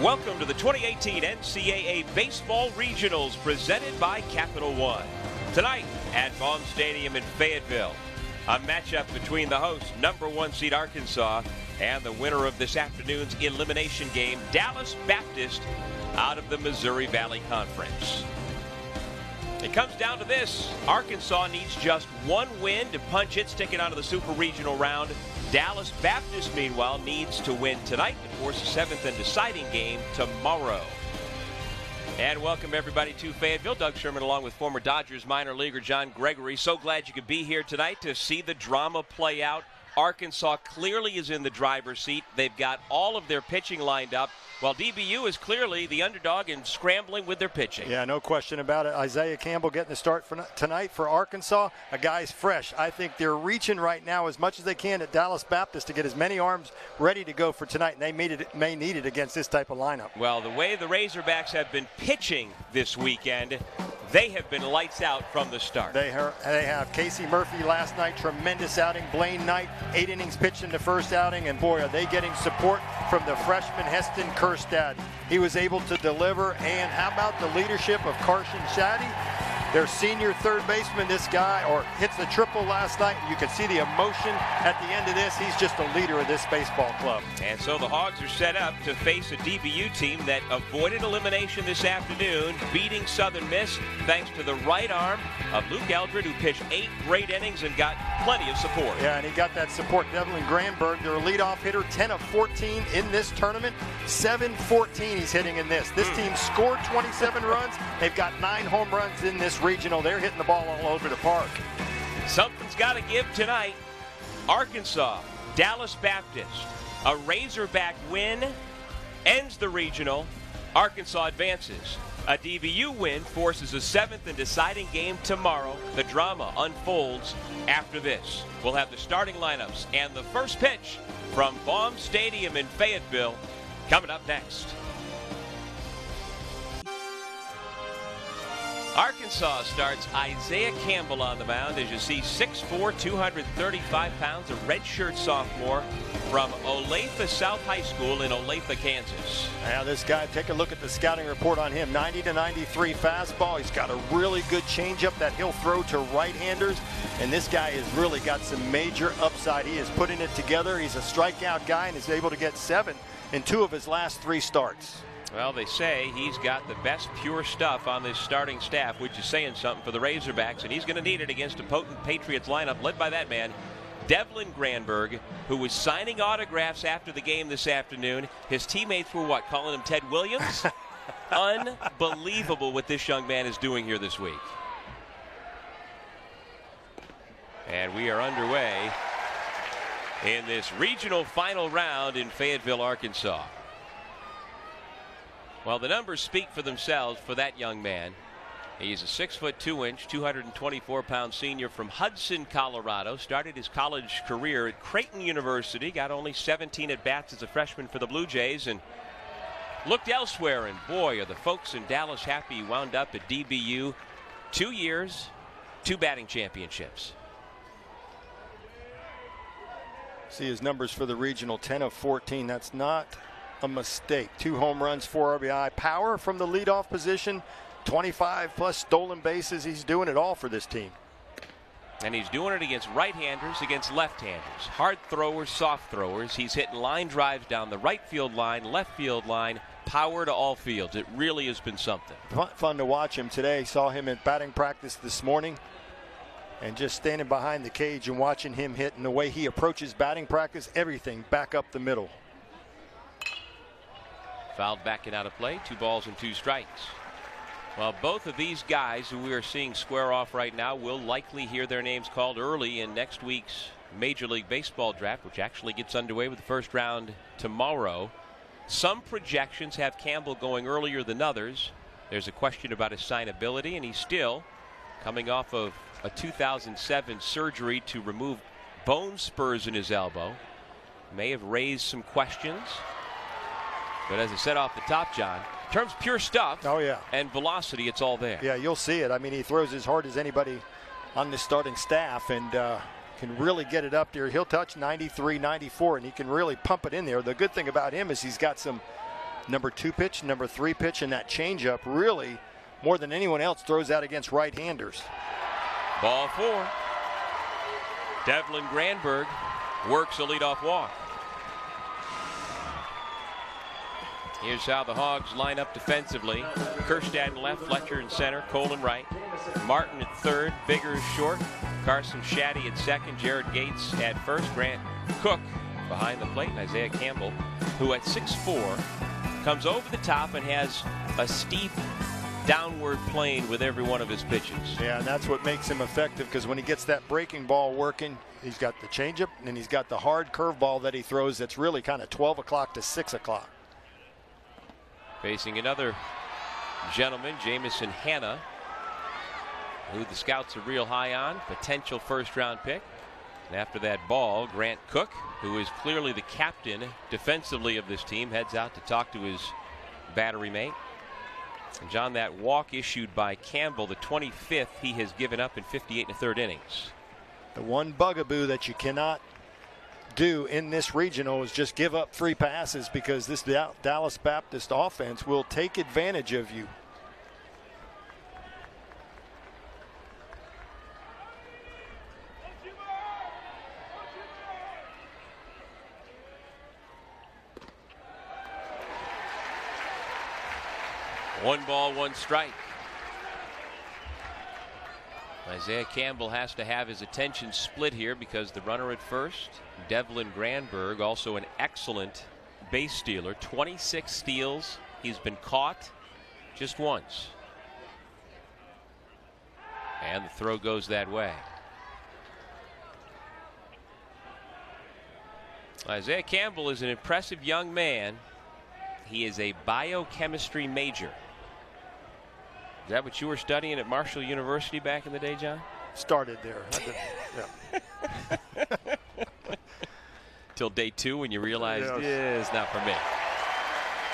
Welcome to the 2018 NCAA Baseball Regionals presented by Capital One. Tonight at Baum Stadium in Fayetteville, a matchup between the host, #1 seed Arkansas, and the winner of this afternoon's elimination game, Dallas Baptist, out of the Missouri Valley Conference. It comes down to this. Arkansas needs just one win to punch its ticket onto the Super Regional round. Dallas Baptist, meanwhile, needs to win tonight to force a 7th and deciding game tomorrow. And welcome everybody to Fayetteville. Doug Sherman along with former Dodgers minor leaguer John Gregory. So glad you could be here tonight to see the drama play out. Arkansas clearly is in the driver's seat. They've got all of their pitching lined up, while DBU is clearly the underdog and scrambling with their pitching. Yeah, no question about it. Isaiah Campbell getting the start for tonight for Arkansas. A guy's fresh. I think they're reaching right now as much as they can at Dallas Baptist to get as many arms ready to go for tonight, and they may need it against this type of lineup. Well, the way the Razorbacks have been pitching this weekend, they have been lights out from the start. They have Casey Murphy last night, tremendous outing. Blaine Knight, 8 innings pitched in the first outing, and boy, are they getting support from the freshman Heston Kerstad. He was able to deliver, and how about the leadership of Carson Shaddy? Their senior third baseman, this guy, hits the triple last night. You can see the emotion at the end of this. He's just a leader of this baseball club. And so the Hogs are set up to face a DBU team that avoided elimination this afternoon, beating Southern Miss thanks to the right arm of Luke Eldred, who pitched 8 great innings and got plenty of support. Yeah, and he got that support. Devlin Granberg, their leadoff hitter, 10 of 14 in this tournament. 7-14 he's hitting in this. This team scored 27 runs. They've got 9 home runs in this regional. They're hitting the ball all over the park. Something's got to give tonight. Arkansas, Dallas Baptist, a Razorback win ends the regional. Arkansas advances. A DBU win forces a 7th and deciding game tomorrow. The drama unfolds after this. We'll have the starting lineups and the first pitch from Baum Stadium in Fayetteville coming up next. Arkansas starts Isaiah Campbell on the mound. As you see, 6'4", 235 pounds, a redshirt sophomore from Olathe South High School in Olathe, Kansas. Now this guy, take a look at the scouting report on him. 90 to 93 fastball. He's got a really good changeup that he'll throw to right-handers. And this guy has really got some major upside. He is putting it together. He's a strikeout guy and is able to get 7 in 2 of his last 3 starts. Well, they say he's got the best pure stuff on this starting staff, which is saying something for the Razorbacks, and he's going to need it against a potent Patriots lineup led by that man, Devlin Granberg, who was signing autographs after the game this afternoon. His teammates were what, calling him Ted Williams? Unbelievable what this young man is doing here this week. And we are underway in this regional final round in Fayetteville, Arkansas. Well, the numbers speak for themselves for that young man. He's a 6'2", 224-pound senior from Hudson, Colorado. Started his college career at Creighton University. Got only 17 at-bats as a freshman for the Blue Jays and looked elsewhere. And boy, are the folks in Dallas happy he wound up at DBU. 2 years, 2 batting championships. See his numbers for the regional, 10 of 14. That's not a mistake. 2 home runs, 4 RBI. Power from the leadoff position, 25 plus stolen bases. He's doing it all for this team. And he's doing it against right-handers, against left-handers. Hard throwers, soft throwers. He's hitting line drives down the right field line, left field line, power to all fields. It really has been something. Fun to watch him today. Saw him at batting practice this morning. And just standing behind the cage and watching him hit and the way he approaches batting practice, everything back up the middle. Fouled back and out of play. 2 balls and 2 strikes. Well, both of these guys who we are seeing square off right now will likely hear their names called early in next week's Major League Baseball draft, which actually gets underway with the first round tomorrow. Some projections have Campbell going earlier than others. There's a question about his signability, and he's still coming off of a 2007 surgery to remove bone spurs in his elbow. May have raised some questions. But as I said off the top, John, in terms of pure stuff, oh yeah, and velocity, it's all there. Yeah, you'll see it. I mean, he throws as hard as anybody on the starting staff and can really get it up there. He'll touch 93, 94, and he can really pump it in there. The good thing about him is he's got some number 2 pitch, number 3 pitch, and that changeup really, more than anyone else, throws out against right-handers. Ball 4. Devlin Granberg works a leadoff walk. Here's how the Hogs line up defensively. Kerstad in left, Fletcher in center, Cole in right. Martin at third, Bigger short. Carson Shaddy at second, Jared Gates at first. Grant Cook behind the plate, and Isaiah Campbell, who at 6'4", comes over the top and has a steep downward plane with every one of his pitches. Yeah, and that's what makes him effective, because when he gets that breaking ball working, he's got the changeup and he's got the hard curveball that he throws that's really kind of 12 o'clock to 6 o'clock. Facing another gentleman, Jamison Hanna, who the scouts are real high on, potential first-round pick. And after that ball, Grant Cook, who is clearly the captain defensively of this team, heads out to talk to his battery mate. And John, that walk issued by Campbell, the 25th he has given up in 58 1/3 innings. The one bugaboo that you cannot do in this regional is just give up 3 passes, because this Dallas Baptist offense will take advantage of you. One ball, one strike. Isaiah Campbell has to have his attention split here, because the runner at first, Devlin Granberg, also an excellent base stealer. 26 steals. He's been caught just once. And the throw goes that way. Isaiah Campbell is an impressive young man. He is a biochemistry major. Is that what you were studying at Marshall University back in the day, John? Started there. Yeah. Till day 2 when you realized it's not for me.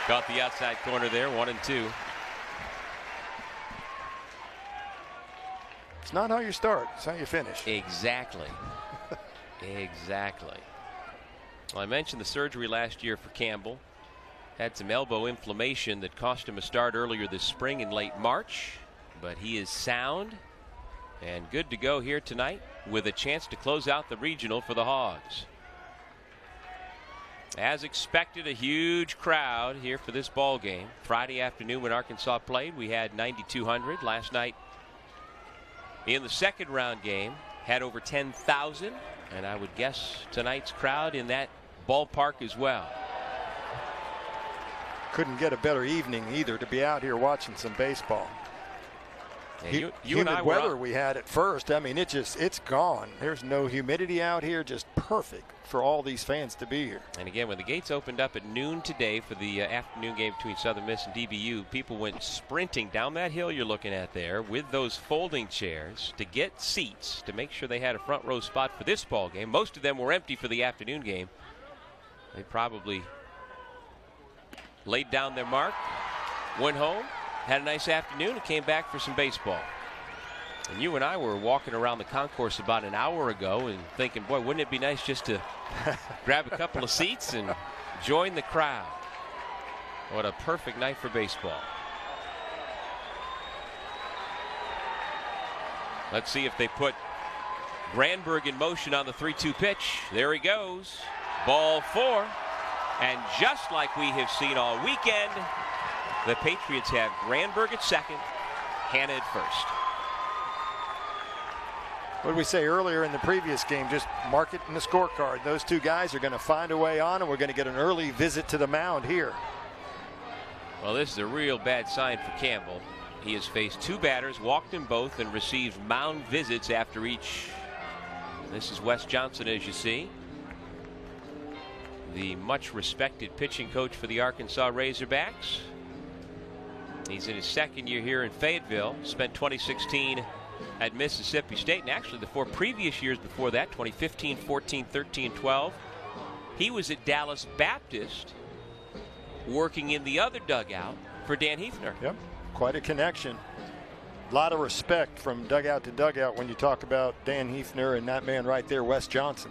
Caught the outside corner there, 1-2. It's not how you start, it's how you finish. Exactly. Exactly. Well, I mentioned the surgery last year for Campbell. Had some elbow inflammation that cost him a start earlier this spring in late March, but he is sound and good to go here tonight with a chance to close out the regional for the Hogs. As expected, a huge crowd here for this ball game. Friday afternoon when Arkansas played, we had 9,200. Last night in the second round game, had over 10,000, and I would guess tonight's crowd in that ballpark as well. Couldn't get a better evening either to be out here watching some baseball. You humid and I weather we had at first. I mean, it's gone. There's no humidity out here. Just perfect for all these fans to be here. And again, when the gates opened up at noon today for the afternoon game between Southern Miss and DBU, people went sprinting down that hill you're looking at there with those folding chairs to get seats to make sure they had a front row spot for this ball game. Most of them were empty for the afternoon game. They probably laid down their mark, went home, had a nice afternoon, and came back for some baseball. And you and I were walking around the concourse about an hour ago and thinking, boy, wouldn't it be nice just to grab a couple of seats and join the crowd. What a perfect night for baseball. Let's see if they put Granberg in motion on the 3-2 pitch. There he goes. Ball 4. And just like we have seen all weekend, the Patriots have Granberg at second, Hanna at first. What did we say earlier in the previous game? Just mark it in the scorecard. Those two guys are going to find a way on, and we're going to get an early visit to the mound here. Well, this is a real bad sign for Campbell. He has faced 2 batters, walked them both, and received mound visits after each. This is Wes Johnson, as you see, the much respected pitching coach for the Arkansas Razorbacks. He's in his second year here in Fayetteville. Spent 2016 at Mississippi State, and actually the 4 previous years before that, 2015, 14, 13, 12, he was at Dallas Baptist working in the other dugout for Dan Hefner. Yep, quite a connection. A lot of respect from dugout to dugout when you talk about Dan Hefner and that man right there, Wes Johnson.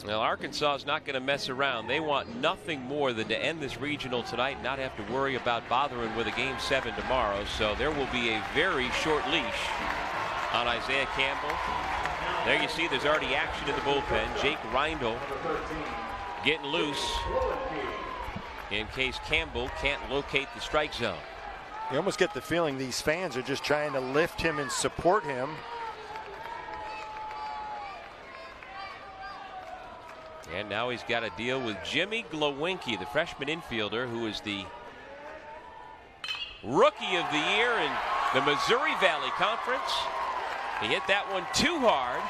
Well, Arkansas is not going to mess around. They want nothing more than to end this regional tonight, not have to worry about bothering with a Game 7 tomorrow. So there will be a very short leash on Isaiah Campbell. There you see there's already action in the bullpen. Jake Reindl getting loose in case Campbell can't locate the strike zone. You almost get the feeling these fans are just trying to lift him and support him. And now he's got to deal with Jimmy Glowinski, the freshman infielder, who is the Rookie of the Year in the Missouri Valley Conference. He hit that one too hard,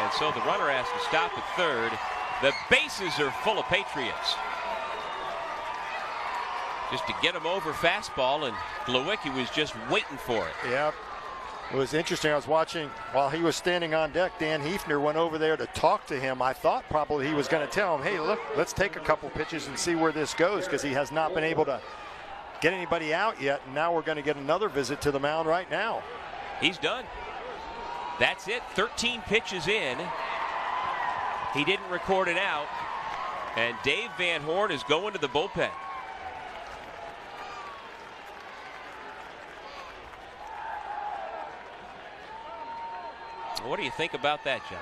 and so the runner has to stop at third. The bases are full of Patriots. Just to get him over fastball, and Glowicki was just waiting for it. Yep. It was interesting. I was watching while he was standing on deck. Dan Hefner went over there to talk to him. I thought probably he was going to tell him, hey, look, let's take a couple pitches and see where this goes, because he has not been able to get anybody out yet. And now we're going to get another visit to the mound right now. He's done. That's it. 13 pitches in. He didn't record it out. And Dave Van Horn is going to the bullpen. What do you think about that, John?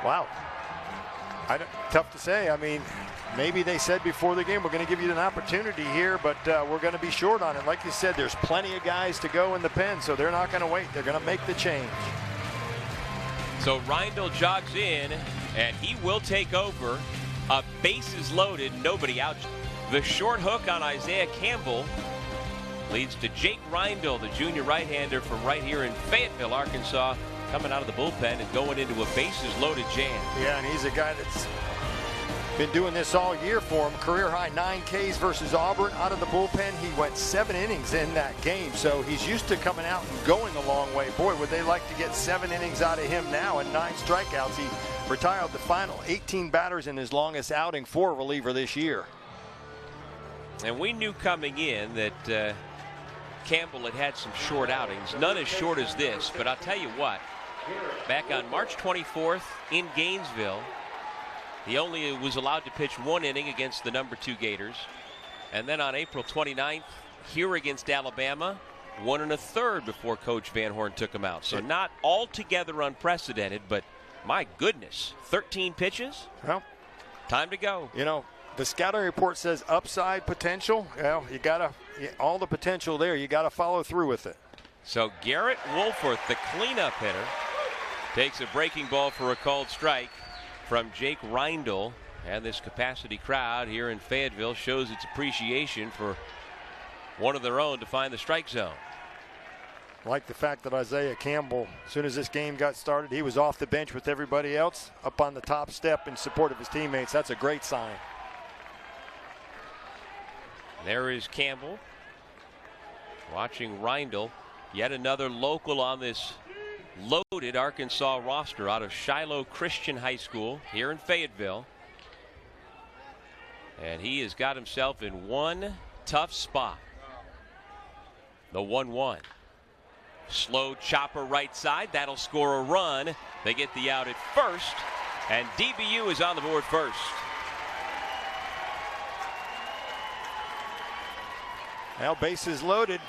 Wow. Tough to say. I mean, maybe they said before the game, we're going to give you an opportunity here, but we're going to be short on it. Like you said, there's plenty of guys to go in the pen, so they're not going to wait. They're going to make the change. So Reindl jogs in, and he will take over. Bases loaded, nobody out. The short hook on Isaiah Campbell leads to Jake Reindl, the junior right-hander from right here in Fayetteville, Arkansas, coming out of the bullpen and going into a bases-loaded jam. Yeah, and he's a guy that's been doing this all year for him. Career high 9 Ks versus Auburn out of the bullpen. He went 7 innings in that game, so he's used to coming out and going a long way. Boy, would they like to get 7 innings out of him now and 9 strikeouts. He retired the final 18 batters in his longest outing for a reliever this year. And we knew coming in that Campbell had some short outings, none as short as this, but I'll tell you what, back on March 24th in Gainesville, he only was allowed to pitch 1 inning against the number 2 Gators. And then on April 29th, here against Alabama, 1 1/3 before Coach Van Horn took him out. So not altogether unprecedented, but my goodness, 13 pitches? Well, time to go. You know, the scouting report says upside potential. Well, you got to, all the potential there, you got to follow through with it. So Garrett Wolforth, the cleanup hitter, takes a breaking ball for a called strike from Jake Reindl. And this capacity crowd here in Fayetteville shows its appreciation for one of their own to find the strike zone. I like the fact that Isaiah Campbell, as soon as this game got started, he was off the bench with everybody else up on the top step in support of his teammates. That's a great sign. There is Campbell watching Reindl, yet another local on this loaded Arkansas roster out of Shiloh Christian High School here in Fayetteville. And he has got himself in one tough spot. The 1-1. Slow chopper right side. That'll score a run. They get the out at first, and DBU is on the board first. Now bases loaded.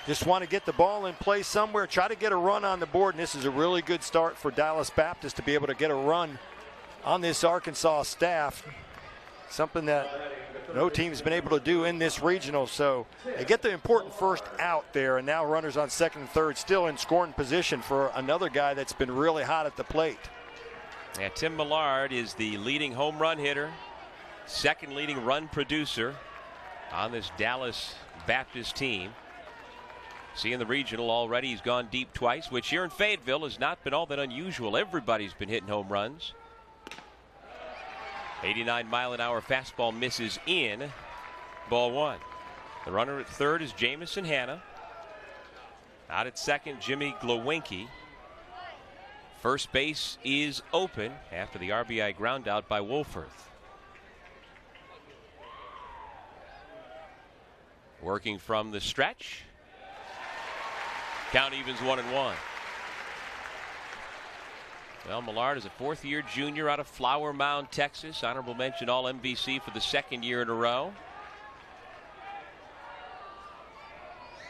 Just want to get the ball in play somewhere. Try to get a run on the board, and this is a really good start for Dallas Baptist to be able to get a run on this Arkansas staff. Something that no team's been able to do in this regional. So they get the important first out there, and now runners on second and third, still in scoring position for another guy that's been really hot at the plate. Yeah, Tim Millard is the leading home run hitter, second leading run producer on this Dallas Baptist team. See, in the regional already, he's gone deep twice, which here in Fayetteville has not been all that unusual. Everybody's been hitting home runs. 89-mile-an-hour fastball misses in. Ball 1. The runner at third is Jamison Hanna. Out at second, Jimmy Glowinski. First base is open after the RBI ground out by Wolforth. Working from the stretch. Count evens 1-1. Well, Millard is a fourth-year junior out of Flower Mound, Texas. Honorable mention All-MVC for the second year in a row.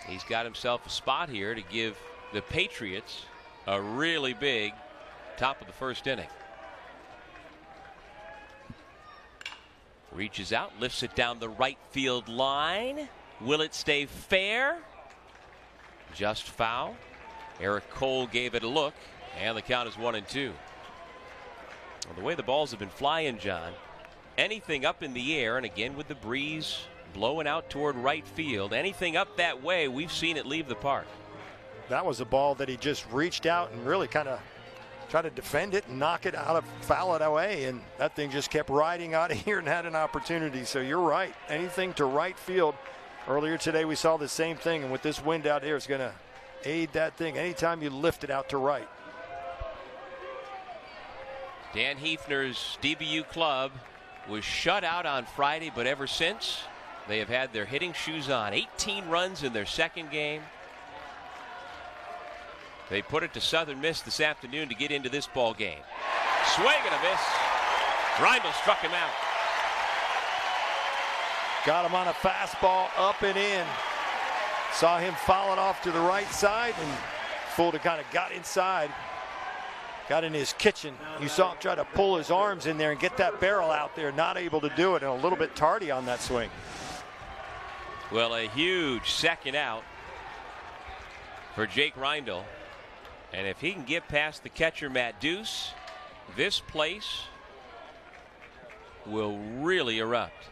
He's got himself a spot here to give the Patriots a really big top of the first inning. Reaches out, lifts it down the right field line. Will it stay fair? Just foul. Eric Cole gave it a look, and the count is 1-2. Well, the way the balls have been flying, John, anything up in the air, and again with the breeze blowing out toward right field, anything up that way, we've seen it leave the park. That was a ball that he just reached out and really kind of tried to defend it and knock it out of, foul it away, and that thing just kept riding out of here and had an opportunity. So you're right, anything to right field. Earlier today we saw the same thing, and with this wind out here, it's going to aid that thing anytime you lift it out to right. Dan Hefner's DBU club was shut out on Friday, but ever since they have had their hitting shoes on. 18 runs in their second game. They put it to Southern Miss this afternoon to get into this ball game. Swing and a miss. Reindl struck him out. Got him on a fastball up and in. Saw him foul it off to the right side, and Fulton kind of got inside. Got in his kitchen. You saw him try to pull his arms in there and get that barrel out there. Not able to do it, and a little bit tardy on that swing. Well, a huge second out for Jake Reindl. And if he can get past the catcher, Matt Deuce, this place will really erupt.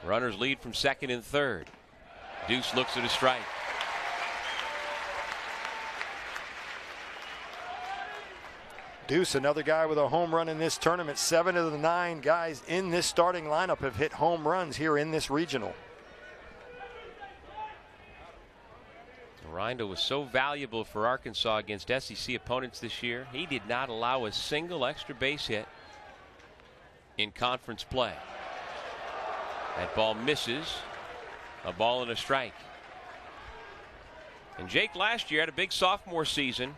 Runners lead from second and third. Deuce looks at a strike. Deuce, another guy with a home run in this tournament. 7 of the 9 guys in this starting lineup have hit home runs here in this regional. Reindl was so valuable for Arkansas against SEC opponents this year. He did not allow a single extra base hit in conference play. That ball misses. A ball and a strike. And Jake last year had a big sophomore season,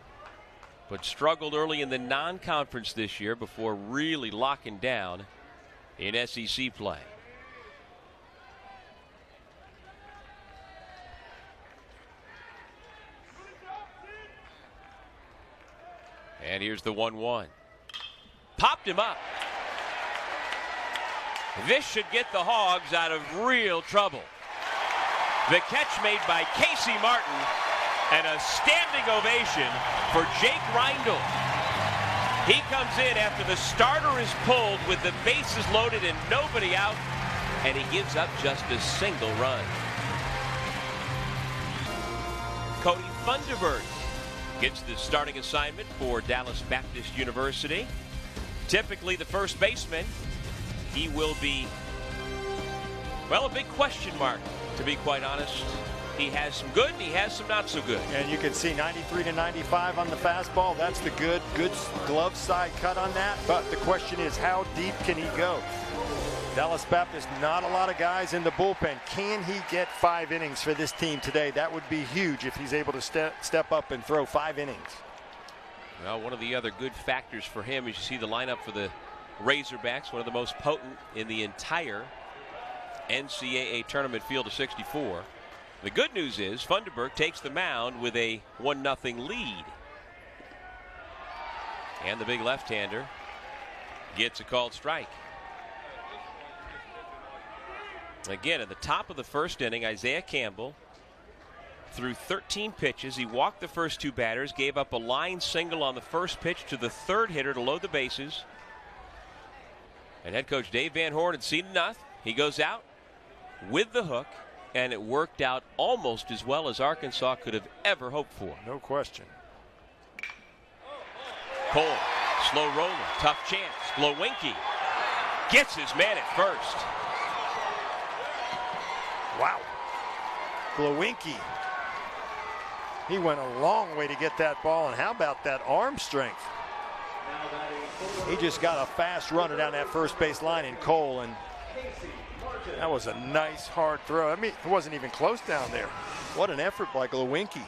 but struggled early in the non-conference this year before really locking down in SEC play. And here's the 1-1. Popped him up. This should get the Hogs out of real trouble. The catch made by Casey Martin, and a standing ovation for Jake Reindl. He comes in after the starter is pulled with the bases loaded and nobody out, and he gives up just a single run. Cody Funderburk gets the starting assignment for Dallas Baptist University. Typically the first baseman. He will be, well, a big question mark, to be quite honest. He has some good and he has some not so good. And you can see 93 to 95 on the fastball. That's the good glove side cut on that. But the question is, how deep can he go? Dallas Baptist, not a lot of guys in the bullpen. Can he get 5 innings for this team today? That would be huge if he's able to step up and throw 5 innings. Well, one of the other good factors for him is you see the lineup for the Razorbacks, one of the most potent in the entire NCAA tournament field of 64. The good news is Funderburk takes the mound with a 1-0 lead. And the big left-hander gets a called strike. Again, at the top of the first inning, Isaiah Campbell threw 13 pitches. He walked the first 2 batters, gave up a line single on the first pitch to the third hitter to load the bases. And head coach Dave Van Horn had seen enough. He goes out with the hook, and it worked out almost as well as Arkansas could have ever hoped for. No question. Cole, slow roller, tough chance. Glowinky gets his man at first. Wow. Glowinky. He went a long way to get that ball, and how about that arm strength? He just got a fast runner down that first base line in Cole, and that was a nice hard throw. I mean, it wasn't even close down there. What an effort by Glowinky.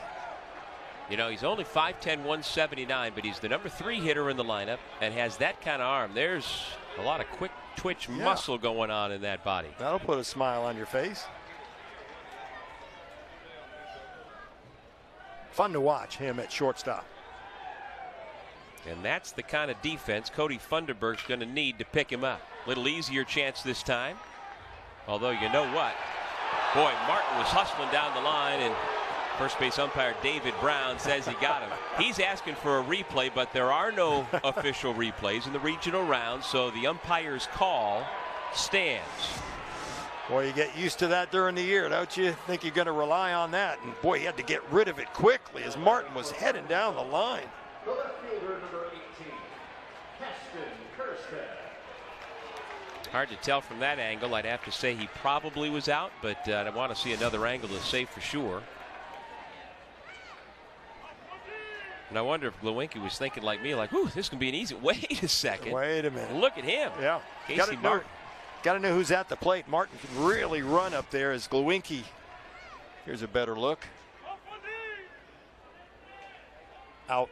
You know, he's only 5'10", 179, but he's the number 3 hitter in the lineup and has that kind of arm. There's a lot of quick twitch muscle going on in that body. That'll put a smile on your face. Fun to watch him at shortstop. And that's the kind of defense Cody Funderburk's going to need to pick him up. Little easier chance this time. Although, you know what? Boy, Martin was hustling down the line, and first base umpire David Brown says he got him. He's asking for a replay, but there are no official replays in the regional round, so the umpire's call stands. Boy, you get used to that during the year, don't you? Think you're going to rely on that. And boy, he had to get rid of it quickly as Martin was heading down the line. The left fielder, number 18, Heston Kerstead. Hard to tell from that angle. I'd have to say he probably was out, but I want to see another angle to say for sure. And I wonder if Glowinski was thinking like me, like, "Ooh, this can be an easy." Wait a second. Wait a minute. Look at him. Yeah. Casey Martin. Got to know who's at the plate. Martin can really run up there as Glowinski. Here's a better look. Out.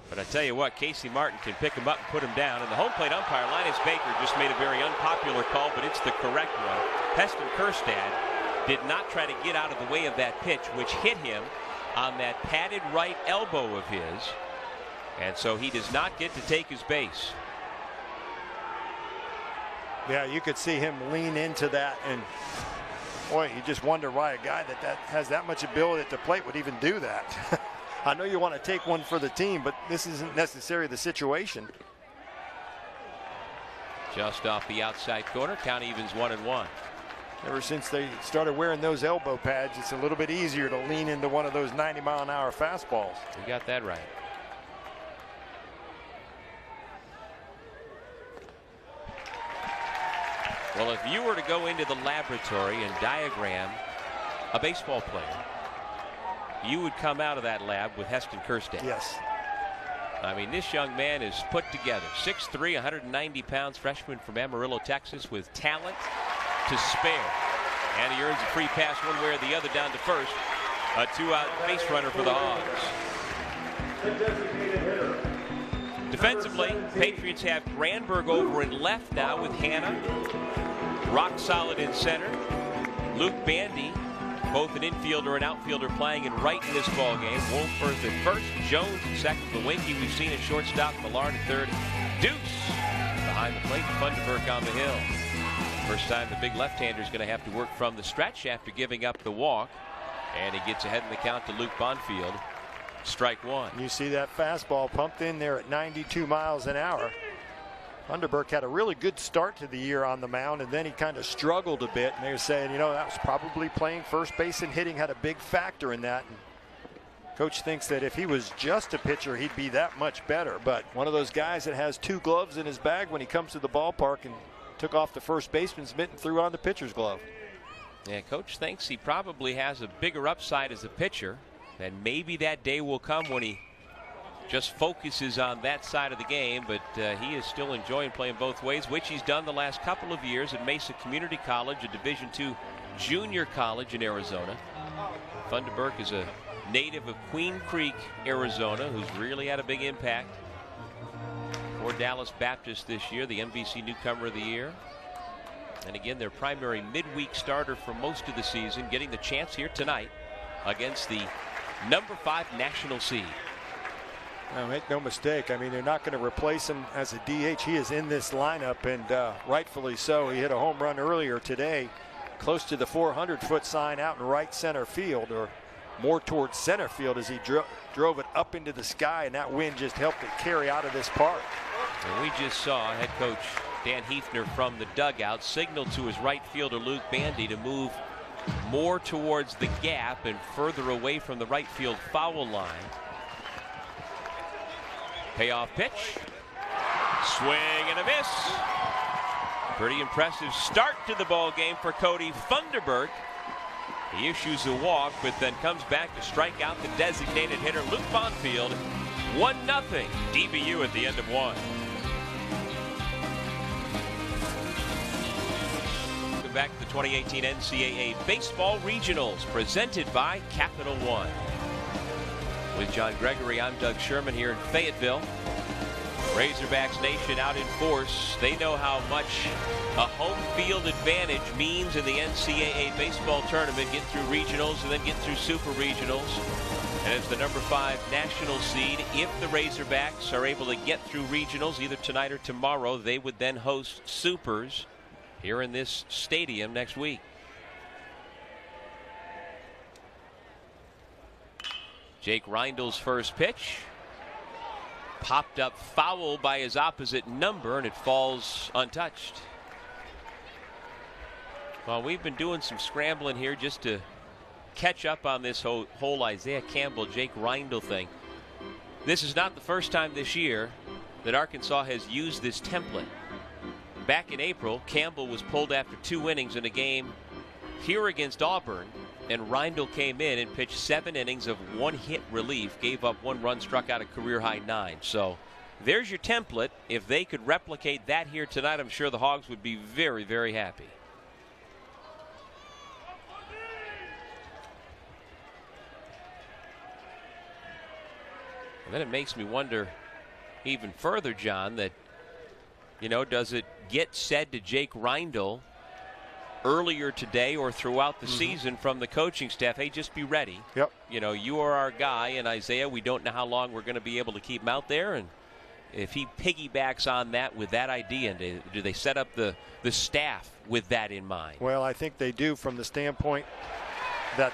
But I tell you what, Casey Martin can pick him up and put him down. And the home plate umpire, Linus Baker, just made a very unpopular call, but it's the correct one. Heston Kerstad did not try to get out of the way of that pitch, which hit him on that padded right elbow of his. And so he does not get to take his base. Yeah, you could see him lean into that, and boy, you just wonder why a guy that has that much ability at the plate would even do that. I know you want to take one for the team, but this isn't necessarily the situation. Just off the outside corner, count evens 1-1. Ever since they started wearing those elbow pads, it's a little bit easier to lean into one of those 90-mile-an-hour fastballs. You got that right. Well, if you were to go into the laboratory and diagram a baseball player, you would come out of that lab with Heston Kerstad. Yes. I mean, this young man is put together. 6'3", 190 pounds, freshman from Amarillo, Texas, with talent to spare. And he earns a free pass one way or the other down to first. A 2-out base runner for the Hogs. Defensively, Patriots have Granberg over in left now with Hanna. Rock solid in center. Luke Bandy, both an infielder and outfielder, playing in right in this ball game. Wolfforth at first, Jones at second, Glowinski we've seen at shortstop, Millard at third, Deuce behind the plate, Funderburk on the hill. First time the big left-hander is going to have to work from the stretch after giving up the walk, and he gets ahead in the count to Luke Bonfield. Strike one. You see that fastball pumped in there at 92 miles an hour. Funderburk had a really good start to the year on the mound, and then he kind of struggled a bit. And they were saying, you know, that was probably playing first base and hitting had a big factor in that. And coach thinks that if he was just a pitcher, he'd be that much better. But one of those guys that has 2 gloves in his bag when he comes to the ballpark, and took off the first baseman's mitt and threw on the pitcher's glove. Yeah, coach thinks he probably has a bigger upside as a pitcher, and maybe that day will come when he just focuses on that side of the game, but he is still enjoying playing both ways, which he's done the last couple of years at Mesa Community College, a Division II junior college in Arizona. Funderburk is a native of Queen Creek, Arizona, who's really had a big impact for Dallas Baptist this year, the MVC Newcomer of the Year. And again, their primary midweek starter for most of the season, getting the chance here tonight against the number 5 national seed. Now, make no mistake, I mean, they're not going to replace him as a DH. He is in this lineup, and rightfully so. He hit a home run earlier today, close to the 400-foot sign out in right center field, or more towards center field, as he drove it up into the sky, and that wind just helped it carry out of this park. And we just saw head coach Dan Hefner from the dugout signal to his right fielder Luke Bandy to move more towards the gap and further away from the right field foul line. Payoff pitch. Swing and a miss. Pretty impressive start to the ball game for Cody Funderburk. He issues a walk, but then comes back to strike out the designated hitter Luke Bonfield. 1-0 DBU at the end of 1. back to the 2018 NCAA Baseball Regionals, presented by Capital One. With John Gregory, I'm Doug Sherman here in Fayetteville. Razorbacks Nation out in force. They know how much a home field advantage means in the NCAA baseball tournament. Get through regionals and then get through super regionals. And as the number 5 national seed, if the Razorbacks are able to get through regionals either tonight or tomorrow, they would then host supers here in this stadium next week. Jake Reindl's first pitch. Popped up foul by his opposite number, and it falls untouched. Well, we've been doing some scrambling here just to catch up on this whole Isaiah Campbell, Jake Reindl thing. This is not the first time this year that Arkansas has used this template. Back in April, Campbell was pulled after 2 innings in a game here against Auburn, and Reindl came in and pitched 7 innings of 1-hit relief, gave up 1 run, struck out a career-high 9. So there's your template. If they could replicate that here tonight, I'm sure the Hogs would be very, very happy. And then it makes me wonder even further, John, that, you know, does it get said to Jake Reindl earlier today or throughout the season from the coaching staff, hey, just be ready. Yep. You know, you are our guy, and Isaiah, we don't know how long we're going to be able to keep him out there. And if he piggybacks on that with that idea, do they set up the staff with that in mind? Well, I think they do, from the standpoint that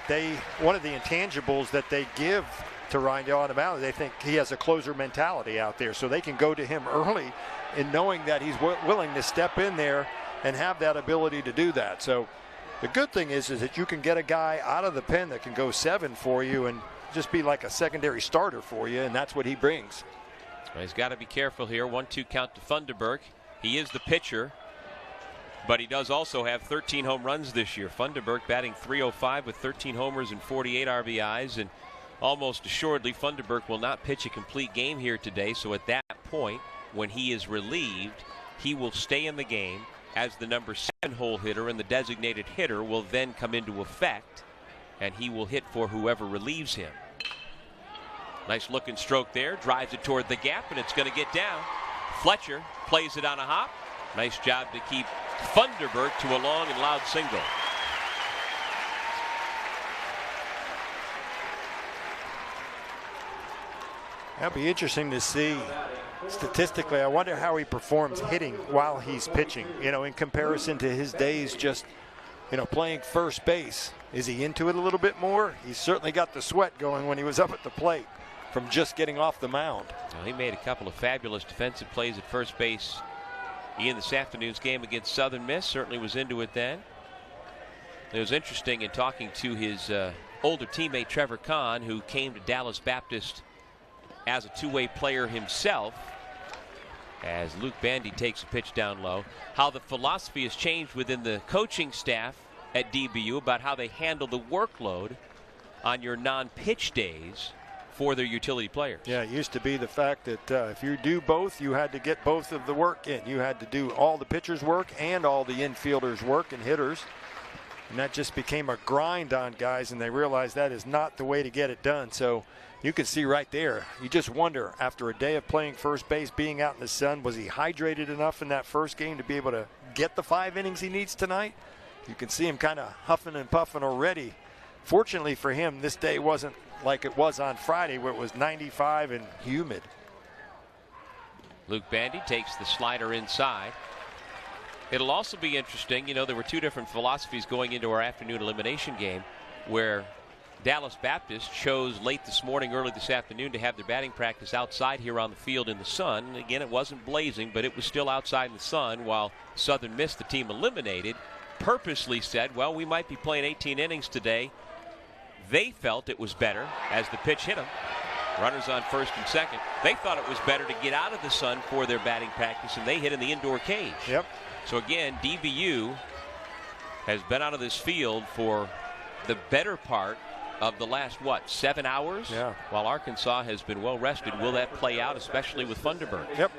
one of the intangibles that they give to Reindl automatically, they think he has a closer mentality out there, so they can go to him early in knowing that he's willing to step in there and have that ability to do that. So the good thing is that you can get a guy out of the pen that can go 7 for you and just be like a secondary starter for you, and that's what he brings. Well, he's got to be careful here. 1-2 count to Funderburk. He is the pitcher, but he does also have 13 home runs this year. Funderburk batting .305 with 13 homers and 48 RBIs, and almost assuredly Funderburk will not pitch a complete game here today. So at that point, when he is relieved, he will stay in the game as the number 7 hole hitter, and the designated hitter will then come into effect, and he will hit for whoever relieves him. Nice looking stroke there, drives it toward the gap, and it's going to get down. Fletcher plays it on a hop. Nice job to keep Funderburk to a long and loud single. That'll be interesting to see. Statistically, I wonder how he performs hitting while he's pitching, you know, in comparison to his days just, you know, playing first base. Is he into it a little bit more? He's certainly got the sweat going when he was up at the plate from just getting off the mound. Well, he made a couple of fabulous defensive plays at first base in this afternoon's game against Southern Miss. Certainly was into it then. It was interesting in talking to his older teammate Trevor Kahn, who came to Dallas Baptist as a two-way player himself, as Luke Bandy takes a pitch down low, how the philosophy has changed within the coaching staff at DBU about how they handle the workload on your non-pitch days for their utility players. Yeah, it used to be the fact that if you do both, you had to get both of the work in. You had to do all the pitchers' work and all the infielders' work and hitters. And that just became a grind on guys, and they realized that is not the way to get it done. So you can see right there, you just wonder, after a day of playing first base, being out in the sun, was he hydrated enough in that first game to be able to get the 5 innings he needs tonight? You can see him kind of huffing and puffing already. Fortunately for him, this day wasn't like it was on Friday, where it was 95 and humid. Luke Bandy takes the slider inside. It'll also be interesting, you know, there were 2 different philosophies going into our afternoon elimination game, where Dallas Baptist chose late this morning, early this afternoon, to have their batting practice outside here on the field in the sun. And again, it wasn't blazing, but it was still outside in the sun, while Southern Miss, the team eliminated, purposely said, well, we might be playing 18 innings today. They felt it was better, as the pitch hit them, runners on first and second, they thought it was better to get out of the sun for their batting practice, and they hit in the indoor cage. Yep. So again, DBU has been out of this field for the better part of the last, 7 hours? Yeah. While Arkansas has been well rested. Will that play out, especially with Funderburk? Yep.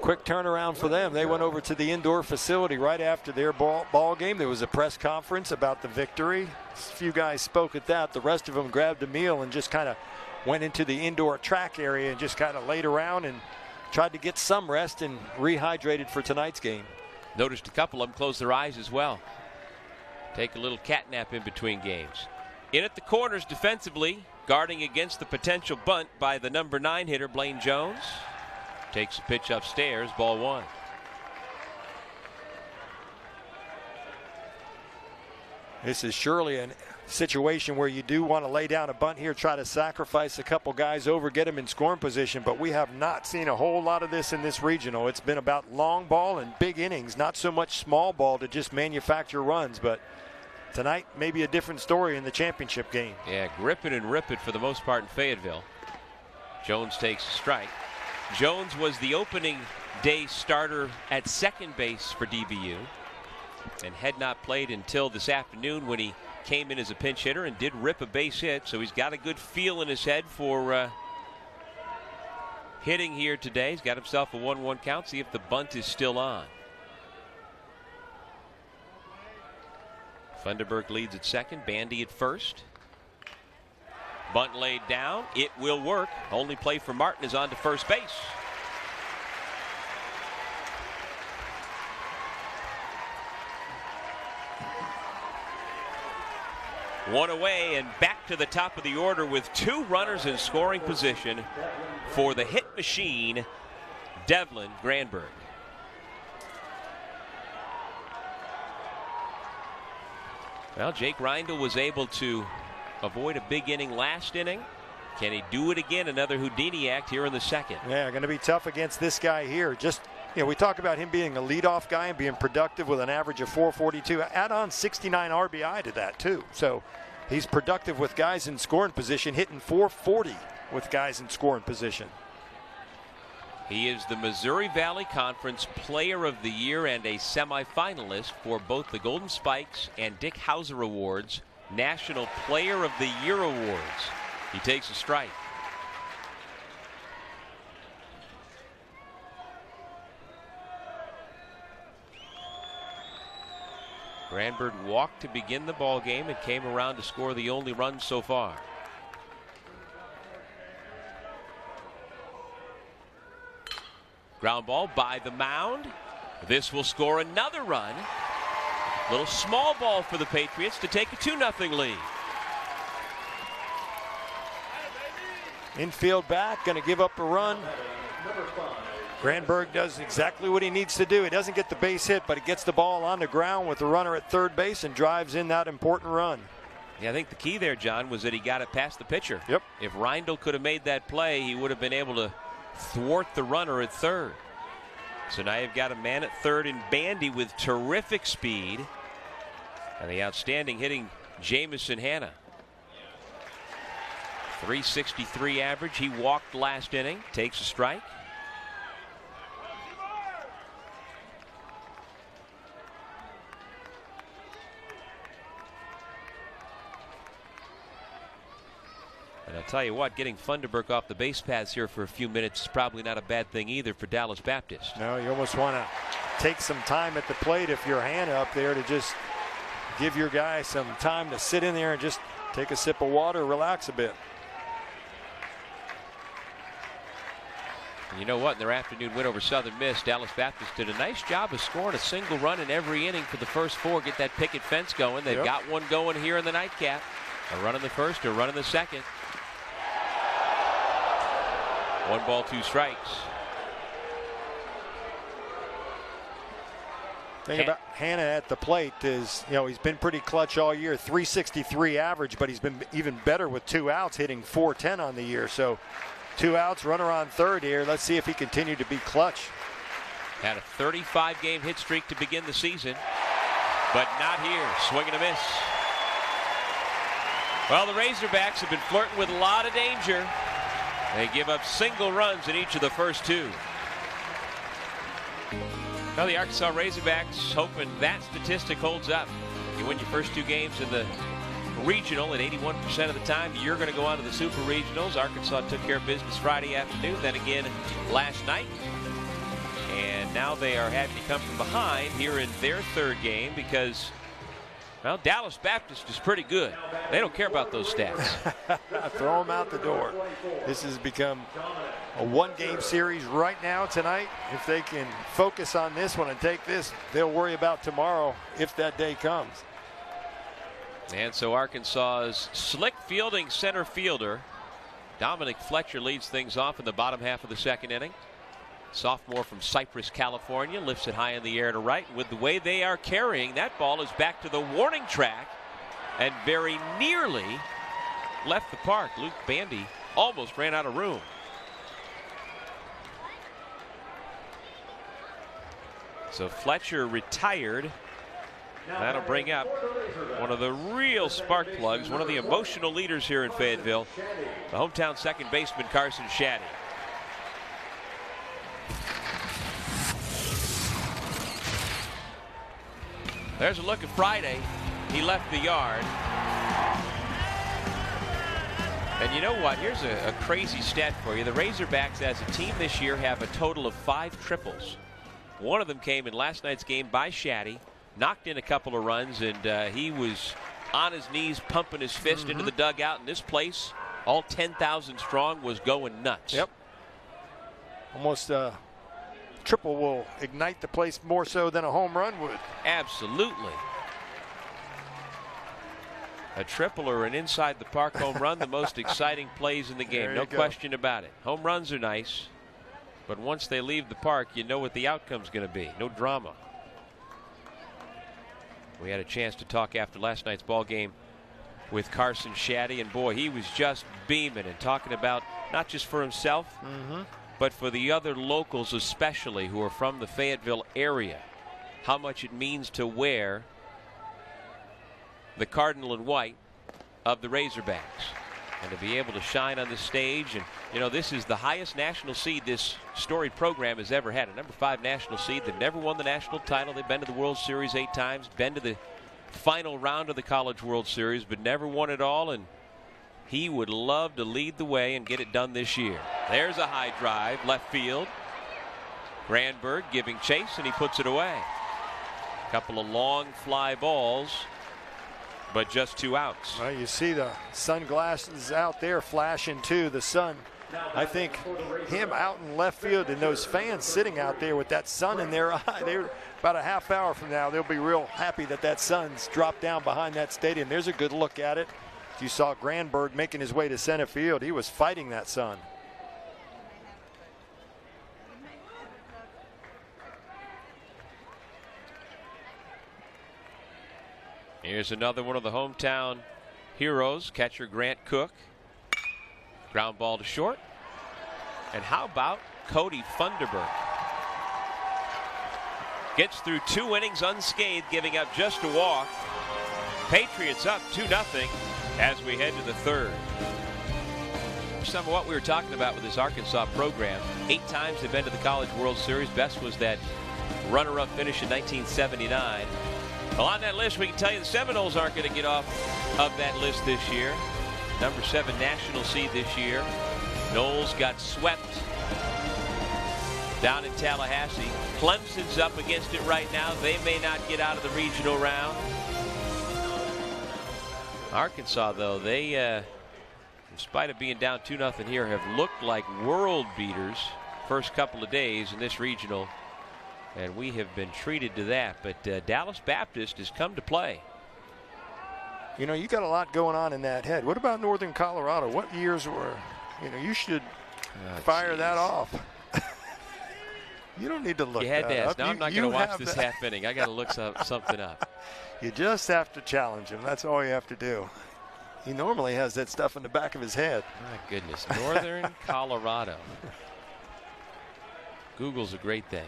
quick turnaround for them. They went over to the indoor facility right after their ball game. There was a press conference about the victory. A few guys spoke at that. The rest of them grabbed a meal and just kind of went into the indoor track area and just kind of laid around and tried to get some rest and rehydrated for tonight's game. Noticed a couple of them close their eyes as well. Take a little cat nap in between games. In at the corners defensively, guarding against the potential bunt by the number 9 hitter, Blaine Jones. Takes a pitch upstairs, ball 1. This is surely a situation where you do want to lay down a bunt here, try to sacrifice a couple guys over, get them in scoring position, but we have not seen a whole lot of this in this regional. It's been about long ball and big innings, not so much small ball to just manufacture runs, but tonight maybe a different story in the championship game. Yeah, grip it and rip it for the most part in Fayetteville. Jones takes a strike. Jones was the opening day starter at second base for DBU and had not played until this afternoon when he came in as a pinch hitter and did rip a base hit, so he's got a good feel in his head for hitting here today. He's got himself a 1-1 count. See if the bunt is still on. Funderburk leads at second, Bandy at first. Bunt laid down. It will work. Only play for Martin is on to first base. One away and back to the top of the order with 2 runners in scoring position for the hit machine, Devlin Granberg. Well, Jake Reindl was able to avoid a big inning last inning. Can he do it again? Another Houdini act here in the second. Yeah, going to be tough against this guy here. Just, you know, we talk about him being a leadoff guy and being productive with an average of 442. Add on 69 RBI to that too. So he's productive with guys in scoring position, hitting 440 with guys in scoring position. He is the Missouri Valley Conference Player of the Year and a semifinalist for both the Golden Spikes and Dick Hauser Awards National Player of the Year Awards. He takes a strike. Granberg walked to begin the ball game and came around to score the only run so far. Ground ball by the mound. This will score another run. Little small ball for the Patriots to take a 2-0 lead. Infield back, going to give up a run. Granberg does exactly what he needs to do. He doesn't get the base hit, but he gets the ball on the ground with the runner at third base and drives in that important run. Yeah, I think the key there, John, was that he got it past the pitcher. Yep. If Reindl could have made that play, he would have been able to thwart the runner at third. So now you've got a man at third in Bandy with terrific speed. And the outstanding hitting Jamison Hanna. 363 average. He walked last inning. Takes a strike. And I'll tell you what, getting Funderburk off the base paths here for a few minutes is probably not a bad thing either for Dallas Baptist. No, you almost want to take some time at the plate if you're Hanna up there to just give your guy some time to sit in there and just take a sip of water, relax a bit. And you know what? In their afternoon win over Southern Miss, Dallas Baptist did a nice job of scoring a single run in every inning for the first 4. Get that picket fence going. They've got one going here in the nightcap. A run in the first, a run in the second. 1 ball, 2 strikes. Thing about Hanna at the plate is, you know, he's been pretty clutch all year. 363 average, but he's been even better with 2 outs, hitting 410 on the year. So 2 outs, runner on third here. Let's see if he continued to be clutch. Had a 35-game hit streak to begin the season, but not here. Swing and a miss. Well, the Razorbacks have been flirting with a lot of danger. They give up single runs in each of the first 2. Now the Arkansas Razorbacks hoping that statistic holds up. You win your first 2 games in the regional, and 81% of the time you're going to go on to the Super Regionals. Arkansas took care of business Friday afternoon, then again last night. and now they are having to come from behind here in their third game because, well, Dallas Baptist is pretty good. They don't care about those stats. Throw them out the door. This has become a one-game series right now tonight. If they can focus on this one and take this, they'll worry about tomorrow if that day comes. And so Arkansas's slick fielding center fielder Dominic Fletcher leads things off in the bottom half of the second inning. Sophomore from Cypress, California, lifts it high in the air to right. With the way they are carrying, that ball is back to the warning track and very nearly left the park. Luke Bandy almost ran out of room. So Fletcher retired. That'll bring up one of the real spark plugs, one of the emotional leaders here in Fayetteville, the hometown second baseman Carson Shaddy. There's a look at Friday. He left the yard. And you know what? Here's a crazy stat for you. The Razorbacks as a team this year have a total of 5 triples. One of them came in last night's game by Shaddy. Knocked in a couple of runs, and he was on his knees pumping his fist into the dugout. And this place, all 10,000 strong, was going nuts. Yep. Almost triple will ignite the place more so than a home run would. Absolutely. A triple or an inside the park home run, the most exciting plays in the game. No question about it. Home runs are nice, but once they leave the park, you know what the outcome's going to be. No drama. We had a chance to talk after last night's ball game with Carson Shaddy, and boy, he was just beaming and talking about not just for himself, but for the other locals especially who are from the Fayetteville area, how much it means to wear the cardinal and white of the Razorbacks and to be able to shine on the stage. And you know, this is the highest national seed this storied program has ever had, a number 5 national seed. They've never won the national title. They've been to the World Series 8 times, been to the final round of the College World Series, but never won it all. And he would love to lead the way and get it done this year. There's a high drive, left field. Granberg giving chase, and he puts it away. A couple of long fly balls, but just 2 outs. Well, you see the sunglasses out there flashing too. The sun, I think him out in left field and those fans sitting out there with that sun in their eye, they're about a half hour from now, they'll be real happy that that sun's dropped down behind that stadium. There's a good look at it. You saw Granberg making his way to center field. He was fighting that sun. Here's another one of the hometown heroes, catcher Grant Cook. Ground ball to short. And how about Cody Funderburk? Gets through 2 innings unscathed, giving up just a walk. Patriots up 2-0 as we head to the third. Some of what we were talking about with this Arkansas program. 8 times they've been to the College World Series. Best was that runner-up finish in 1979. Well, on that list, we can tell you the Seminoles aren't going to get off of that list this year. Number 7 national seed this year. Noles got swept down in Tallahassee. Clemson's up against it right now. They may not get out of the regional round. Arkansas, though, they, in spite of being down 2-0 here, have looked like world beaters first couple of days in this regional. And we have been treated to that. But Dallas Baptist has come to play. You know, you got a lot going on in that head. What about Northern Colorado? What years were, you know, you should fire that off. You don't need to look You had that to ask. up. Now I'm not going to watch this half inning. I got to look something up. You just have to challenge him. That's all you have to do. He normally has that stuff in the back of his head. My goodness. Northern Colorado. Google's a great thing.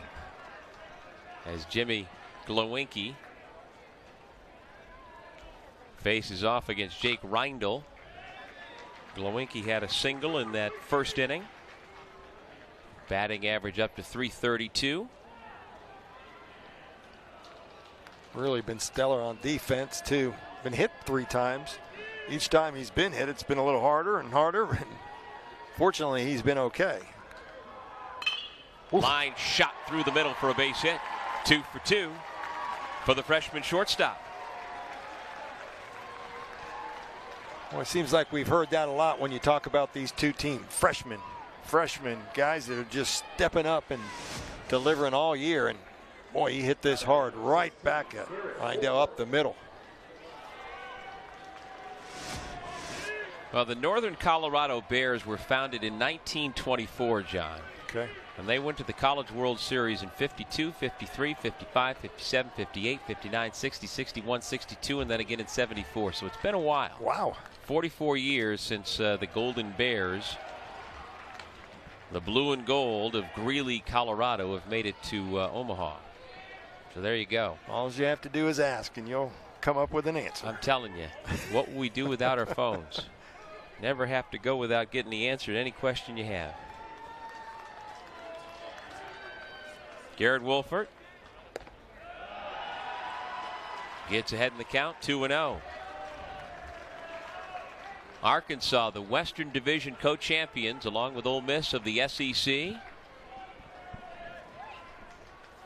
As Jimmy Glowinky faces off against Jake Reindl. Glowinky had a single in that first inning. Batting average up to .332. Really been stellar on defense too. Been hit 3 times. Each time he's been hit, it's been a little harder and harder. And fortunately, he's been okay. Line shot through the middle for a base hit. 2 for 2 for the freshman shortstop. Well, it seems like we've heard that a lot when you talk about these two teams. Freshmen, guys that are just stepping up and delivering all year. And boy, he hit this hard right back at Rindell up the middle. Well, the Northern Colorado Bears were founded in 1924, John. Okay. And they went to the College World Series in 52, 53, 55, 57, 58, 59, 60, 61, 62, and then again in 74. So it's been a while. Wow. 44 years since the Golden Bears, the blue and gold of Greeley, Colorado, have made it to Omaha. So there you go. All you have to do is ask, and you'll come up with an answer. I'm telling you, what will we do without our phones? Never have to go without getting the answer to any question you have. Garrett Wolfert gets ahead in the count, 2-0. Arkansas, the Western Division co-champions, along with Ole Miss of the SEC,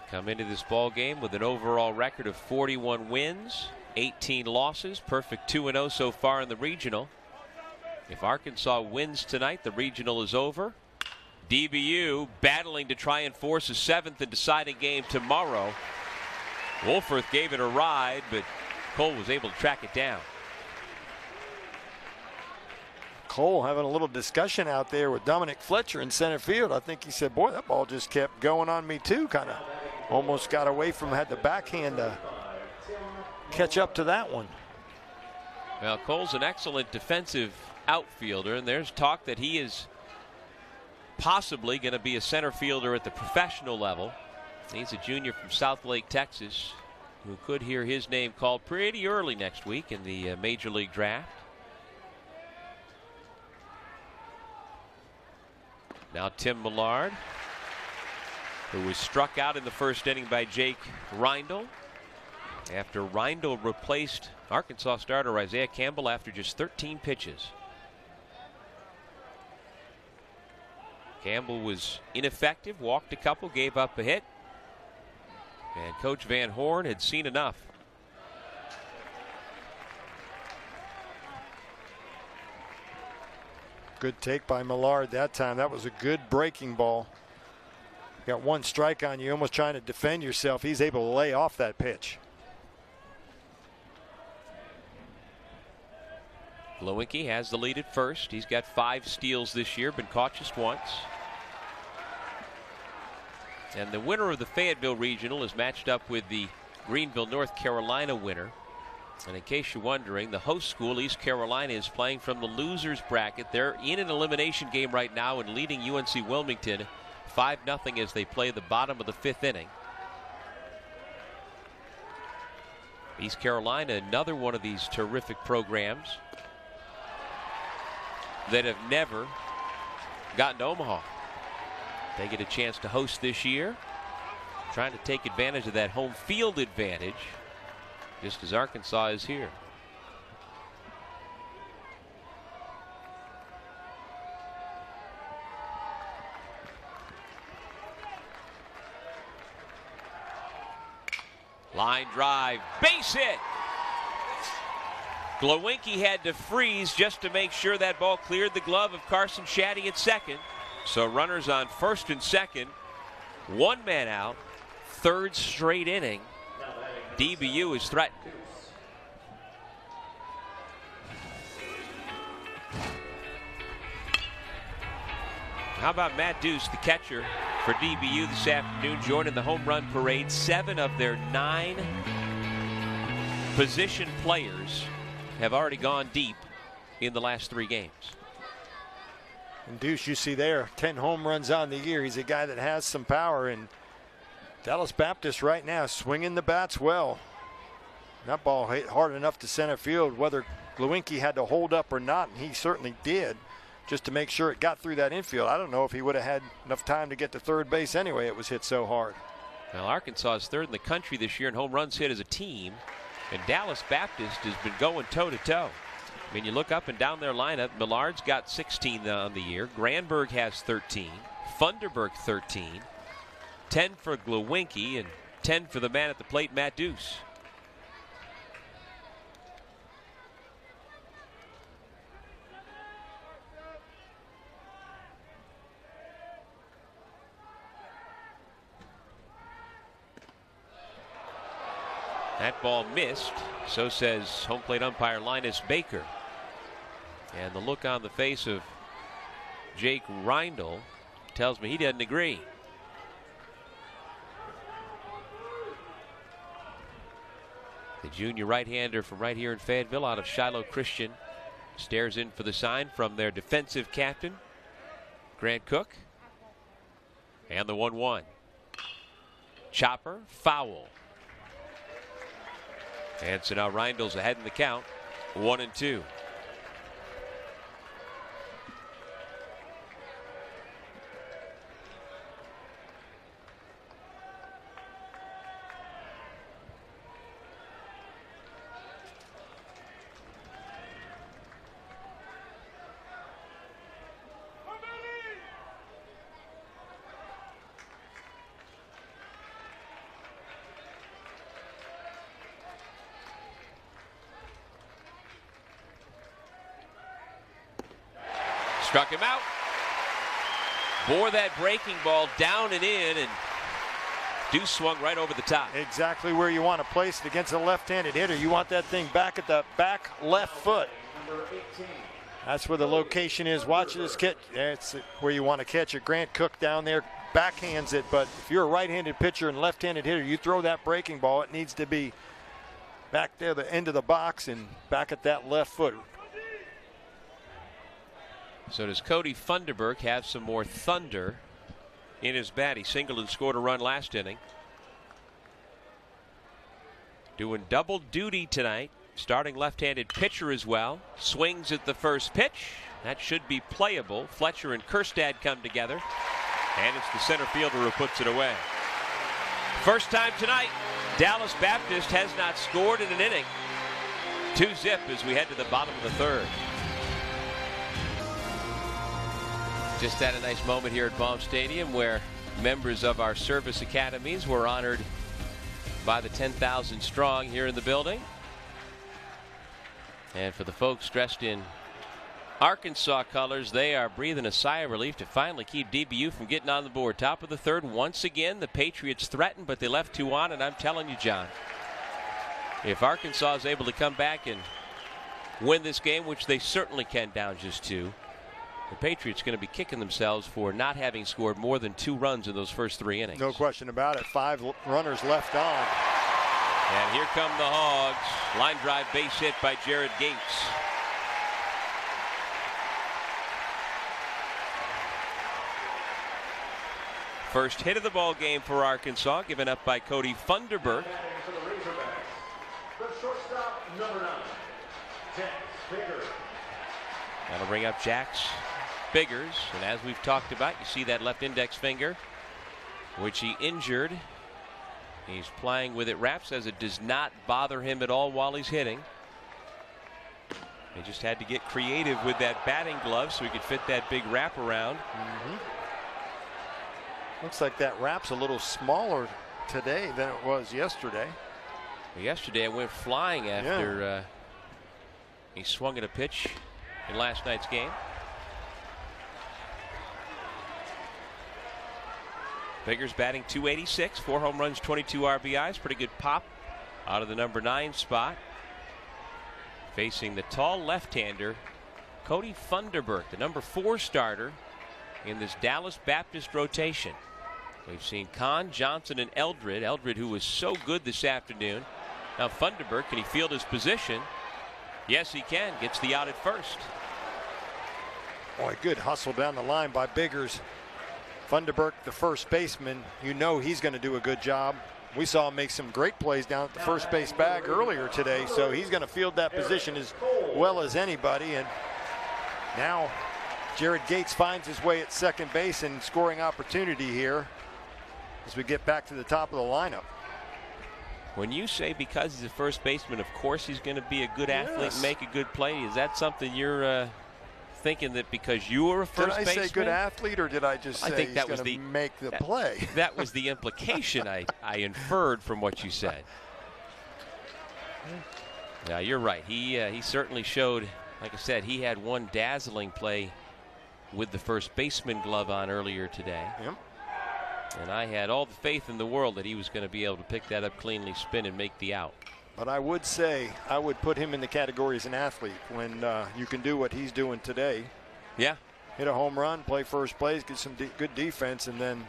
come into this ball game with an overall record of 41 wins, 18 losses, perfect 2-0 so far in the regional. If Arkansas wins tonight, the regional is over. DBU battling to try and force a 7th and deciding game tomorrow. Wolfert gave it a ride, but Cole was able to track it down. Cole having a little discussion out there with Dominic Fletcher in center field. I think he said, boy, that ball just kept going on me too. Kind of almost got away from, had the backhand to catch up to that one. Well, Cole's an excellent defensive outfielder, and there's talk that he is possibly going to be a center fielder at the professional level. He's a junior from Southlake, Texas, who could hear his name called pretty early next week in the Major League Draft. Now Tim Millard, who was struck out in the first inning by Jake Rindell, after Rindell replaced Arkansas starter Isaiah Campbell after just 13 pitches. Campbell was ineffective, walked a couple, gave up a hit, and Coach Van Horn had seen enough. Good take by Millard that time. That was a good breaking ball. Got one strike on you, almost trying to defend yourself. He's able to lay off that pitch. Glowinky has the lead at first. He's got 5 steals this year, been caught just once. And the winner of the Fayetteville Regional is matched up with the Greenville, North Carolina winner. And in case you're wondering, the host school, East Carolina, is playing from the losers bracket. They're in an elimination game right now and leading UNC Wilmington 5-0 as they play the bottom of the 5th inning. East Carolina, another one of these terrific programs that have never gotten to Omaha. They get a chance to host this year, trying to take advantage of that home field advantage, just as Arkansas is here. Line drive, base hit. Glowinky had to freeze just to make sure that ball cleared the glove of Carson Shaddy at second. So runners on first and second, 1 man out, 3rd straight inning. DBU is threatened. How about Matt Deuce, the catcher for DBU this afternoon, joining the home run parade. 7 of their 9 position players have already gone deep in the last 3 games. And Deuce, you see there, 10 home runs on the year. He's a guy that has some power, and Dallas Baptist right now swinging the bats well. That ball hit hard enough to center field, whether Glowinky had to hold up or not, and he certainly did, just to make sure it got through that infield. I don't know if he would have had enough time to get to third base anyway. It was hit so hard. Well, Arkansas is 3rd in the country this year in home runs hit as a team, and Dallas Baptist has been going toe-to-toe. I mean, you look up and down their lineup, Millard's got 16 on the year. Granberg has 13. Funderburg 13. 10 for Glowinski and 10 for the man at the plate, Matt Deuce. That ball missed, so says home plate umpire Linus Baker. And the look on the face of Jake Reindl tells me he doesn't agree. The junior right-hander from right here in Fayetteville out of Shiloh Christian stares in for the sign from their defensive captain, Grant Cook. And the 1-1. Chopper, foul. And so now Reindl's ahead in the count, 1-2. Struck him out. Bore that breaking ball down and in, and Deuce swung right over the top. Exactly where you want to place it against a left-handed hitter. You want that thing back at the back left foot. That's where the location is. Watch this catch. That's where you want to catch it. Grant Cook down there backhands it, but if you're a right-handed pitcher and left-handed hitter, you throw that breaking ball, it needs to be back there, the end of the box, and back at that left foot. So does Cody Funderburk have some more thunder in his bat? He singled and scored a run last inning. Doing double duty tonight. Starting left-handed pitcher as well. Swings at the first pitch. That should be playable. Fletcher and Kerstad come together. And it's the center fielder who puts it away. First time tonight, Dallas Baptist has not scored in an inning. 2-0 as we head to the bottom of the third. Just had a nice moment here at Baum Stadium where members of our service academies were honored by the 10,000 strong here in the building. And for the folks dressed in Arkansas colors, they are breathing a sigh of relief to finally keep DBU from getting on the board. Top of the third, once again, the Patriots threatened, but they left 2 on, and I'm telling you, John, if Arkansas is able to come back and win this game, which they certainly can down just 2, the Patriots going to be kicking themselves for not having scored more than 2 runs in those first 3 innings. No question about it. 5 runners left on. And here come the Hogs. Line drive base hit by Jared Gates. First hit of the ball game for Arkansas, given up by Cody Funderburk. The shortstop, number 9, Jax Biggers. That'll bring up Jax Biggers, and as we've talked about, you see that left index finger, which he injured. He's playing with it. Rap says it does not bother him at all while he's hitting. He just had to get creative with that batting glove so he could fit that big wrap around. Looks like that wrap's a little smaller today than it was yesterday. Well, yesterday it went flying after he swung at a pitch in last night's game. Biggers batting .286, 4 home runs, 22 RBIs. Pretty good pop out of the number 9 spot. Facing the tall left-hander, Cody Funderburk, the number 4 starter in this Dallas Baptist rotation. We've seen Kahn, Johnson, and Eldred. Eldred, who was so good this afternoon. Now Funderburk, can he field his position? Yes, he can. Gets the out at first. Boy, good hustle down the line by Biggers. Funderburk, the first baseman, you know he's going to do a good job. We saw him make some great plays down at the first base bag earlier today, so he's going to field that position as well as anybody. And now Jared Gates finds his way at second base and scoring opportunity here as we get back to the top of the lineup. When you say because he's a first baseman, of course he's going to be a good athlete and make a good play, is that something you're thinking that because you were a first baseman. Did I say good athlete, or did I just say he's going to make the play? That was the implication I inferred from what you said. Yeah, you're right. He certainly showed, like I said, he had one dazzling play with the first baseman glove on earlier today. Yep. And I had all the faith in the world that he was going to be able to pick that up cleanly, spin, and make the out. But I would say I would put him in the category as an athlete when you can do what he's doing today. Yeah. Hit a home run, play first base, get some good defense, and then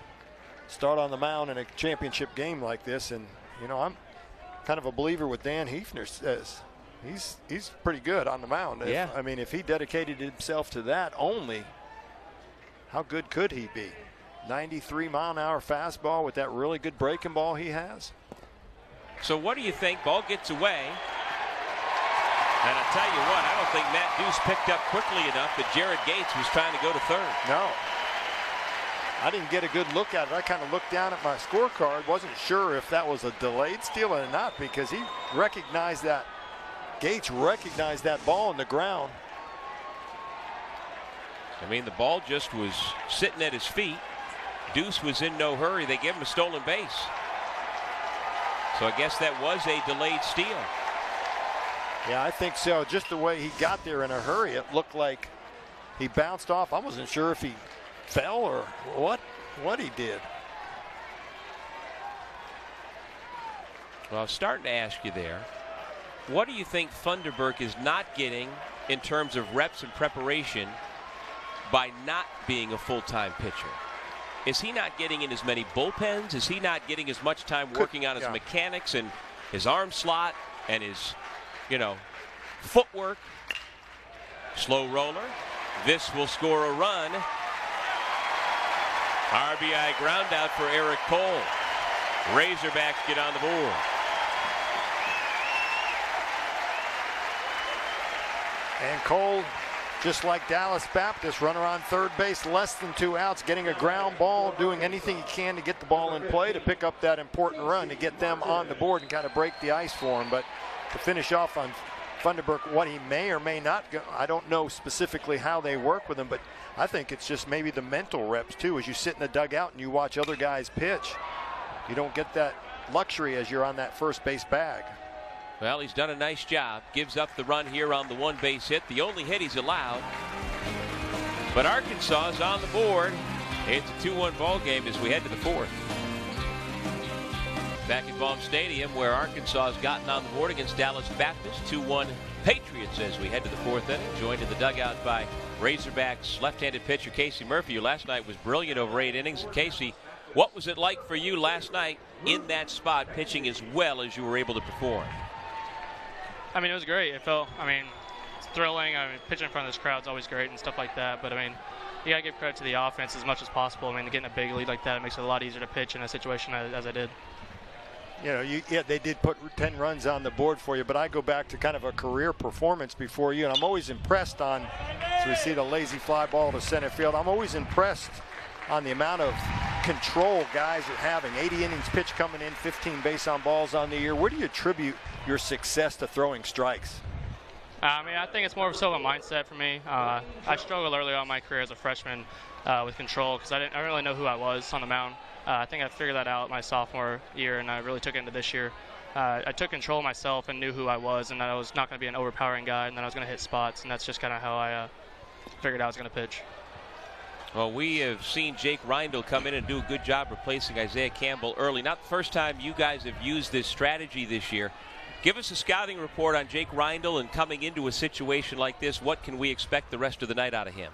start on the mound in a championship game like this. And, you know, I'm kind of a believer with Dan Hefner says. He's pretty good on the mound. Yeah. I mean, if he dedicated himself to that only, how good could he be? 93-mile-an-hour fastball with that really good breaking ball he has. So what do you think? Ball gets away. And I tell you what, I don't think Matt Deuce picked up quickly enough that Jared Gates was trying to go to third. No. I didn't get a good look at it. I kind of looked down at my scorecard. Wasn't sure if that was a delayed steal or not, because he recognized that. Gates recognized that ball on the ground. I mean, the ball just was sitting at his feet. Deuce was in no hurry. They gave him a stolen base. So I guess that was a delayed steal. Yeah, I think so. Just the way he got there in a hurry, it looked like he bounced off. I wasn't sure if he fell or what he did. Well, I was starting to ask you there. What do you think Funderburk is not getting in terms of reps and preparation by not being a full-time pitcher? Is he not getting in as many bullpens? Is he not getting as much time working on his mechanics and his arm slot and his, footwork? Slow roller. This will score a run. RBI ground out for Eric Cole. Razorbacks get on the board. And Cole, just like Dallas Baptist, runner on third base, less than 2 outs, getting a ground ball, doing anything he can to get the ball in play to pick up that important run to get them on the board and kind of break the ice for him. But to finish off on Funderburk, what he may or may not go, I don't know specifically how they work with him, but I think it's just maybe the mental reps too. As you sit in the dugout and you watch other guys pitch, you don't get that luxury as you're on that first base bag. Well, he's done a nice job. Gives up the run here on the one base hit, the only hit he's allowed. But Arkansas is on the board. It's a 2-1 ball game as we head to the fourth. Back at Baum Stadium, where Arkansas has gotten on the board against Dallas Baptist. 2-1 Patriots as we head to the fourth inning. Joined in the dugout by Razorbacks left-handed pitcher Casey Murphy, who last night was brilliant over 8 innings. And Casey, what was it like for you last night in that spot, pitching as well as you were able to perform? I mean, it was great. It felt, it's thrilling. Pitching in front of this crowd is always great and stuff like that. But, you got to give credit to the offense as much as possible. Getting a big lead like that, it makes it a lot easier to pitch in a situation as I did. They did put 10 runs on the board for you, but I go back to kind of a career performance before you, and I'm always impressed on, so we see the lazy fly ball to center field, I'm always impressed on the amount of control guys are having. 80 innings pitch coming in, 15 base on balls on the year. Where do you attribute your success to throwing strikes? I think it's more of a mindset for me. I struggled early on in my career as a freshman with control because I didn't really know who I was on the mound. I think I figured that out my sophomore year, and I really took it into this year. I took control myself and knew who I was, and that I was not going to be an overpowering guy, and then I was going to hit spots, and that's just kind of how I figured I was going to pitch. Well, we have seen Jake Reindl come in and do a good job replacing Isaiah Campbell early. Not the first time you guys have used this strategy this year. Give us a scouting report on Jake Reindl, and coming into a situation like this, what can we expect the rest of the night out of him?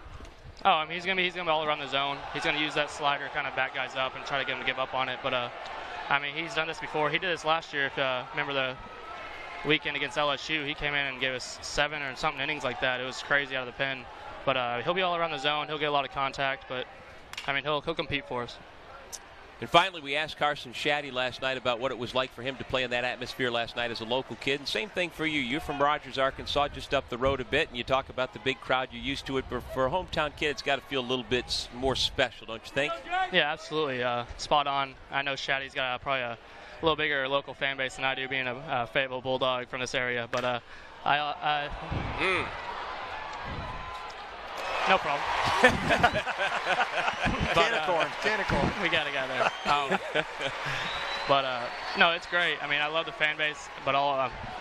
He's gonna be all around the zone. He's gonna use that slider, kind of back guys up and try to get him to give up on it. But he's done this before. He did this last year. If remember the weekend against LSU, he came in and gave us 7 or something innings like that. It was crazy out of the pen. But he'll be all around the zone. He'll get a lot of contact. But he'll compete for us. And finally, we asked Carson Shaddy last night about what it was like for him to play in that atmosphere last night as a local kid. And same thing for you. You're from Rogers, Arkansas, just up the road a bit, and you talk about the big crowd. You're used to it. But for a hometown kid, it's got to feel a little bit more special, don't you think? Yeah, absolutely. Spot on. I know Shaddy's got probably a little bigger local fan base than I do, being a Fayetteville Bulldog from this area. But No problem. Can of corn. We got a guy there. No, it's great. I mean, I love the fan base, but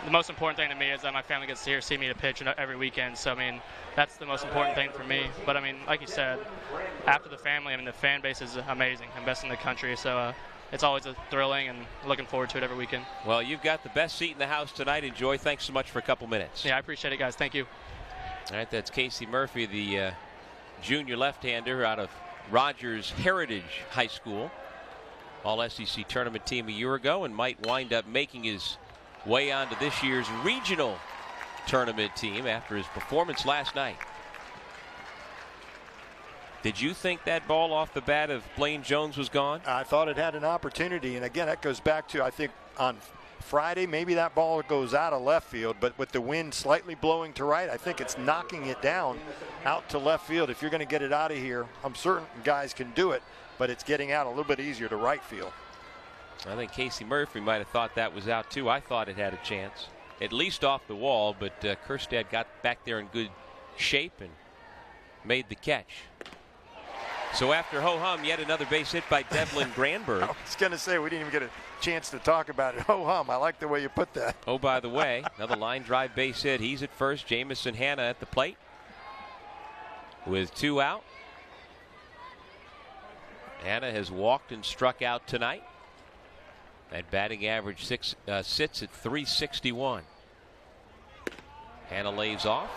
the most important thing to me is that my family gets to see me to pitch every weekend. So, I mean, that's the most important thing for me. But, I mean, like you said, after the family, I mean, the fan base is amazing and best in the country. So, it's always thrilling and looking forward to it every weekend. Well, you've got the best seat in the house tonight. Enjoy. Thanks so much for a couple minutes. Yeah, I appreciate it, guys. Thank you. All right, that's Casey Murphy, the junior left-hander out of Rogers Heritage High School. All-SEC tournament team a year ago, and might wind up making his way onto this year's regional tournament team after his performance last night. Did you think that ball off the bat of Blaine Jones was gone? I thought it had an opportunity, and again, that goes back to, I think, on Friday, maybe that ball goes out of left field, but with the wind slightly blowing to right, I think it's knocking it down out to left field. If you're going to get it out of here, I'm certain guys can do it, but it's getting out a little bit easier to right field. I think Casey Murphy might have thought that was out too. I thought it had a chance, at least off the wall, but Kerstad got back there in good shape and made the catch. So after ho-hum, yet another base hit by Devlin Granberg. I was going to say, we didn't even get a chance to talk about it. Ho-hum, I like the way you put that. Oh, by the way, another line drive base hit. He's at first. Jamison Hanna at the plate with 2 out. Hanna has walked and struck out tonight. That batting average sits at .361. Hanna lays off.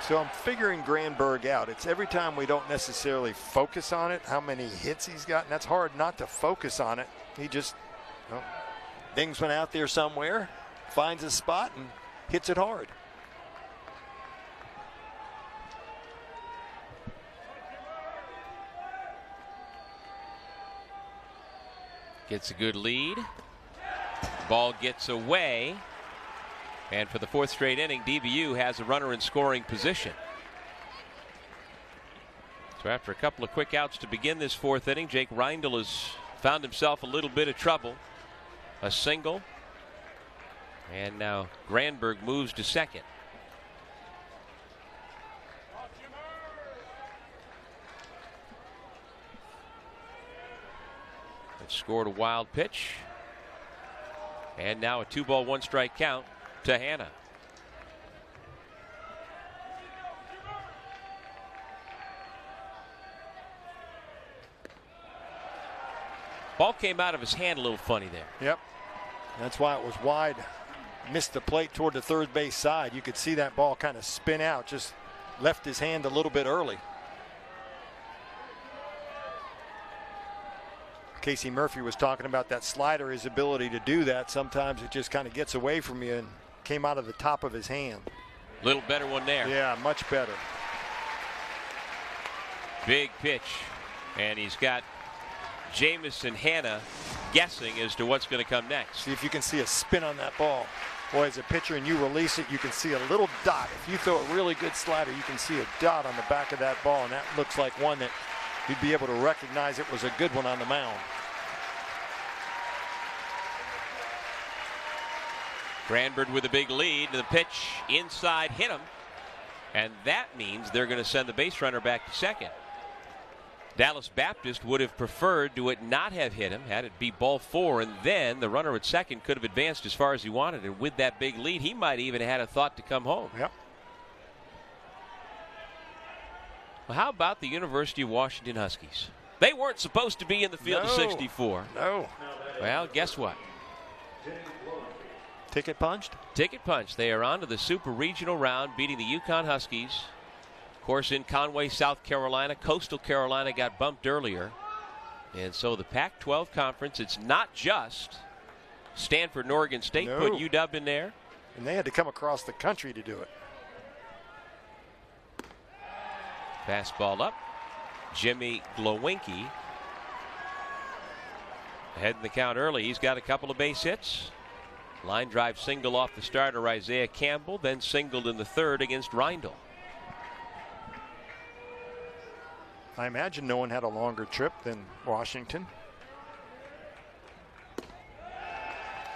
So I'm figuring Granberg out. It's every time we don't necessarily focus on it, how many hits he's got, and that's hard not to focus on it. He just, things went out there somewhere, finds a spot, and hits it hard. Gets a good lead. Ball gets away. And for the 4th straight inning, DBU has a runner in scoring position. So after a couple of quick outs to begin this 4th inning, Jake Reindl has found himself a little bit of trouble. A single. And now Granberg moves to second. That scored a wild pitch. And now a 2-ball, 1-strike count to Hanna. Ball came out of his hand a little funny there. Yep. That's why it was wide. Missed the plate toward the third base side. You could see that ball kind of spin out. Just left his hand a little bit early. Casey Murphy was talking about that slider, his ability to do that. Sometimes it just kind of gets away from you and came out of the top of his hand. Little better one there. Yeah, much better. Big pitch. And he's got Jamison Hanna guessing as to what's going to come next. See if you can see a spin on that ball. Boy, as a pitcher and you release it, you can see a little dot. If you throw a really good slider, you can see a dot on the back of that ball, and that looks like one that you'd be able to recognize it was a good one on the mound. Granberg with a big lead. The pitch inside hit him. And that means they're going to send the base runner back to second. Dallas Baptist would have preferred to it not have hit him, had it be ball 4, and then the runner at second could have advanced as far as he wanted. And with that big lead, he might even have had a thought to come home. Yep. Well, how about the University of Washington Huskies? They weren't supposed to be in the field of 64. No. Well, guess what? Ticket punched? Ticket punched. They are on to the Super Regional round, beating the UConn Huskies. Of course, in Conway, South Carolina. Coastal Carolina got bumped earlier. And so the Pac-12 conference, it's not just Stanford and Oregon State put UW in there. And they had to come across the country to do it. Fastball up. Jimmy Glowinky ahead in the count early. He's got a couple of base hits. Line drive single off the starter Isaiah Campbell, then singled in the third against Reindl. I imagine no one had a longer trip than Washington.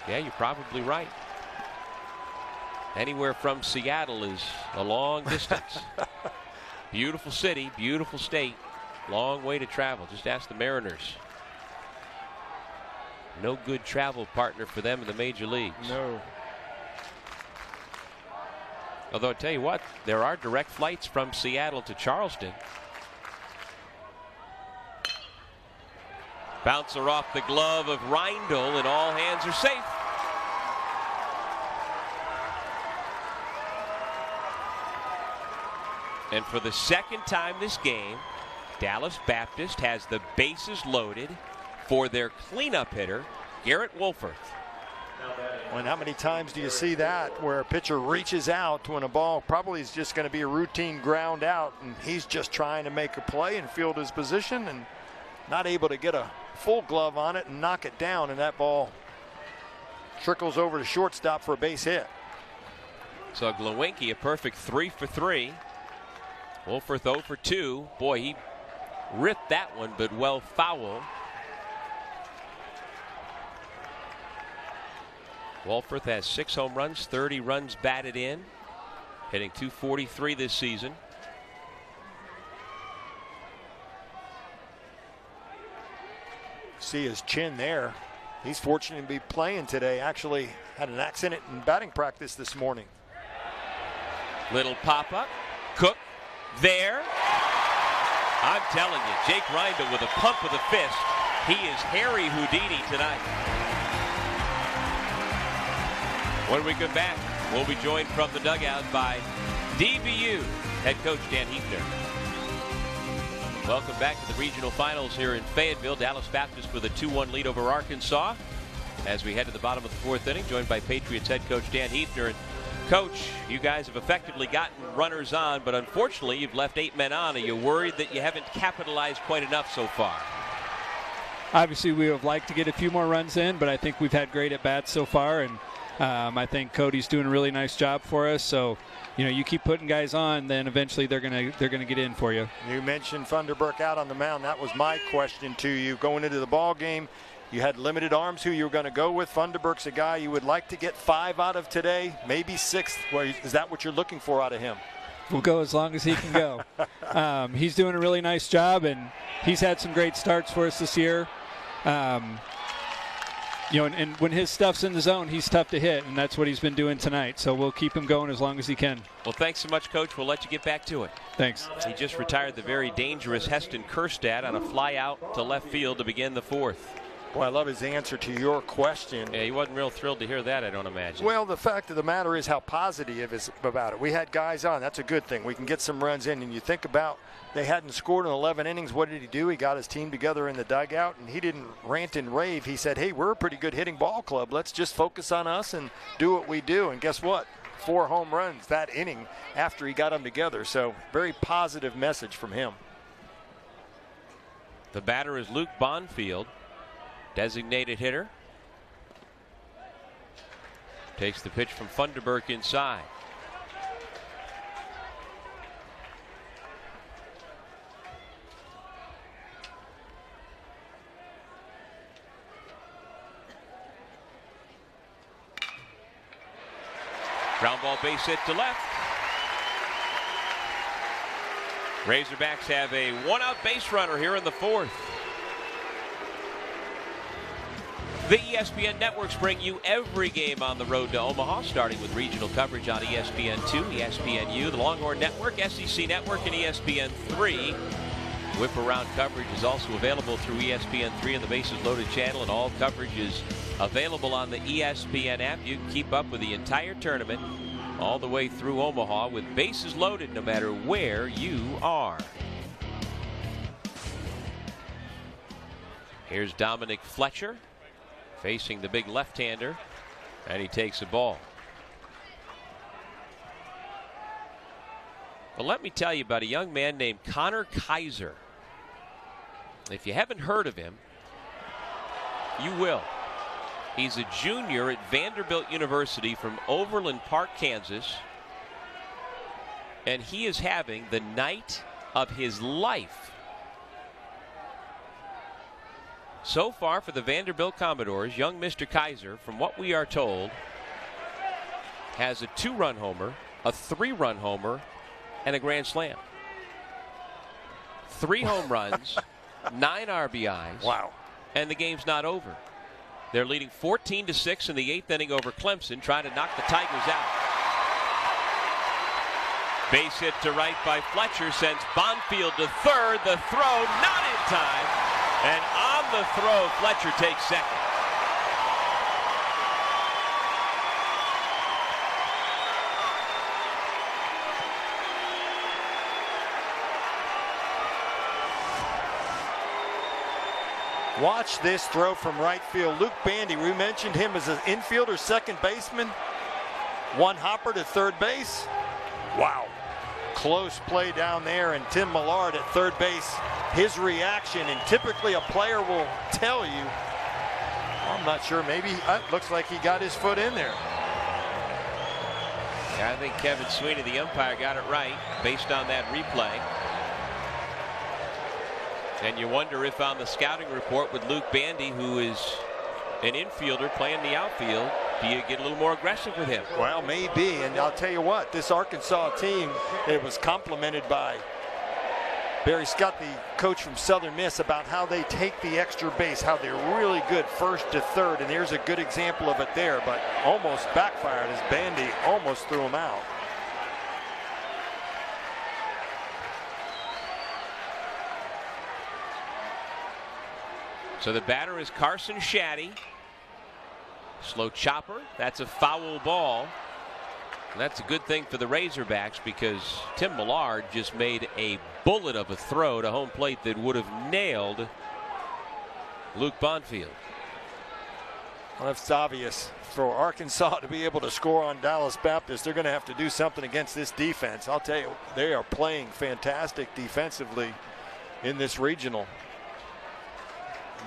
Yeah, you're probably right. Anywhere from Seattle is a long distance. Beautiful city, beautiful state. Long way to travel. Just ask the Mariners. No good travel partner for them in the major leagues. No. Although I tell you what, there are direct flights from Seattle to Charleston. Bouncer off the glove of Reindl, and all hands are safe. And for the second time this game, Dallas Baptist has the bases loaded for their cleanup hitter, Garrett Wolforth. And how many times do you see that where a pitcher reaches out when a ball probably is just going to be a routine ground out, and he's just trying to make a play and field his position and not able to get a full glove on it and knock it down, and that ball trickles over to shortstop for a base hit. So Glowinski, a perfect 3 for 3. Wolforth 0 for 2. Boy, he ripped that one, but well foul. Wolforth has 6 home runs, 30 runs batted in, hitting .243 this season. See his chin there. He's fortunate to be playing today. Actually had an accident in batting practice this morning. Little pop-up. Cook there. I'm telling you, Jake Reindl with a pump of the fist. He is Harry Houdini tonight. When we come back, we'll be joined from the dugout by DBU head coach Dan Heathner. Welcome back to the regional finals here in Fayetteville. Dallas Baptist with a 2-1 lead over Arkansas. As we head to the bottom of the 4th inning, joined by Patriots head coach Dan Heathner. And Coach, you guys have effectively gotten runners on, but unfortunately you've left 8 men on. Are you worried that you haven't capitalized quite enough so far? Obviously, we would have liked to get a few more runs in, but I think we've had great at-bats so far, and I think Cody's doing a really nice job for us. So, you keep putting guys on, then eventually they're gonna get in for you. You mentioned Funderburk out on the mound. That was my question to you going into the ball game. You had limited arms who you were going to go with. Funderburk's a guy you would like to get 5 out of today, maybe 6. Well, is that what you're looking for out of him? We'll go as long as he can go. He's doing a really nice job, and he's had some great starts for us this year. And when his stuff's in the zone, he's tough to hit, and that's what he's been doing tonight. So we'll keep him going as long as he can. Well, thanks so much, Coach. We'll let you get back to it. Thanks. He just retired the very dangerous Heston Kerstad on a fly out to left field to begin the 4th. Well, I love his answer to your question. Yeah, he wasn't real thrilled to hear that, I don't imagine. Well, the fact of the matter is how positive he is about it. We had guys on. That's a good thing. We can get some runs in. And you think about they hadn't scored in 11 innings. What did he do? He got his team together in the dugout, and he didn't rant and rave. He said, hey, we're a pretty good hitting ball club. Let's just focus on us and do what we do. And guess what? 4 home runs that inning after he got them together. So very positive message from him. The batter is Luke Bonfield, designated hitter. Takes the pitch from Funderburk inside. Ground ball base hit to left. Razorbacks have a 1-out base runner here in the 4th. The ESPN networks bring you every game on the road to Omaha, starting with regional coverage on ESPN2, ESPNU, the Longhorn Network, SEC Network, and ESPN3. Whip-around coverage is also available through ESPN3 and the Bases Loaded channel, and all coverage is available on the ESPN app. You can keep up with the entire tournament all the way through Omaha with Bases Loaded no matter where you are. Here's Dominic Fletcher facing the big left-hander, and he takes the ball. Well, let me tell you about a young man named Connor Kaiser. If you haven't heard of him, you will. He's a junior at Vanderbilt University from Overland Park, Kansas, and he is having the night of his life. So far for the Vanderbilt Commodores, young Mr. Kaiser, from what we are told, has a 2-run homer, a 3-run homer, and a grand slam. 3 home runs, 9 RBIs. Wow. And the game's not over. They're leading 14-6 in the 8th inning over Clemson, trying to knock the Tigers out. Base hit to right by Fletcher sends Bonfield to third. The throw not in time. And on the throw, Fletcher takes second. Watch this throw from right field. Luke Bandy, we mentioned him as an infielder, second baseman. One hopper to third base. Wow. Close play down there, and Tim Millard at third base. His reaction, and typically a player will tell you, I'm not sure, maybe it looks like he got his foot in there. Yeah, I think Kevin Sweeney, the umpire, got it right based on that replay. And you wonder if on the scouting report with Luke Bandy, who is an infielder playing the outfield, do you get a little more aggressive with him? Well, maybe, and I'll tell you what, this Arkansas team, it was complimented by Barry Scott, the coach from Southern Miss, about how they take the extra base, how they're really good first to third, and here's a good example of it there, but almost backfired as Bandy almost threw him out. So the batter is Carson Shaddy. Slow chopper. That's a foul ball. And that's a good thing for the Razorbacks because Tim Millard just made a bullet of a throw to home plate that would have nailed Luke Bonfield. Well, it's obvious for Arkansas to be able to score on Dallas Baptist. They're going to have to do something against this defense. I'll tell you, they are playing fantastic defensively in this regional.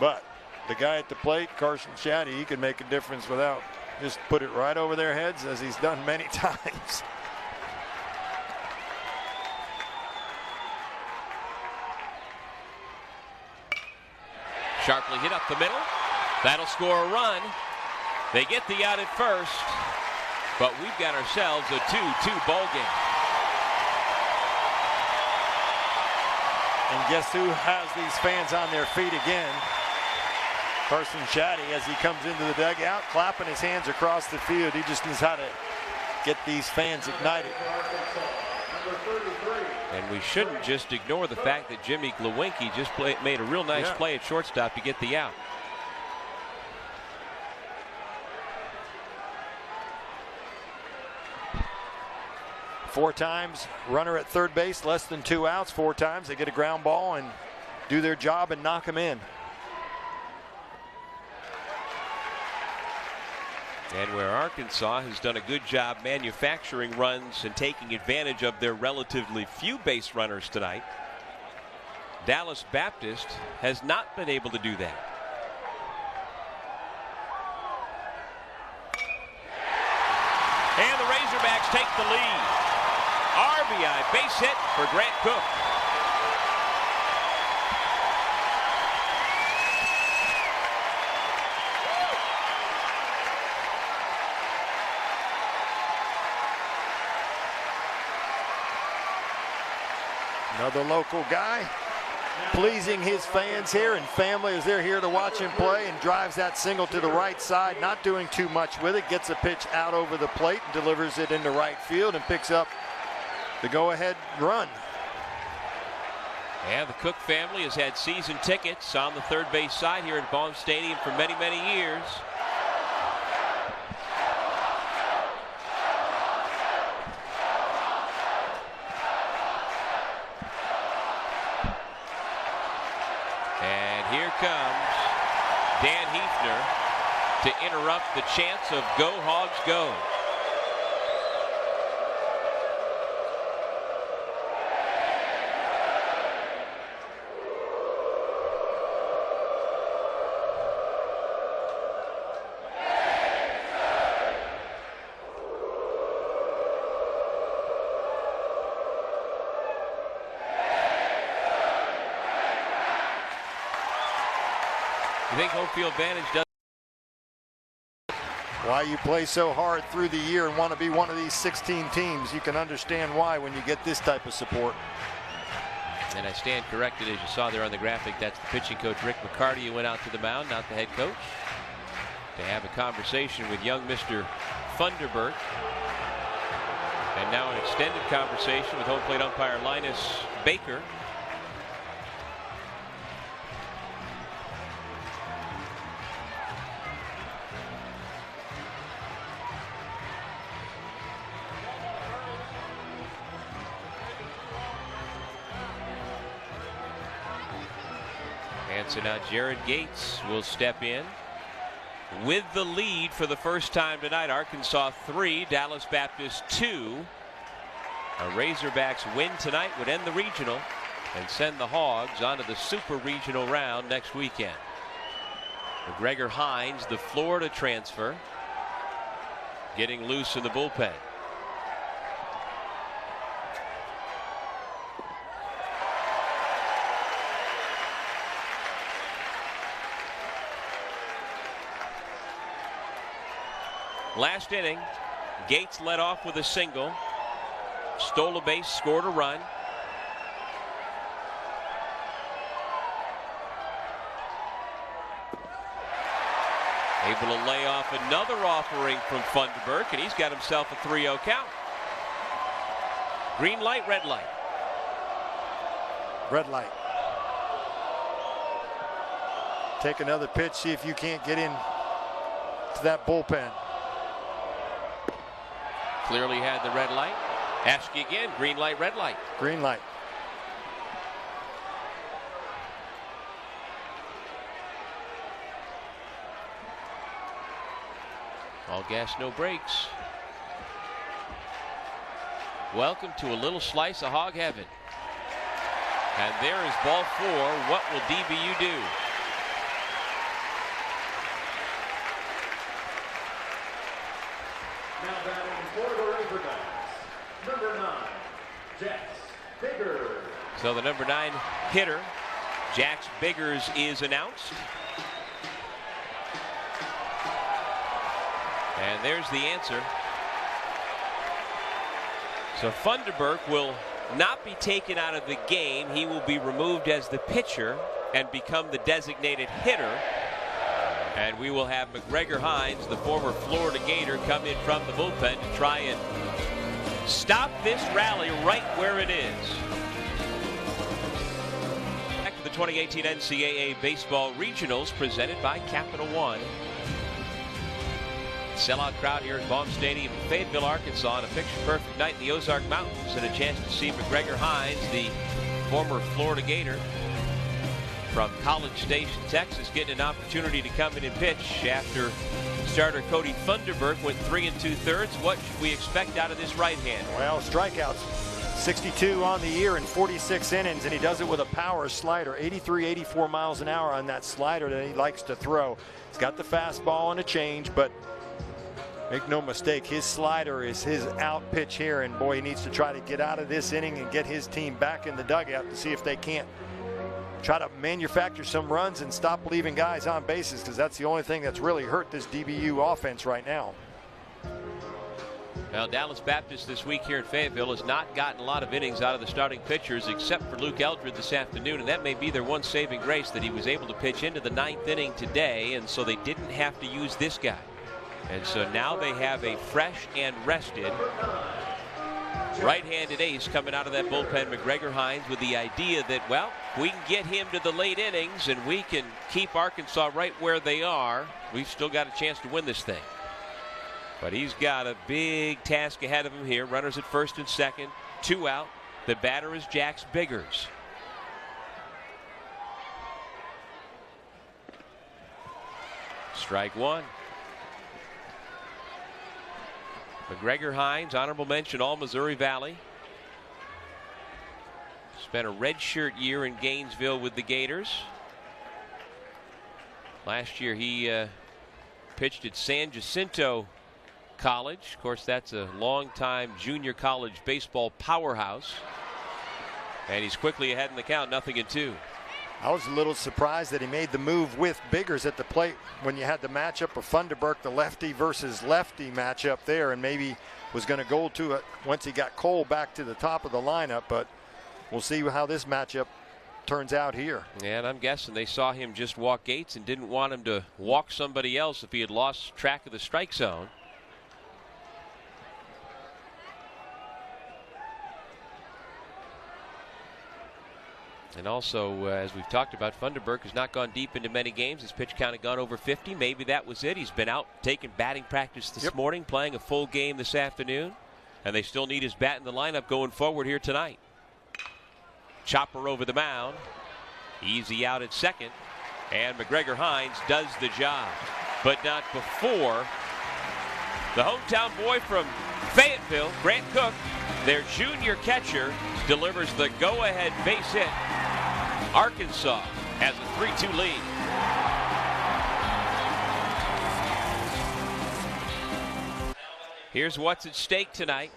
But the guy at the plate, Carson Shaddy, he can make a difference without, just put it right over their heads as he's done many times. Sharply hit up the middle. That'll score a run. They get the out at first, but we've got ourselves a 2-2 ball game. And guess who has these fans on their feet again? Carson Shaddy, as he comes into the dugout, clapping his hands across the field. He just knows how to get these fans ignited. And we shouldn't just ignore the fact that Jimmy Glowinski just made a real nice play at shortstop to get the out. Four times runner at third base, less than 2 outs. 4 times they get a ground ball and do their job and knock him in. And where Arkansas has done a good job manufacturing runs and taking advantage of their relatively few base runners tonight, Dallas Baptist has not been able to do that. And the Razorbacks take the lead. RBI base hit for Grant Cook. Another local guy pleasing his fans here and family as they're here to watch him play, and drives that single to the right side, not doing too much with it, gets a pitch out over the plate and delivers it into right field and picks up the go-ahead run. And the Cook family has had season tickets on the third base side here at Vaughn Stadium for many, many years. And here comes Dan Hefner to interrupt the chance of Go Hogs Go. I think home field advantage does. Why you play so hard through the year and want to be one of these 16 teams. You can understand why when you get this type of support. And I stand corrected, as you saw there on the graphic. That's the pitching coach, Rick McCarty, who went out to the mound, not the head coach, to have a conversation with young Mr. Funderburk. And now an extended conversation with home plate umpire Linus Baker. And so now Jared Gates will step in with the lead for the first time tonight. Arkansas 3, Dallas Baptist 2. A Razorbacks win tonight would end the regional and send the Hogs onto the Super Regional round next weekend. McGregor Hines, the Florida transfer, getting loose in the bullpen. Last inning, Gates led off with a single, stole a base, scored a run. Able to lay off another offering from Funderburk, and he's got himself a 3-0 count. Green light, red light. Red light. Take another pitch, see if you can't get in to that bullpen. Clearly had the red light. Ask you again, green light, red light. Green light. All gas, no brakes. Welcome to a little slice of hog heaven. And there is ball 4. What will DBU do? Now batting for the Razorbacks, number 9, Jax Biggers. So the number 9 hitter, Jax Biggers, is announced. And there's the answer. So Funderburk will not be taken out of the game. He will be removed as the pitcher and become the designated hitter. And we will have McGregor Hines, the former Florida Gator, come in from the bullpen to try and stop this rally right where it is. Back to the 2018 NCAA Baseball Regionals presented by Capital One. Sellout crowd here at Baum Stadium in Fayetteville, Arkansas, on a picture-perfect night in the Ozark Mountains, and a chance to see McGregor Hines, the former Florida Gator from College Station, Texas, getting an opportunity to come in and pitch after starter Cody Funderburk went 3 2/3. What should we expect out of this right-hander? Well, strikeouts, 62 on the year in 46 innings, and he does it with a power slider, 83, 84 miles an hour on that slider that he likes to throw. He's got the fastball and a change, but make no mistake, his slider is his out pitch here, and boy, he needs to try to get out of this inning and get his team back in the dugout to see if they can't try to manufacture some runs and stop leaving guys on bases, because that's the only thing that's really hurt this DBU offense right now. Well, Dallas Baptist this week here in Fayetteville has not gotten a lot of innings out of the starting pitchers except for Luke Eldred this afternoon, and that may be their one saving grace, that he was able to pitch into the 9th inning today, and so they didn't have to use this guy. And so now they have a fresh and rested right-handed ace coming out of that bullpen, McGregor Hines, with the idea that, well, we can get him to the late innings and we can keep Arkansas right where they are. We've still got a chance to win this thing. But he's got a big task ahead of him here. Runners at first and second, 2 out. The batter is Jax Biggers. Strike 1. McGregor Hines, honorable mention, all Missouri Valley. Spent a redshirt year in Gainesville with the Gators. Last year he pitched at San Jacinto College. Of course, that's a long-time junior college baseball powerhouse. And he's quickly ahead in the count, 0-2. I was a little surprised that he made the move with Biggers at the plate when you had the matchup of Funderburk, the lefty versus lefty matchup there, and maybe was going to go to it once he got Cole back to the top of the lineup. But we'll see how this matchup turns out here. And I'm guessing they saw him just walk Gates and didn't want him to walk somebody else if he had lost track of the strike zone. And also, as we've talked about, Funderburk has not gone deep into many games. His pitch count had gone over 50. Maybe that was it. He's been out taking batting practice this morning, playing a full game this afternoon. And they still need his bat in the lineup going forward here tonight. Chopper over the mound. Easy out at second. And McGregor Hines does the job. But not before the hometown boy from Fayetteville, Grant Cook, their junior catcher, delivers the go-ahead base hit. Arkansas has a 3-2 lead. Here's what's at stake tonight.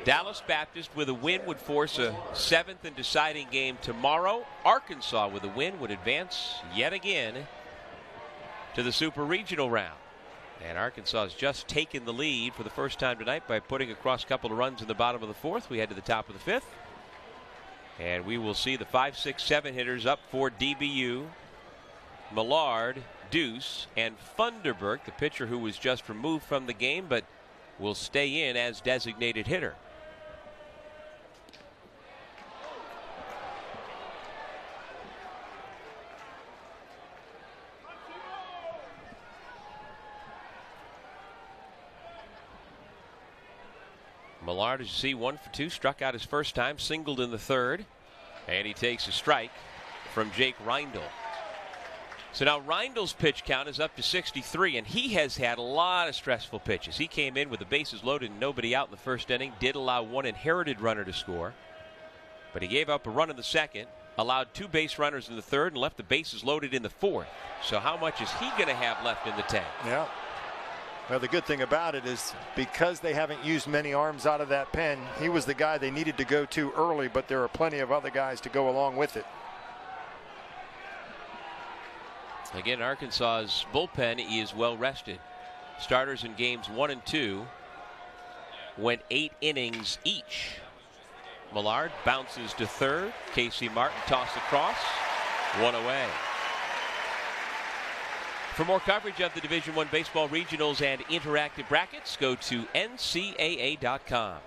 Dallas Baptist with a win would force a 7th and deciding game tomorrow. Arkansas with a win would advance yet again to the Super Regional round. And Arkansas has just taken the lead for the first time tonight by putting across a couple of runs in the bottom of the 4th. We head to the top of the 5th. And we will see the 5, 6, 7 hitters up for DBU. Millard, Deuce, and Funderburk, the pitcher who was just removed from the game but will stay in as designated hitter. Millard, as you see, 1 for 2, struck out his first time, singled in the 3rd, and he takes a strike from Jake Reindl. So now Reindl's pitch count is up to 63, and he has had a lot of stressful pitches. He came in with the bases loaded and nobody out in the first inning, did allow one inherited runner to score, but he gave up a run in the 2nd, allowed 2 base runners in the 3rd, and left the bases loaded in the 4th. So how much is he going to have left in the tank? Yeah. Well, the good thing about it is because they haven't used many arms out of that pen, he was the guy they needed to go to early, but there are plenty of other guys to go along with it. Again, Arkansas's bullpen is well rested. Starters in games 1 and 2 went 8 innings each. Millard bounces to 3rd. Casey Martin tossed across. 1 away. For more coverage of the Division I Baseball Regionals and interactive brackets, go to NCAA.com.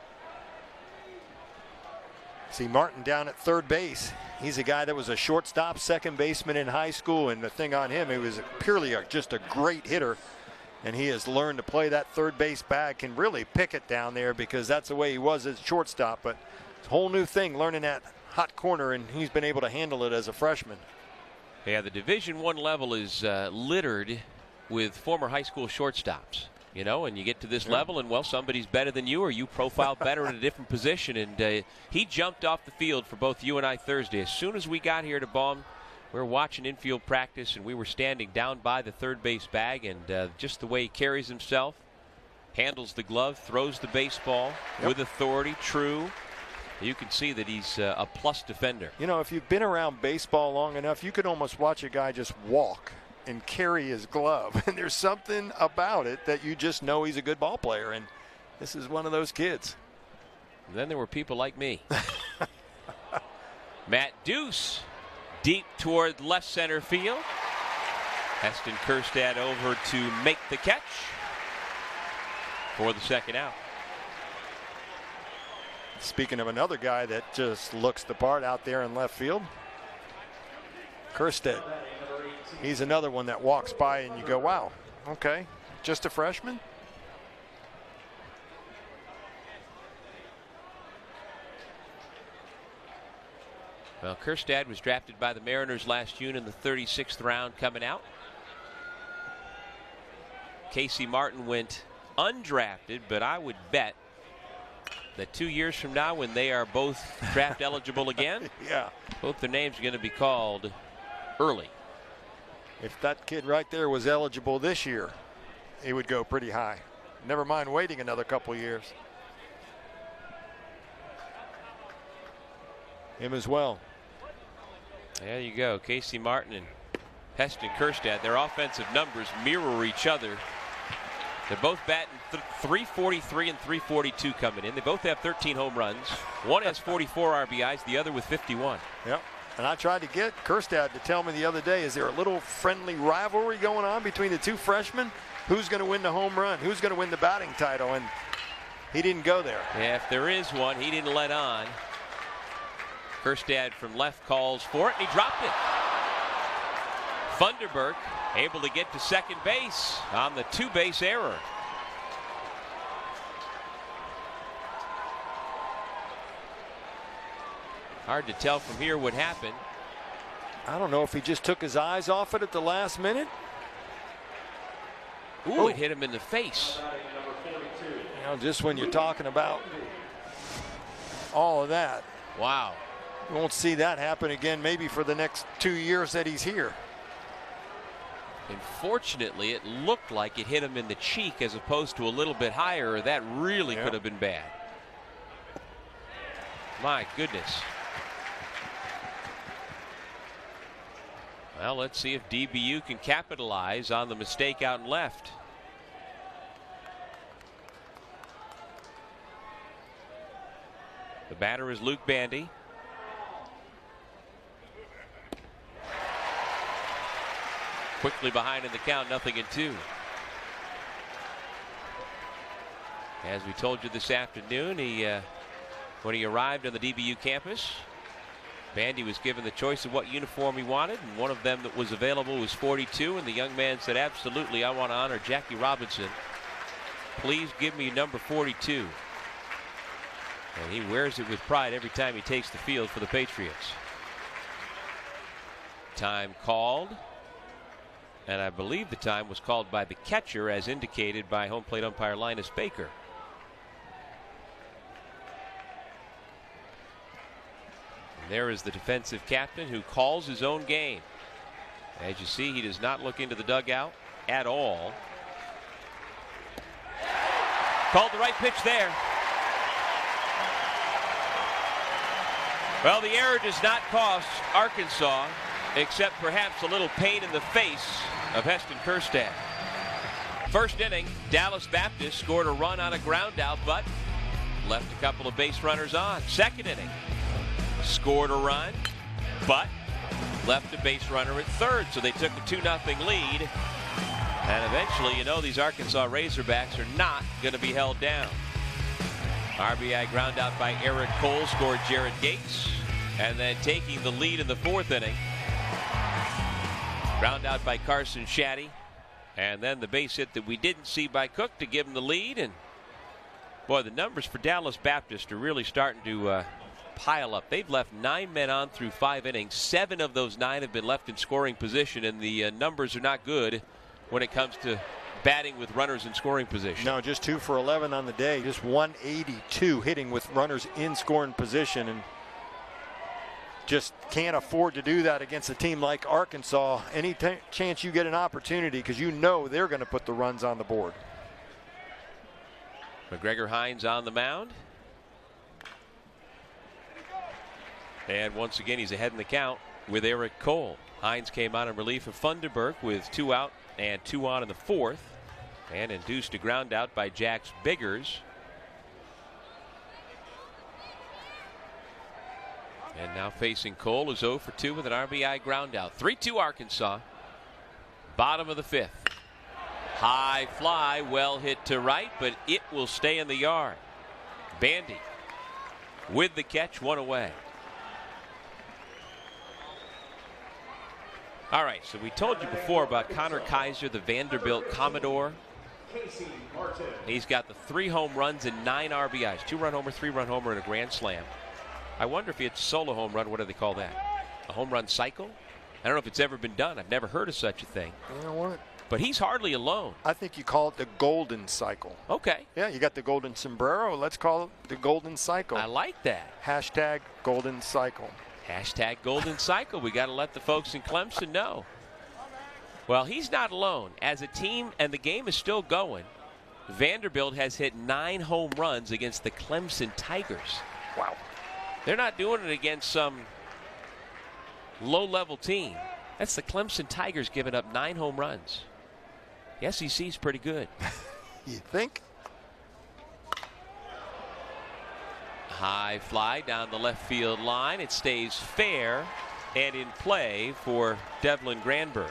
See Martin down at 3rd base. He's a guy that was a shortstop, second baseman in high school, and the thing on him, he was purely just a great hitter, and he has learned to play that 3rd base bag, can really pick it down there because that's the way he was as shortstop, but it's a whole new thing learning that hot corner, and he's been able to handle it as a freshman. Yeah, the Division I level is littered with former high school shortstops. You know, and you get to this level, and well, somebody's better than you, or you profile better in a different position. And he jumped off the field for both you and I Thursday. As soon as we got here to Baum, we were watching infield practice, and we were standing down by the 3rd base bag, and just the way he carries himself, handles the glove, throws the baseball with authority, true. You can see that he's a plus defender. You know, if you've been around baseball long enough, you could almost watch a guy just walk and carry his glove, and there's something about it that you just know he's a good ball player, and this is one of those kids. And then there were people like me. Matt Deuce deep toward left center field. Heston Kjerstad over to make the catch for the 2nd out. Speaking of another guy that just looks the part out there in left field, Kjerstad. He's another one that walks by and you go, wow, okay, just a freshman? Well, Kjerstad was drafted by the Mariners last June in the 36th round coming out. Casey Martin went undrafted, but I would bet that 2 years from now, when they are both draft eligible again, both their names are going to be called early. If that kid right there was eligible this year, he would go pretty high. Never mind waiting another couple years. Him as well. There you go. Casey Martin and Heston Kjerstad. Their offensive numbers mirror each other They're both batting 343 and 342 coming in. They both have 13 home runs. One has 44 RBIs, the other with 51. Yep. And I tried to get Kerstad to tell me the other day, is there a little friendly rivalry going on between the two freshmen? Who's going to win the home run? Who's going to win the batting title? And he didn't go there. Yeah, if there is one, he didn't let on. Kerstad from left calls for it, and he dropped it. Funderburk able to get to second base on the two-base error. Hard to tell from here what happened. I don't know if he just took his eyes off it at the last minute. Ooh, it hit him in the face. You know, just when you're talking about all of that. Wow. You won't see that happen again maybe for the next 2 years that he's here. Unfortunately, it looked like it hit him in the cheek as opposed to a little bit higher. That really could have been bad. My goodness. Well, let's see if DBU can capitalize on the mistake out and left. The batter is Luke Bandy. Quickly behind in the count, 0-2. As we told you this afternoon, when he arrived on the DBU campus, Bandy was given the choice of what uniform he wanted, and one of them that was available was 42, and the young man said, absolutely, I want to honor Jackie Robinson. Please give me number 42. And he wears it with pride every time he takes the field for the Patriots. Time called. And I believe the time was called by the catcher as indicated by home plate umpire Linus Baker. And there is the defensive captain who calls his own game. As you see, he does not look into the dugout at all. Called the right pitch there. Well, the error does not cost Arkansas, except perhaps a little pain in the face of Heston Kerstad. First inning, Dallas Baptist scored a run on a ground out, but left a couple of base runners on. Second inning, scored a run, but left a base runner at third, so they took a 2-0 lead. And eventually, you know, these Arkansas Razorbacks are not going to be held down. RBI ground out by Eric Cole scored Jared Gates, and then taking the lead in the fourth inning, ground out by Carson Shaddy, and then the base hit that we didn't see by Cook to give him the lead. And boy, the numbers for Dallas Baptist are really starting to pile up. They've left 9 men on through 5 innings. 7 of those 9 have been left in scoring position, and the numbers are not good when it comes to batting with runners in scoring position. No, just 2 for 11 on the day. Just 182 hitting with runners in scoring position, and just can't afford to do that against a team like Arkansas. Any chance you get an opportunity, because you know they're going to put the runs on the board. McGregor Hines on the mound. And once again, he's ahead in the count with Eric Cole. Hines came on in relief of Funderburk with 2 out and 2 on in the fourth, and induced a ground out by Jax Biggers. And now facing Cole is 0 for 2 with an RBI ground out. 3-2 Arkansas. Bottom of the 5th. High fly, well hit to right, but it will stay in the yard. Bandy with the catch, 1 away. All right, so we told you before about Connor Kaiser, the Vanderbilt Commodore. He's got the 3 home runs and 9 RBIs. 2-run homer, 3-run homer, and a grand slam. I wonder if it's a solo home run. What do they call that? A home run cycle? I don't know if it's ever been done. I've never heard of such a thing. You know what? But he's hardly alone. I think you call it the golden cycle. Okay. Yeah, you got the golden sombrero. Let's call it the golden cycle. I like that. Hashtag golden cycle. Hashtag golden cycle. We got to let the folks in Clemson know. Well, he's not alone. As a team, and the game is still going, Vanderbilt has hit 9 home runs against the Clemson Tigers. Wow. They're not doing it against some low-level team. That's the Clemson Tigers giving up 9 home runs. The SEC's pretty good. You think? High fly down the left field line. It stays fair and in play for Devlin Granberg.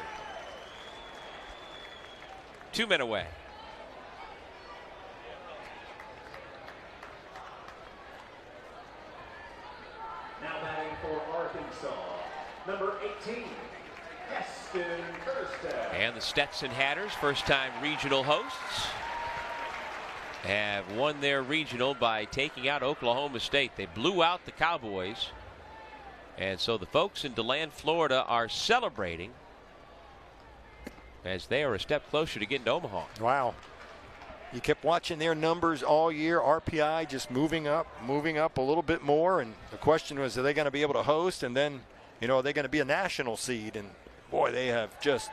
2 men away. Now batting for Arkansas, number 18, Heston Kerstad. And the Stetson Hatters, first-time regional hosts, have won their regional by taking out Oklahoma State. They blew out the Cowboys. And so the folks in DeLand, Florida are celebrating as they are a step closer to getting to Omaha. Wow. You kept watching their numbers all year. RPI just moving up a little bit more. And the question was, are they going to be able to host? And then, you know, are they going to be a national seed? And boy, they have just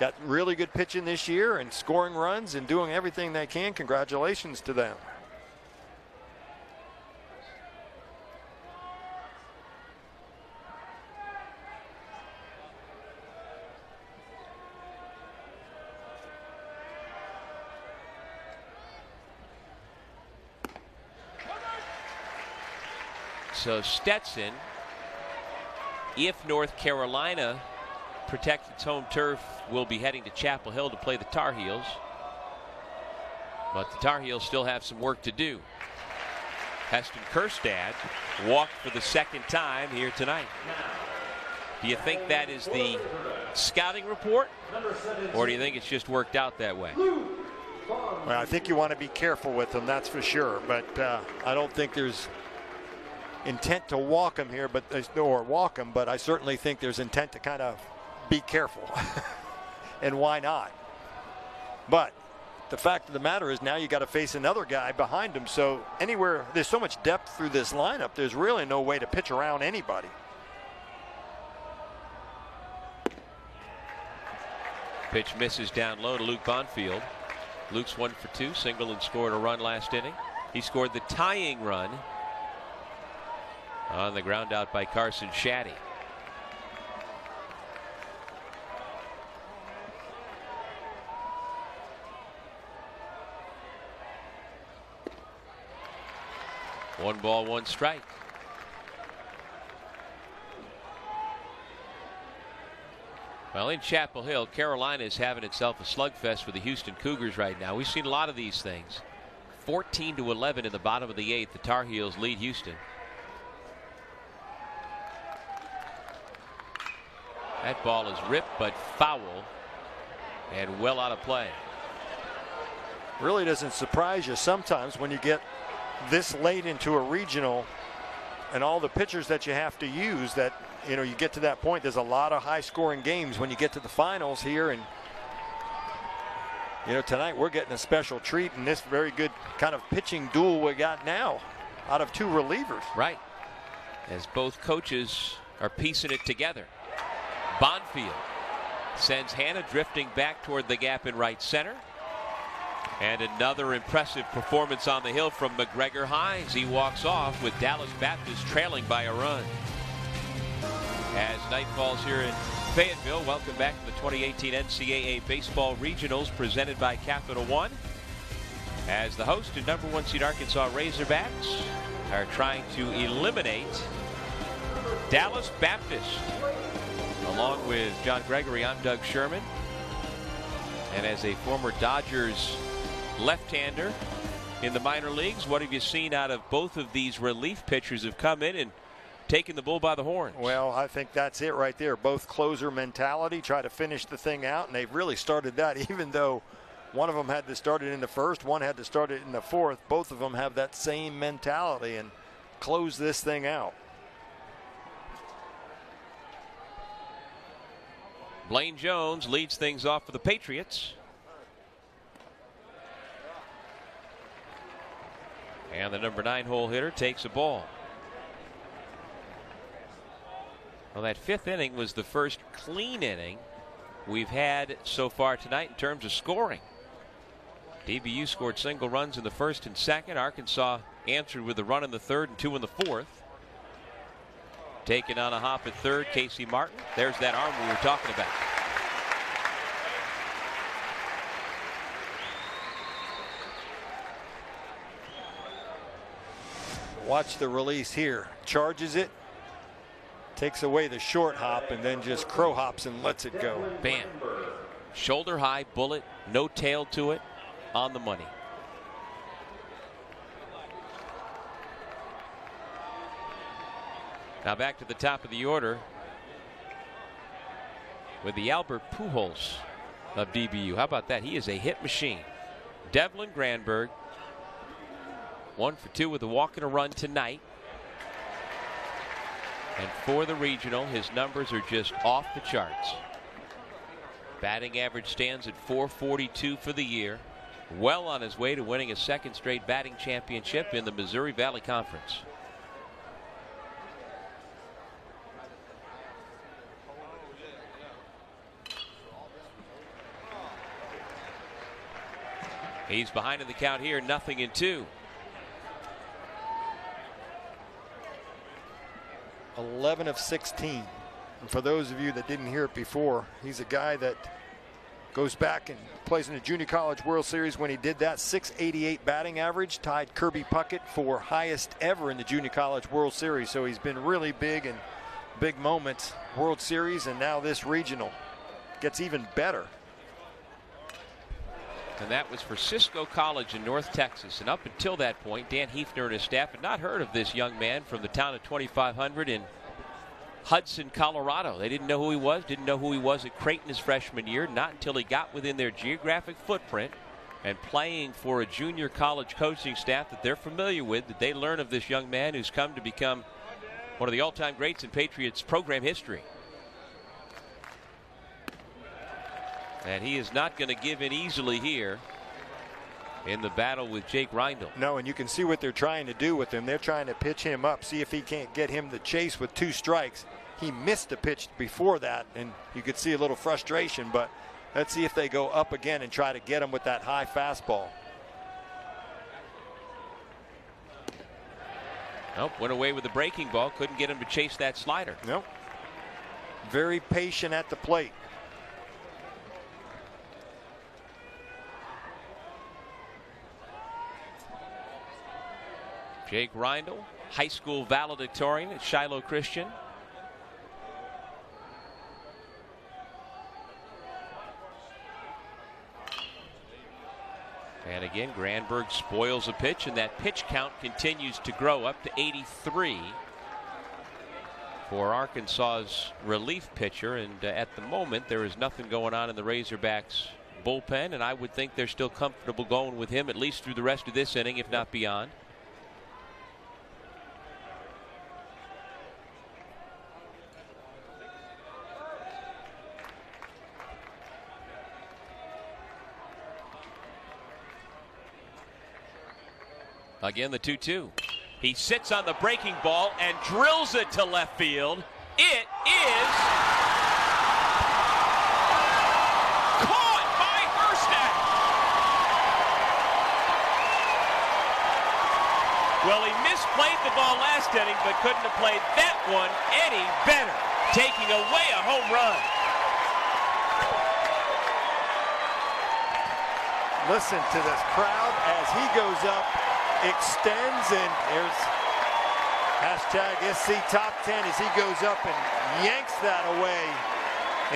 got really good pitching this year and scoring runs and doing everything they can. Congratulations to them. So Stetson, if North Carolina protects its home turf, will be heading to Chapel Hill to play the Tar Heels. But the Tar Heels still have some work to do. Heston Kerstad walked for the second time here tonight. Do you think that is the scouting report, or do you think it's just worked out that way? Well, I think you want to be careful with them, that's for sure. But I don't think there's intent to walk him here, but I certainly think there's intent to kind of be careful. And why not? But the fact of the matter is now you got to face another guy behind him. So anywhere, there's so much depth through this lineup, there's really no way to pitch around anybody. Pitch misses down low to Luke Bonfield. Luke's 1 for 2, single and scored a run last inning. He scored the tying run on the ground out by Carson Shaddy. One ball, one strike. Well, in Chapel Hill, Carolina is having itself a slugfest with the Houston Cougars right now. We've seen a lot of these things. 14-11 in the bottom of the 8th. The Tar Heels lead Houston. That ball is ripped but foul and well out of play. Really doesn't surprise you sometimes when you get this late into a regional and all the pitchers that you have to use, that you get to that point. There's a lot of high scoring games when you get to the finals here, and tonight we're getting a special treat in this very good kind of pitching duel we got now out of two relievers. Right, as both coaches are piecing it together. Bonfield sends Hanna drifting back toward the gap in right center. And another impressive performance on the hill from McGregor Hines. He walks off with Dallas Baptist trailing by a run. As night falls here in Fayetteville, welcome back to the 2018 NCAA Baseball Regionals presented by Capital One. As the host and number 1 seed Arkansas Razorbacks are trying to eliminate Dallas Baptist. Along with John Gregory, I'm Doug Sherman. And as a former Dodgers left-hander in the minor leagues, what have you seen out of both of these relief pitchers who've come in and taken the bull by the horns? Well, I think that's it right there. Both closer mentality, try to finish the thing out, and they've really started that, even though one of them had to start it in the first, one had to start it in the fourth. Both of them have that same mentality and close this thing out. Blaine Jones leads things off for the Patriots. And the number 9 hole hitter takes a ball. Well, that 5th inning was the first clean inning we've had so far tonight in terms of scoring. DBU scored single runs in the first and second. Arkansas answered with a run in the third and 2 in the fourth. Taking on a hop at third, Casey Martin. There's that arm we were talking about. Watch the release here. Charges it, takes away the short hop, and then just crow hops and lets it go. Bam. Shoulder high bullet, no tail to it, on the money. Now back to the top of the order with the Albert Pujols of DBU. How about that? He is a hit machine. Devlin Granberg, 1 for 2 with a walk and a run tonight. And for the regional, his numbers are just off the charts. Batting average stands at .442 for the year. Well on his way to winning a second straight batting championship in the Missouri Valley Conference. He's behind in the count here, 0-2. 11 of 16. And for those of you that didn't hear it before, he's a guy that goes back and plays in the Junior College World Series. When he did that, .688 batting average, tied Kirby Puckett for highest ever in the Junior College World Series. So he's been really big in big moments, World Series, and now this regional gets even better. And that was for Cisco College in North Texas. And up until that point, Dan Hefner and his staff had not heard of this young man from the town of 2500 in Hudson, Colorado. They didn't know who he was, didn't know who he was at Creighton his freshman year, not until he got within their geographic footprint and playing for a junior college coaching staff that they're familiar with, that they learn of this young man who's come to become one of the all-time greats in Patriots program history. And he is not going to give in easily here in the battle with Jake Reindl. No, and you can see what they're trying to do with him. They're trying to pitch him up, see if he can't get him to chase with 2 strikes. He missed a pitch before that, and you could see a little frustration, but let's see if they go up again and try to get him with that high fastball. Nope, went away with the breaking ball. Couldn't get him to chase that slider. Nope. Very patient at the plate. Jake Reindl, high school valedictorian at Shiloh Christian. And again, Granberg spoils a pitch, and that pitch count continues to grow up to 83 for Arkansas's relief pitcher. And at the moment, there is nothing going on in the Razorbacks bullpen, and I would think they're still comfortable going with him at least through the rest of this inning, if not beyond. Again, the 2-2. He sits on the breaking ball and drills it to left field. It is caught by Hurstadt. Well, he misplayed the ball last inning, but couldn't have played that one any better, taking away a home run. Listen to this crowd as he goes up, extends, and there's hashtag SC Top 10 as he goes up and yanks that away.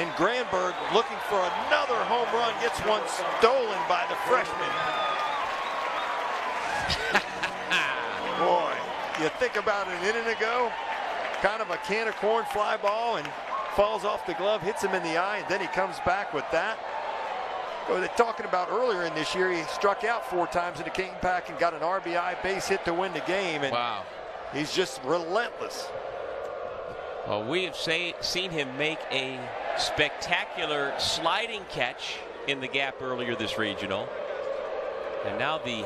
And Granberg looking for another home run, gets one stolen by the freshman. Boy, you think about it, an inning ago, kind of a can of corn fly ball and falls off the glove, hits him in the eye, and then he comes back with that. Well, they're talking about earlier in this year, he struck out 4 times in the King Pack and got an RBI base hit to win the game. And wow, he's just relentless. Well, we have seen him make a spectacular sliding catch in the gap earlier this regional. And now the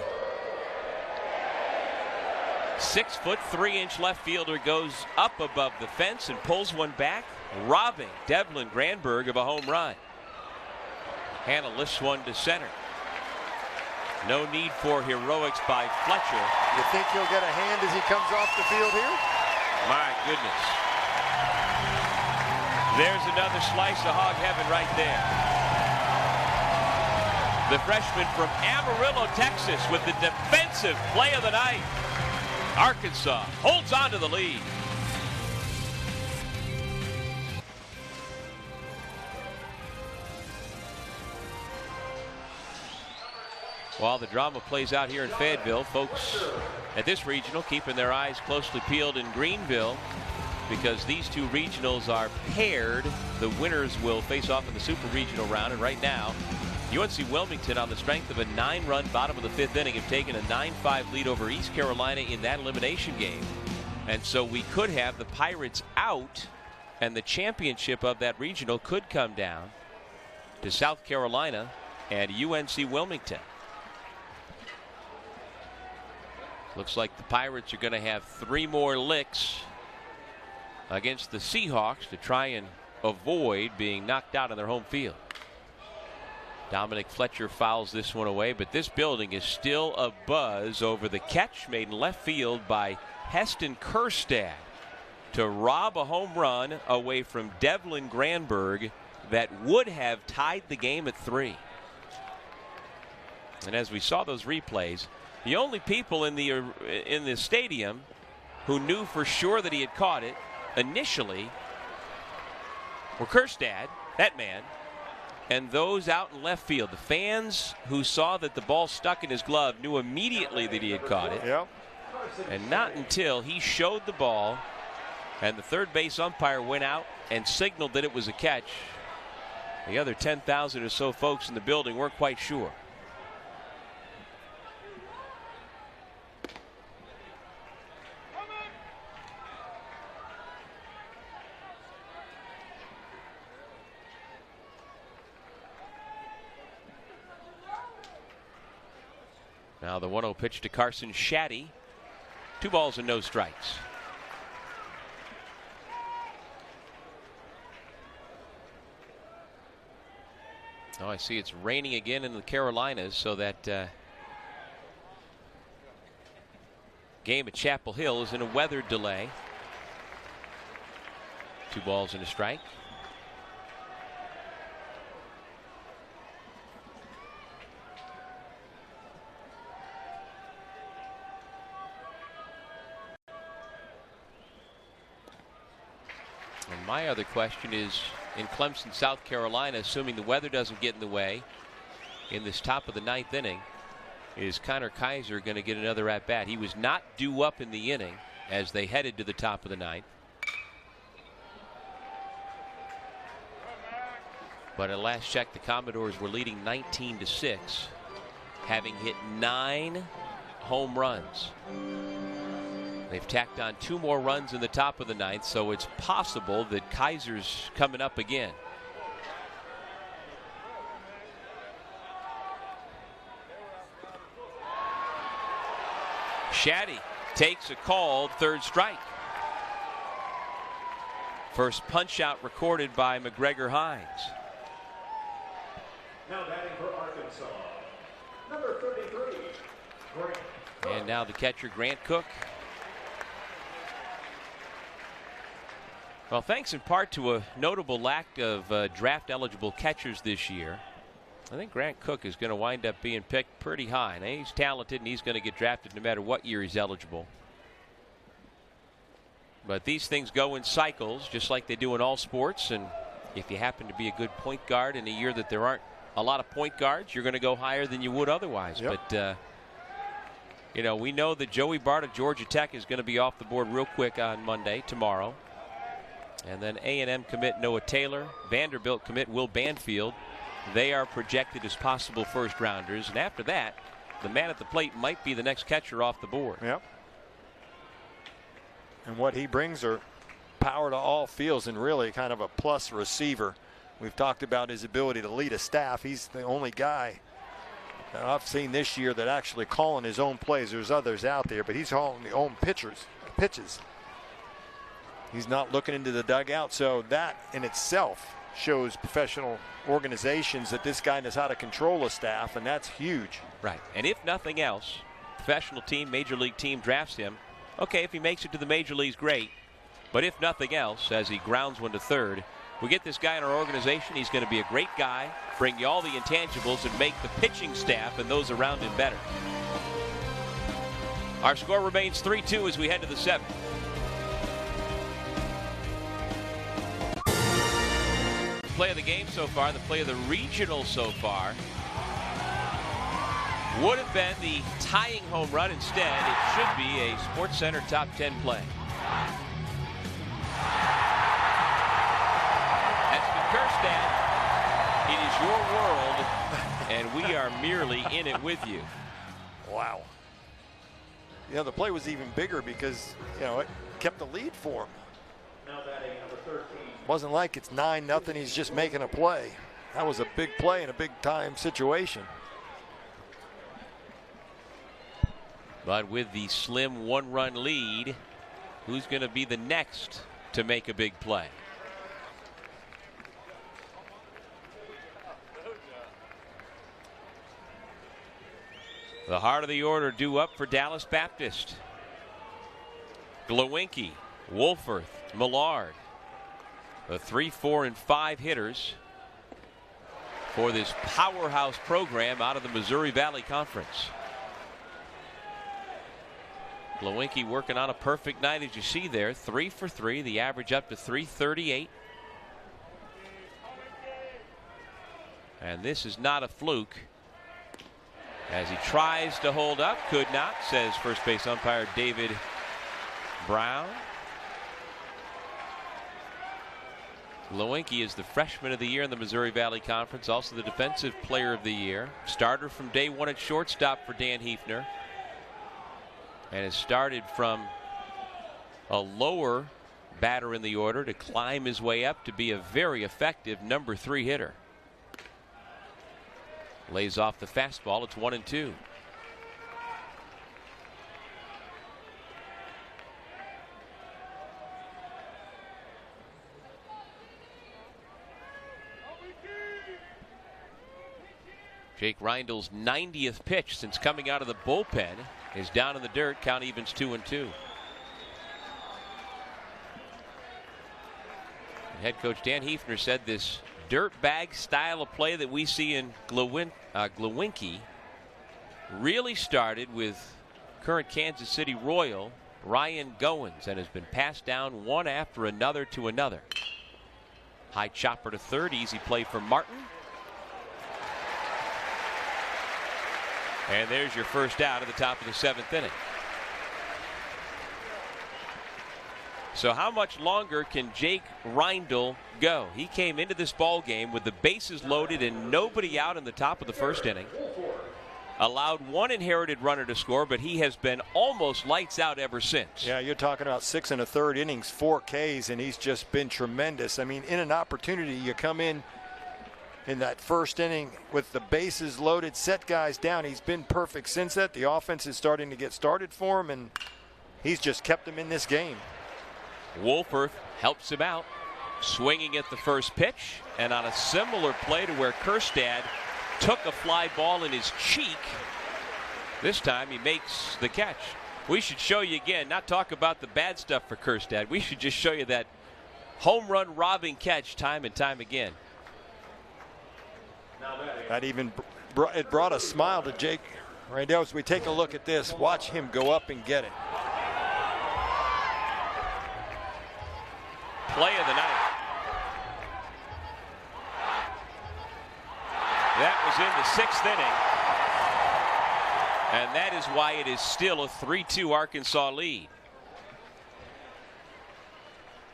6'3" left fielder goes up above the fence and pulls one back, robbing Devlin Granberg of a home run. Hannah lifts one to center. No need for heroics by Fletcher. You think he'll get a hand as he comes off the field here? My goodness. There's another slice of hog heaven right there. The freshman from Amarillo, Texas, with the defensive play of the night. Arkansas holds on to the lead. While the drama plays out here in Fayetteville, folks at this regional keeping their eyes closely peeled in Greenville because these two regionals are paired. The winners will face off in the super regional round, and right now UNC Wilmington, on the strength of a 9-run bottom of the 5th inning, have taken a 9-5 lead over East Carolina in that elimination game. And so we could have the Pirates out, and the championship of that regional could come down to South Carolina and UNC Wilmington. Looks like the Pirates are going to have 3 more licks against the Seahawks to try and avoid being knocked out on their home field. Dominic Fletcher fouls this one away, but this building is still abuzz over the catch made in left field by Heston Kjerstad to rob a home run away from Devlin Granberg that would have tied the game at 3. And as we saw those replays, the only people in the stadium who knew for sure that he had caught it initially were Kjerstad, that man, and those out in left field. The fans who saw that the ball stuck in his glove knew immediately that he had caught it. Yep. And not until he showed the ball and the third base umpire went out and signaled that it was a catch, the other 10,000 or so folks in the building weren't quite sure. Now the 1-0 pitch to Carson Shaddy. 2 balls and no strikes. Oh, I see it's raining again in the Carolinas, so that game at Chapel Hill is in a weather delay. 2 balls and a strike. And my other question is, in Clemson, South Carolina, assuming the weather doesn't get in the way in this top of the 9th inning, is Connor Kaiser going to get another at-bat? He was not due up in the inning as they headed to the top of the 9th. But at last check, the Commodores were leading 19-6, having hit 9 home runs. They've tacked on 2 more runs in the top of the 9th, so it's possible that Kaiser's coming up again. Shaddy takes a called 3rd strike. First punch out recorded by McGregor Hines. Now batting for Arkansas, number 33, Grant Cook. And now the catcher, Grant Cook. Well, thanks in part to a notable lack of draft-eligible catchers this year, I think Grant Cook is going to wind up being picked pretty high. Now, he's talented, and he's going to get drafted no matter what year he's eligible. But these things go in cycles, just like they do in all sports. And if you happen to be a good point guard in a year that there aren't a lot of point guards, you're going to go higher than you would otherwise. Yep. But, you know, we know that Joey Bart of Georgia Tech is going to be off the board real quick on Monday, tomorrow. And then A&M commit Noah Taylor, Vanderbilt commit Will Banfield. They are projected as possible first-rounders. And after that, the man at the plate might be the next catcher off the board. Yep. And what he brings are power to all fields and really kind of a plus receiver. We've talked about his ability to lead a staff. He's the only guy that I've seen this year that actually calling his own plays. There's others out there, but he's calling the own pitches. He's not looking into the dugout, so that in itself shows professional organizations that this guy knows how to control a staff, and that's huge. Right. And if nothing else, professional team, major league team drafts him. Okay, if he makes it to the major leagues, great. But if nothing else, as he grounds one to third, we get this guy in our organization. He's going to be a great guy, bring you all the intangibles, and make the pitching staff and those around him better. Our score remains 3-2 as we head to the 7th. Play of the game so far, the play of the regional so far, would have been the tying home run. Instead, it should be a SportsCenter top 10 play. Kerstad, it is your world, and we are merely in it with you. Wow. You know, the play was even bigger because, you know, it kept the lead for him. Now batting number 13. Wasn't like it's 9-0, he's just making a play. That was a big play in a big time situation. But with the slim 1-run lead, who's going to be the next to make a big play? The heart of the order due up for Dallas Baptist. Glowinky, Wolforth, Millard. The 3, 4, and 5 hitters for this powerhouse program out of the Missouri Valley Conference. Glowinky working on a perfect night, as you see there. 3 for 3, the average up to 338. And this is not a fluke. As he tries to hold up, could not, says first base umpire David Brown. Glowinky is the freshman of the year in the Missouri Valley Conference, also the defensive player of the year. Starter from day one at shortstop for Dan Hefner. And has started from a lower batter in the order to climb his way up to be a very effective number 3 hitter. Lays off the fastball. It's 1-2. Jake Reindl's 90th pitch since coming out of the bullpen is down in the dirt. Count evens 2-2. Head coach Dan Hefner said this dirt bag style of play that we see in Glowinky really started with current Kansas City Royal Ryan Goins and has been passed down one after another to another. High chopper to third, easy play for Martin. And there's your first out at the top of the 7th inning. So how much longer can Jake Reindl go? He came into this ball game with the bases loaded and nobody out in the top of the 1st inning. Allowed 1 inherited runner to score, but he has been almost lights out ever since. Yeah, you're talking about 6 1/3 innings, 4 Ks, and he's just been tremendous. I mean, in an opportunity, you come in that 1st inning with the bases loaded, set guys down. He's been perfect since that. The offense is starting to get started for him, and he's just kept him in this game. Wolforth helps him out, swinging at the first pitch, and on a similar play to where Kerstad took a fly ball in his cheek, this time he makes the catch. We should show you again, not talk about the bad stuff for Kerstad. We should just show you that home run robbing catch time and time again. That even brought a smile to Jake Reindl as we take a look at this. Watch him go up and get it. Play of the night. That was in the 6th inning. And that is why it is still a 3-2 Arkansas lead.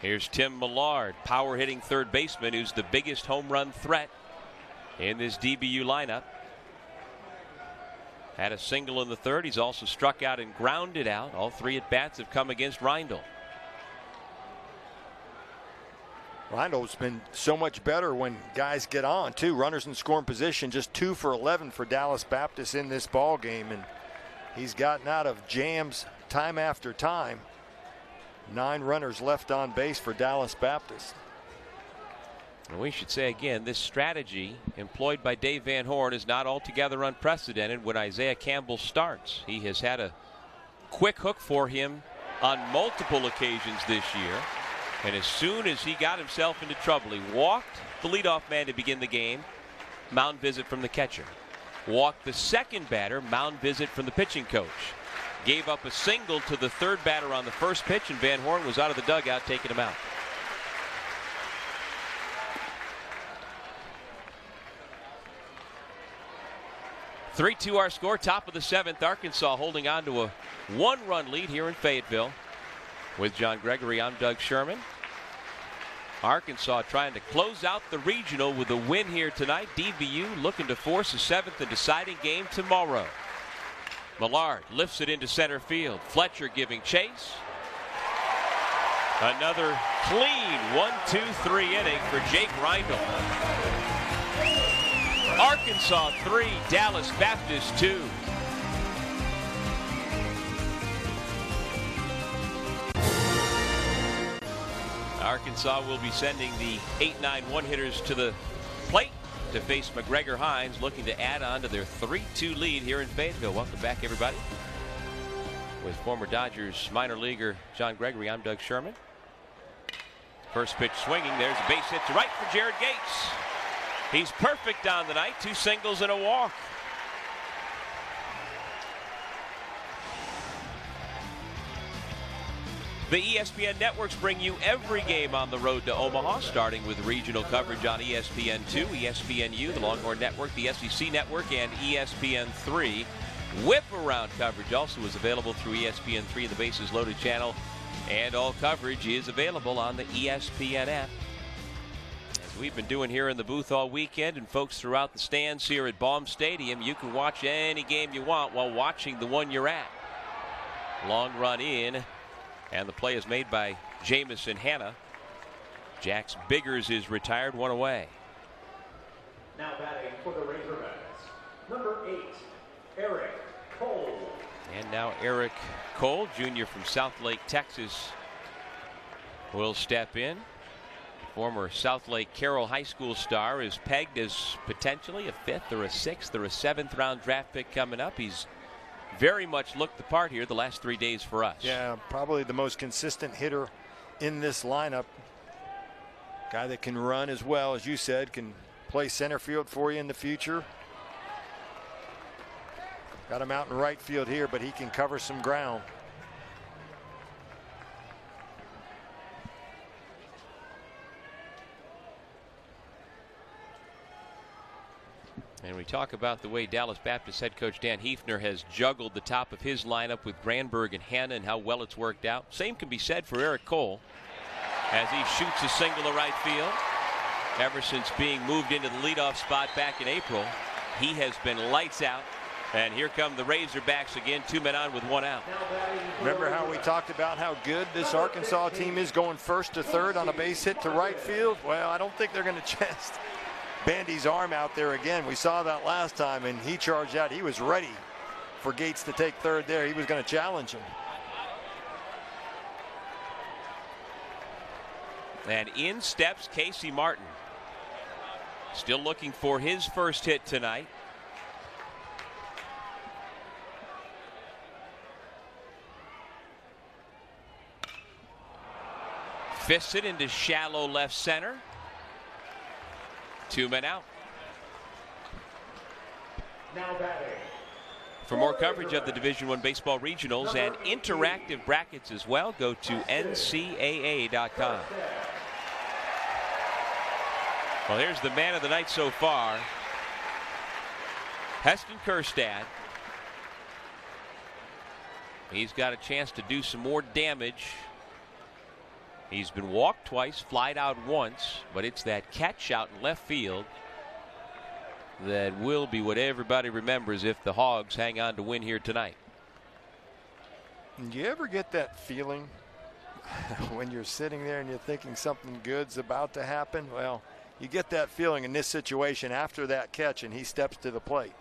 Here's Tim Millard, power hitting third baseman, who's the biggest home run threat in this DBU lineup. Had a single in the 3rd. He's also struck out and grounded out. All 3 at bats have come against Reindl. Reindl's been so much better when guys get on, too. Runners in scoring position, just 2 for 11 for Dallas Baptist in this ball game, and he's gotten out of jams time after time. 9 runners left on base for Dallas Baptist. And we should say again, this strategy employed by Dave Van Horn is not altogether unprecedented when Isaiah Campbell starts. He has had a quick hook for him on multiple occasions this year. And as soon as he got himself into trouble, he walked the leadoff man to begin the game. Mound visit from the catcher. Walked the second batter. Mound visit from the pitching coach. gave up a single to the third batter on the first pitch, and Van Horn was out of the dugout taking him out. (3-2) our score, top of the 7th. Arkansas holding on to a 1-run lead here in Fayetteville. With John Gregory, I'm Doug Sherman. Arkansas trying to close out the regional with a win here tonight. DBU looking to force a 7th and deciding game tomorrow. Millard lifts it into center field. Fletcher giving chase. Another clean 1-2-3 inning for Jake Reindl. Arkansas 3, Dallas Baptist 2. Arkansas will be sending the 8-9-1 hitters to the plate to face McGregor Hines, looking to add on to their 3-2 lead here in Fayetteville. Welcome back, everybody. With former Dodgers minor leaguer John Gregory, I'm Doug Sherman. First pitch swinging. There's a base hit to right for Jared Gates. He's perfect on the night. 2 singles and a walk. The ESPN networks bring you every game on the road to Omaha, starting with regional coverage on ESPN2, ESPNU, the Longhorn Network, the SEC Network, and ESPN3. Whip-around coverage also is available through ESPN3, the Bases Loaded channel, and all coverage is available on the ESPN app. As we've been doing here in the booth all weekend, and folks throughout the stands here at Baum Stadium, you can watch any game you want while watching the one you're at. Long run in. And the play is made by Jamison Hanna. Jax Biggers is retired, 1 away. Now batting for the Razorbacks, number 8, Eric Cole. And now Eric Cole, junior from Southlake, Texas, will step in. Former Southlake Carroll High School star is pegged as potentially a 5th or a 6th or a 7th round draft pick coming up. He's very much looked the part here the last 3 days for us. Yeah, probably the most consistent hitter in this lineup. Guy that can run as well, as you said, can play center field for you in the future. Got him out in right field here, but he can cover some ground. And we talk about the way Dallas Baptist head coach Dan Hefner has juggled the top of his lineup with Granberg and Hanna and how well it's worked out. Same can be said for Eric Cole as he shoots a single to right field. Ever since being moved into the leadoff spot back in April, he has been lights out. And here come the Razorbacks again, 2 men on with 1 out. Remember how we talked about how good this Arkansas team is going first to third on a base hit to right field? Well, I don't think they're going to chest Bandy's arm out there again. We saw that last time, and he charged out. He was ready for Gates to take third there. He was going to challenge him. And in steps Casey Martin. Still looking for his first hit tonight. Fists it into shallow left center. 2 men out. Now batting. For more coverage of the Division I Baseball Regionals and interactive brackets as well, go to NCAA.com. Well, here's the man of the night so far, Heston Kjerstad. He's got a chance to do some more damage. He's been walked twice, flied out once, but it's that catch out in left field that will be what everybody remembers if the Hogs hang on to win here tonight. Do you ever get that feeling when you're sitting there and you're thinking something good's about to happen? Well, you get that feeling in this situation after that catch and he steps to the plate.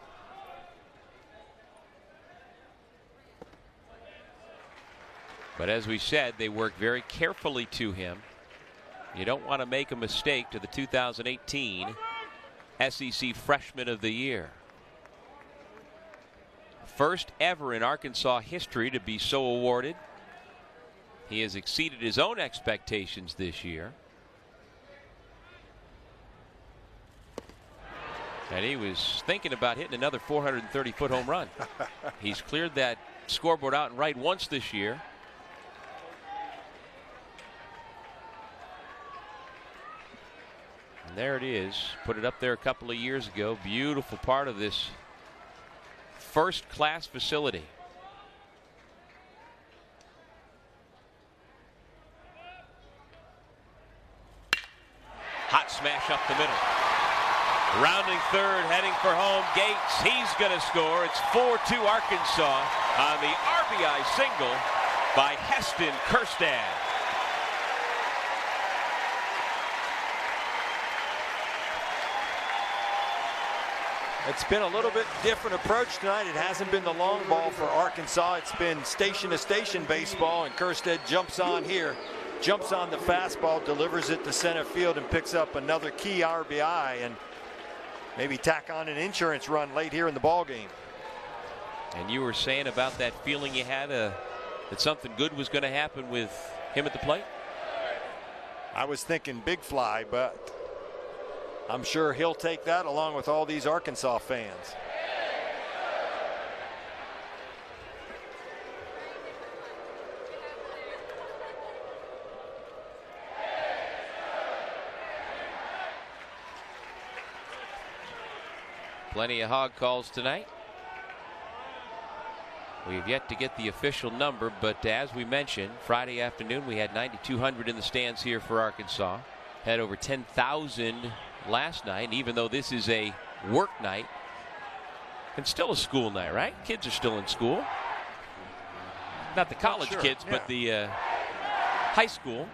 But as we said, they work very carefully to him. You don't want to make a mistake to the 2018 SEC Freshman of the Year. First ever in Arkansas history to be so awarded. He has exceeded his own expectations this year. And he was thinking about hitting another 430-foot home run. He's cleared that scoreboard out and right once this year. And there it is. Put it up there a couple of years ago. Beautiful part of this first-class facility. Hot smash up the middle. Rounding third, heading for home. Gates, he's going to score. It's 4-2 Arkansas on the RBI single by Heston Kjerstad. It's been a little bit different approach tonight. It hasn't been the long ball for Arkansas. It's been station-to-station baseball, and Kjerstad jumps on here. Jumps on the fastball, delivers it to center field, and picks up another key RBI, and maybe tack on an insurance run late here in the ball game. And you were saying about that feeling you had that something good was going to happen with him at the plate? I was thinking big fly, but I'm sure he'll take that along with all these Arkansas fans. Plenty of hog calls tonight. We've yet to get the official number, but as we mentioned, Friday afternoon we had 9,200 in the stands here for Arkansas. Had over 10,000 last night, and even though this is a work night, it's still a school night, right? Kids are still in school. Not the college kids, but the high school.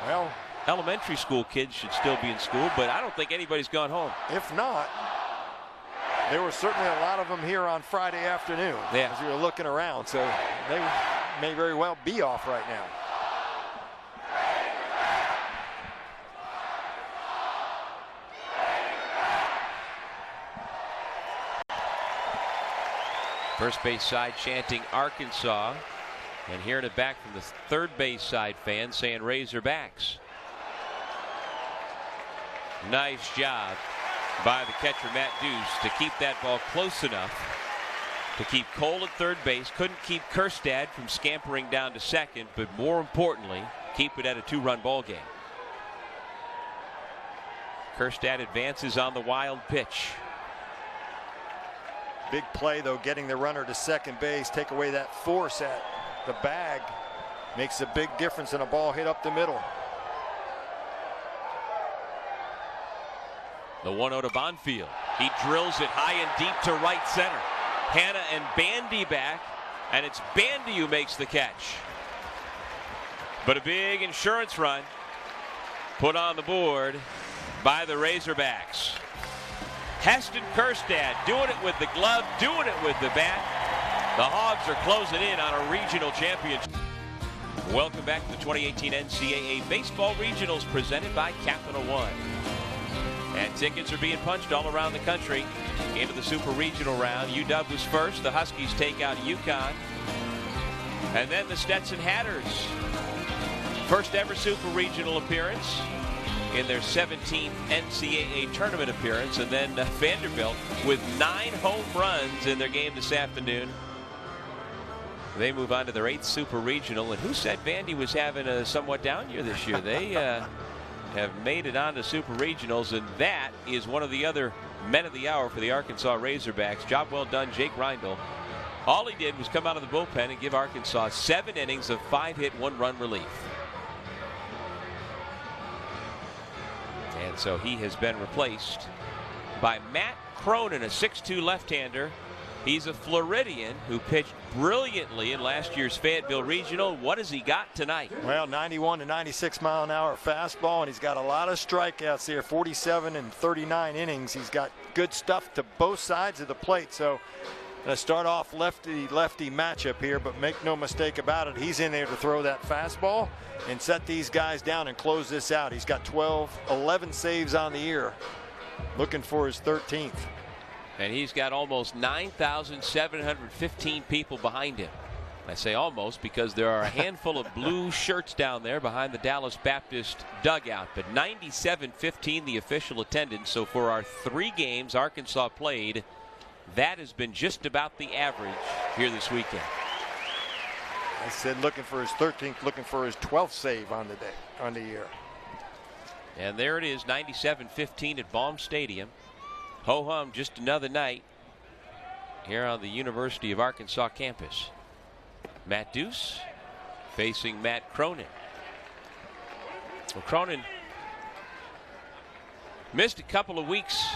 Well, elementary school kids should still be in school, but I don't think anybody's gone home. If not, there were certainly a lot of them here on Friday afternoon as we were looking around, so they may very well be off right now. First base side chanting Arkansas, and hearing it back from the third base side fans saying Razorbacks. Nice job by the catcher Matt Deuce to keep that ball close enough to keep Cole at third base. Couldn't keep Kjerstad from scampering down to second, but more importantly, keep it at a 2-run ball game. Kjerstad advances on the wild pitch. Big play, though, getting the runner to second base. Take away that force at the bag. Makes a big difference in a ball hit up the middle. The 1-0 to Bonfield. He drills it high and deep to right center. Hanna and Bandy back, and it's Bandy who makes the catch. But a big insurance run put on the board by the Razorbacks. Heston Kjerstad doing it with the glove, doing it with the bat. The Hogs are closing in on a regional championship. Welcome back to the 2018 NCAA Baseball Regionals presented by Capital One. And tickets are being punched all around the country into the Super Regional round. UW was first. The Huskies take out UConn. And then the Stetson Hatters. First ever Super Regional appearance in their 17th NCAA tournament appearance. And then Vanderbilt with 9 home runs in their game this afternoon. They move on to their 8th Super Regional. And who said Vandy was having a somewhat down year this year? They have made it on to Super Regionals, and that is one of the other men of the hour for the Arkansas Razorbacks. Job well done, Jake Reindl. All he did was come out of the bullpen and give Arkansas 7 innings of 5-hit, 1-run relief. And so he has been replaced by Matt Cronin, a 6'2 left-hander. He's a Floridian who pitched brilliantly in last year's Fayetteville Regional. What has he got tonight? Well, 91 to 96 mile an hour fastball, and he's got a lot of strikeouts here, 47 and 39 innings. He's got good stuff to both sides of the plate. So going to start off lefty-lefty matchup here, but make no mistake about it, he's in there to throw that fastball and set these guys down and close this out. He's got 11 saves on the year, looking for his 13th. And he's got almost 9,715 people behind him. I say almost because there are a handful of blue shirts down there behind the Dallas Baptist dugout. But 9,715 the official attendance. So for our 3 games Arkansas played, that has been just about the average here this weekend. I said looking for his 13th, looking for his 12th save on the day, on the year. And there it is, 97-15 at Baum Stadium. Ho-hum, just another night here on the University of Arkansas campus. Matt Deuce facing Matt Cronin. Well, Cronin missed a couple of weeks,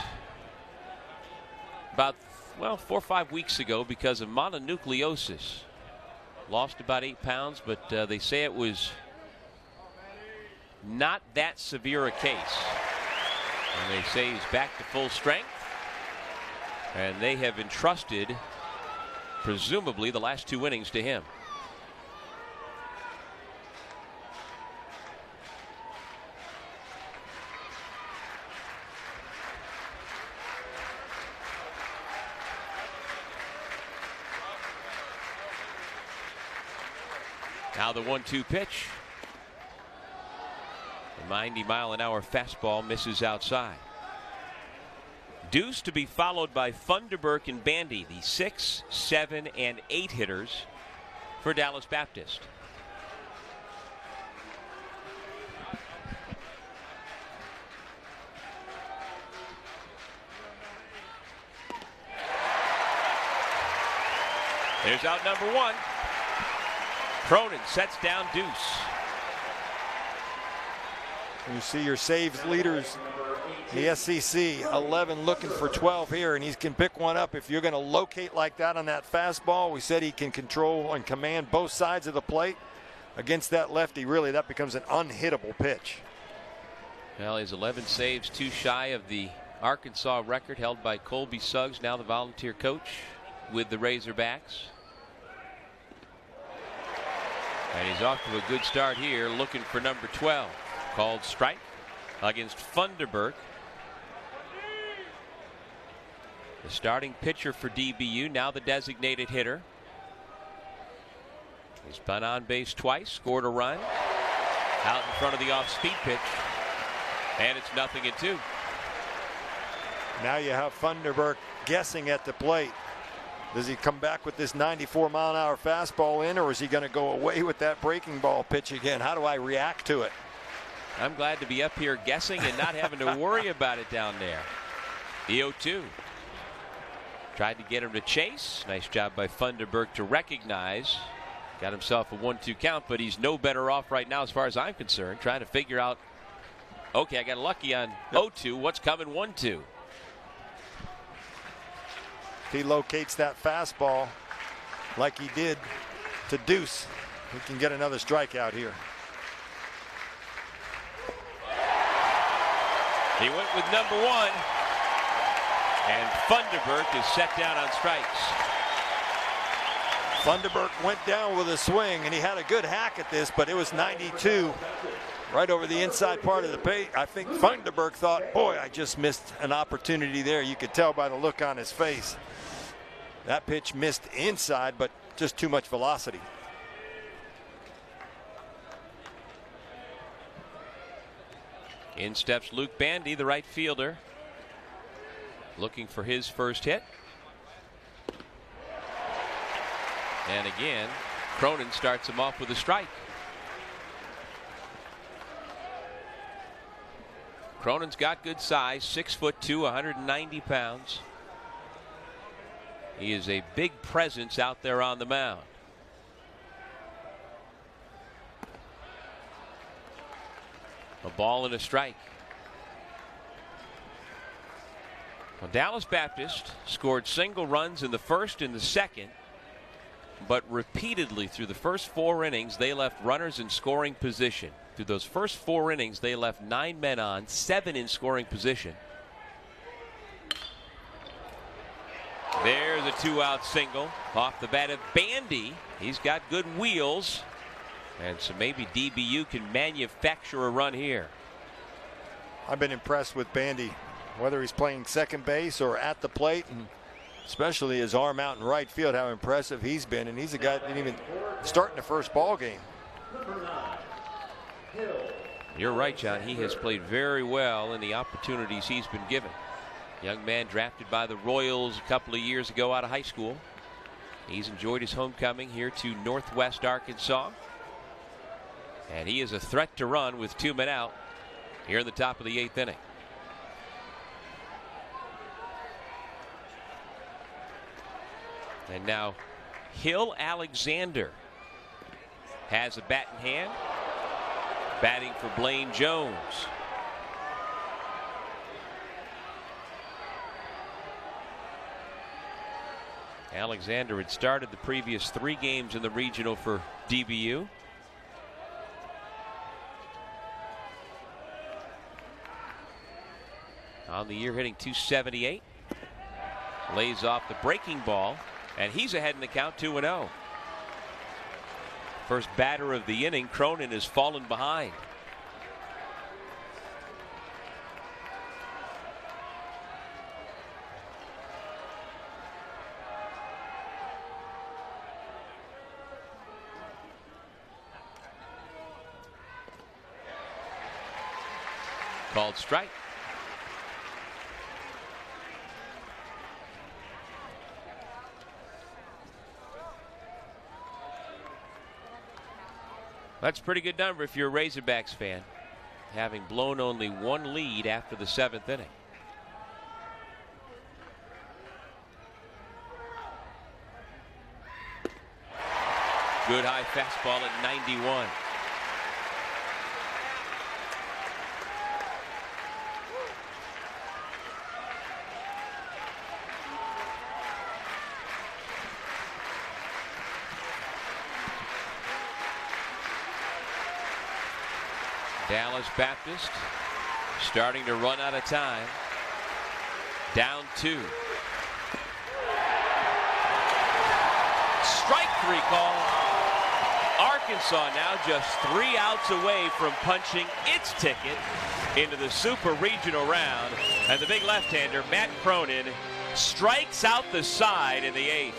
about 4 or 5 weeks ago, because of mononucleosis. Lost about 8 pounds, but they say it was not that severe a case. And they say he's back to full strength. And they have entrusted, presumably, the last 2 innings to him. Now the 1-2 pitch. The 90-mile-an-hour fastball misses outside. Deuce to be followed by Funderburk and Bandy, the 6, 7, and 8 hitters for Dallas Baptist. There's out number 1. Cronin sets down Deuce. You see your saves leaders, the SEC, 11 looking for 12 here, and he can pick one up. If you're going to locate like that on that fastball, we said he can control and command both sides of the plate. Against that lefty, really, that becomes an unhittable pitch. Well, he's 11 saves, 2 shy of the Arkansas record held by Colby Suggs, now the volunteer coach with the Razorbacks. And he's off to a good start here, looking for number 12. Called strike against Funderburk. The starting pitcher for DBU, now the designated hitter. He's been on base twice, scored a run out in front of the off-speed pitch, and it's 0-2. Now you have Funderburk guessing at the plate. Does he come back with this 94-mile-an-hour fastball in, or is he going to go away with that breaking ball pitch again? How do I react to it? I'm glad to be up here guessing and not having to worry about it down there. The 0-2. Tried to get him to chase. Nice job by Funderburk to recognize. Got himself a 1-2 count, but he's no better off right now as far as I'm concerned. Trying to figure out, okay, I got lucky on 0-2. What's coming 1-2? If he locates that fastball like he did to Deuce, he can get another strikeout here. He went with number 1, and Funderburk is set down on strikes. Funderburk went down with a swing, and he had a good hack at this, but it was 92 right over the inside part of the plate. I think Funderburk thought, boy, I just missed an opportunity there. You could tell by the look on his face. That pitch missed inside, but just too much velocity. In steps Luke Bandy, the right fielder, looking for his first hit. And again, Cronin starts him off with a strike. Cronin's got good size, 6'2", 190 pounds. He is a big presence out there on the mound. A ball and a strike. Well, Dallas Baptist scored single runs in the first and the second, but repeatedly through the first 4 innings they left runners in scoring position. Through those first 4 innings they left 9 men on, 7 in scoring position. There's a 2-out single off the bat of Bandy. He's got good wheels. And so maybe DBU can manufacture a run here. I've been impressed with Bandy, whether he's playing second base or at the plate, and especially his arm out in right field, how impressive he's been. And he's a guy that didn't even start in the first ball game. You're right, John. He has played very well in the opportunities he's been given. Young man drafted by the Royals a couple of years ago out of high school. He's enjoyed his homecoming here to Northwest Arkansas. And he is a threat to run with 2 men out here in the top of the 8th inning. And now Hill Alexander has a bat in hand, batting for Blaine Jones. Alexander had started the previous 3 games in the regional for DBU. On the year hitting .278. Lays off the breaking ball, and he's ahead in the count 2-0. First batter of the inning, Cronin has fallen behind. Called strike. That's a pretty good number if you're a Razorbacks fan, having blown only 1 lead after the 7th inning. Good high fastball at 91. Dallas Baptist starting to run out of time. Down 2. Strike 3 call. Arkansas now just 3 outs away from punching its ticket into the Super Regional round. And the big left-hander, Matt Cronin, strikes out the side in the 8th.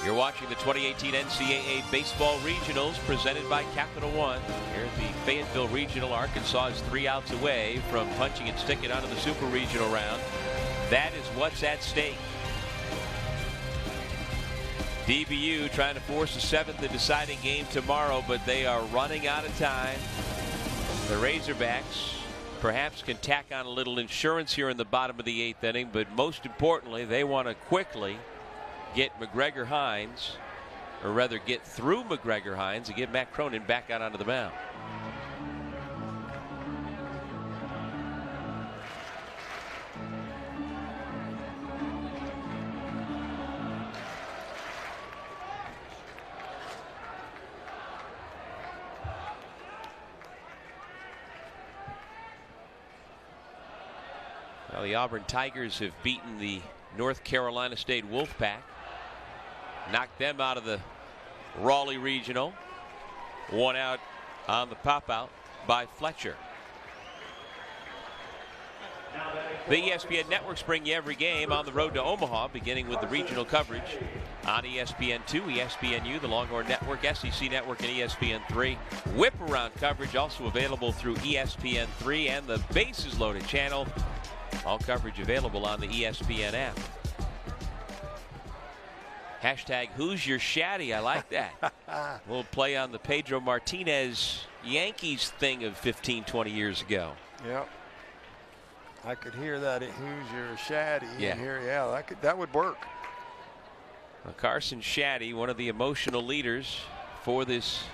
You're watching the 2018 NCAA Baseball Regionals presented by Capital One. Here at the Fayetteville Regional, Arkansas is 3 outs away from punching its ticket onto the Super Regional round. That is what's at stake. DBU trying to force a 7th and deciding game tomorrow, but they are running out of time. The Razorbacks perhaps can tack on a little insurance here in the bottom of the 8th inning, but most importantly, they want to quickly get McGregor Hines, or rather get through McGregor Hines and get Matt Cronin back out onto the mound. Well, the Auburn Tigers have beaten the North Carolina State Wolfpack. Knocked them out of the Raleigh Regional. 1 out on the pop out by Fletcher. The ESPN networks bring you every game on the road to Omaha, beginning with the regional coverage on ESPN2, ESPNU, the Longhorn Network, SEC Network, and ESPN3. Whip around coverage also available through ESPN3 and the Bases Loaded channel. All coverage available on the ESPN app. Hashtag Who's Your Shaddy? I like that. We'll play on the Pedro Martinez Yankees thing of 15, 20 years ago. Yep. I could hear that. Who's your Shaddy? Yeah. Yeah, that would work. Well, Carson Shaddy, one of the emotional leaders for this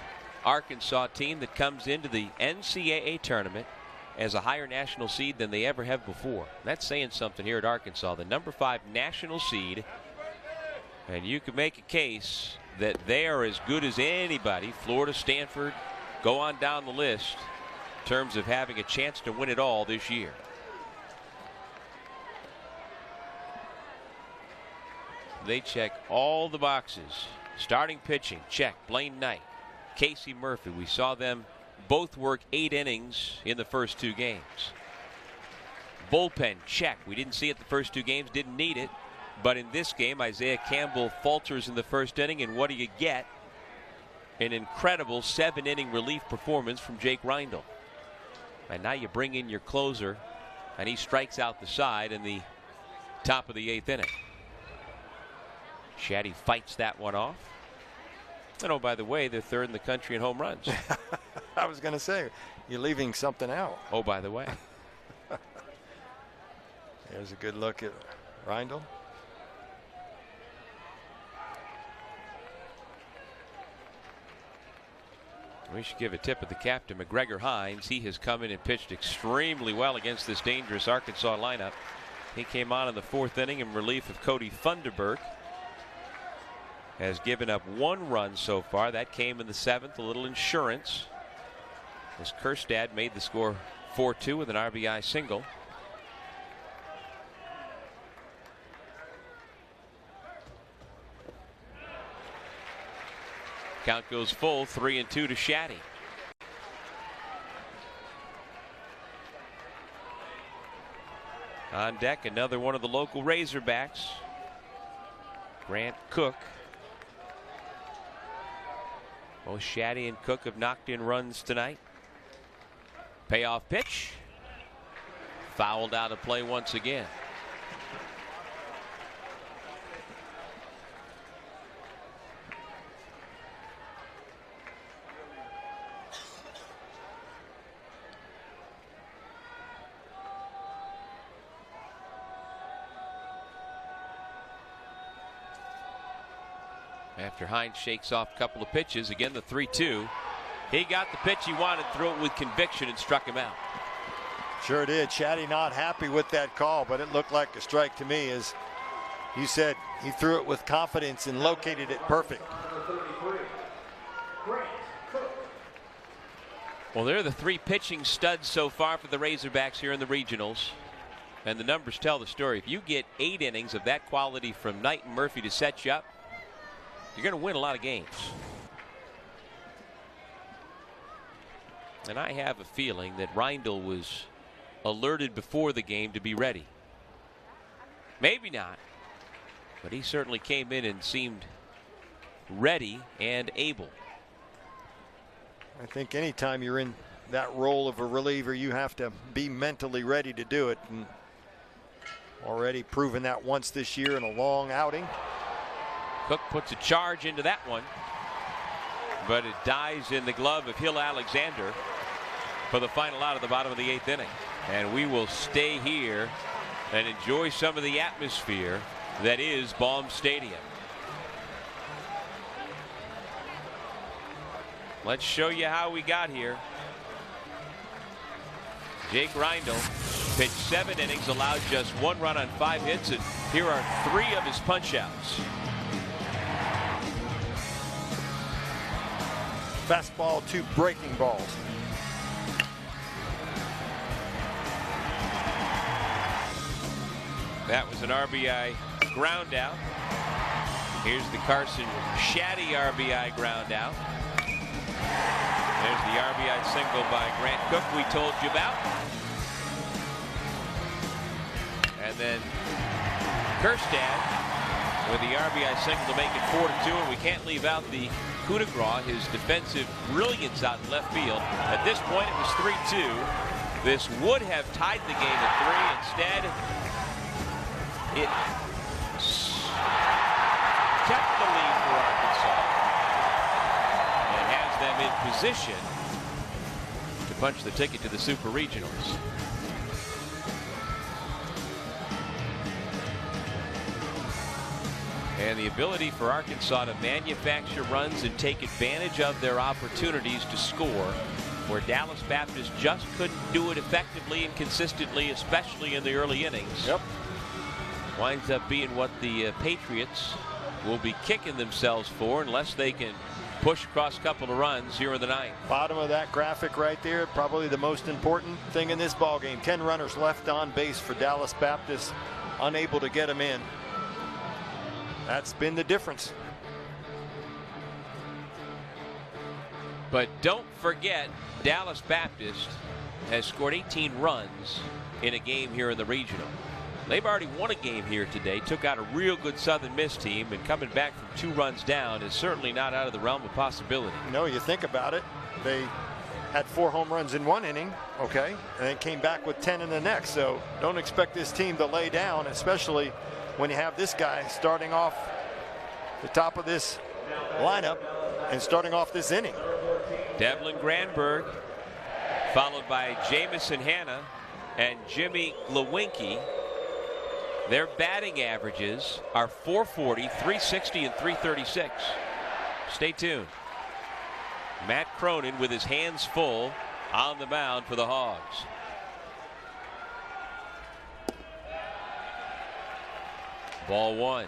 Arkansas team that comes into the NCAA tournament as a higher national seed than they ever have before. That's saying something here at Arkansas. The number 5 national seed. And you can make a case that they are as good as anybody. Florida, Stanford, go on down the list in terms of having a chance to win it all this year. They check all the boxes. Starting pitching, check. Blaine Knight, Casey Murphy. We saw them both work 8 innings in the first 2 games. Bullpen, check. We didn't see it the first 2 games, didn't need it. But in this game, Isaiah Campbell falters in the first inning, and what do you get? An incredible 7-inning relief performance from Jake Reindl. And now you bring in your closer And he strikes out the side in the top of the 8th inning. Shaddy fights that one off. And oh, by the way, they're 3rd in the country in home runs. I was going to say, you're leaving something out. Oh, by the way. There's a good look at Reindl. We should give a tip of the cap to McGregor Hines. He has come in and pitched extremely well against this dangerous Arkansas lineup. He came on in the 4th inning in relief of Cody Funderburk. Has given up 1 run so far. That came in the 7th. A little insurance as Kerstad made the score 4-2 with an RBI single. Count goes full, 3-2 to Shaddy. On deck, another one of the local Razorbacks, Grant Cook. Both Shaddy and Cook have knocked in runs tonight. Payoff pitch. Fouled out of play once again. After Hines shakes off a couple of pitches, again the 3-2. He got the pitch he wanted, threw it with conviction, and struck him out. Sure did. Shaddy not happy with that call, but it looked like a strike to me. As you said, he threw it with confidence and located it perfect. Well, they're the 3 pitching studs so far for the Razorbacks here in the regionals. And the numbers tell the story. If you get 8 innings of that quality from Knight and Murphy to set you up, you're going to win a lot of games. And I have a feeling that Reindl was alerted before the game to be ready. Maybe not, but he certainly came in and seemed ready and able. I think anytime you're in that role of a reliever, you have to be mentally ready to do it. And already proven that once this year in a long outing. Cook puts a charge into that one, but it dies in the glove of Hill Alexander for the final out of the bottom of the 8th inning. And we will stay here and enjoy some of the atmosphere that is Baum Stadium. Let's show you how we got here. Jake Reindl pitched 7 innings, allowed just 1 run on 5 hits, and here are 3 of his punch-outs. Fastball, 2 breaking balls. That was an RBI ground out. Here's the Carson Shaddy RBI ground out. There's the RBI single by Grant Cook we told you about. And then Kerstad with the RBI single to make it 4-2, and we can't leave out the coup de grace, his defensive brilliance out in left field. At this point, it was 3-2. This would have tied the game at 3. Instead, it kept the lead for Arkansas and has them in position to punch the ticket to the Super Regionals. And the ability for Arkansas to manufacture runs and take advantage of their opportunities to score, where Dallas Baptist just couldn't do it effectively and consistently, especially in the early innings. Yep. Winds up being what the Patriots will be kicking themselves for unless they can push across a couple of runs here in the 9th. Bottom of that graphic right there, probably the most important thing in this ball game. 10 runners left on base for Dallas Baptist, unable to get them in. That's been the difference. But don't forget, Dallas Baptist has scored 18 runs in a game here in the regional. They've already won a game here today, took out a real good Southern Miss team, and coming back from 2 runs down is certainly not out of the realm of possibility. No, you think about it, they had 4 home runs in 1 inning, okay, and then came back with 10 in the next. So don't expect this team to lay down, especially when you have this guy starting off the top of this lineup and starting off this inning. Devlin Granberg, followed by Jamison Hanna and Jimmy Glowinski. Their batting averages are .440, .360, and .336. Stay tuned. Matt Cronin with his hands full on the mound for the Hogs. Ball 1.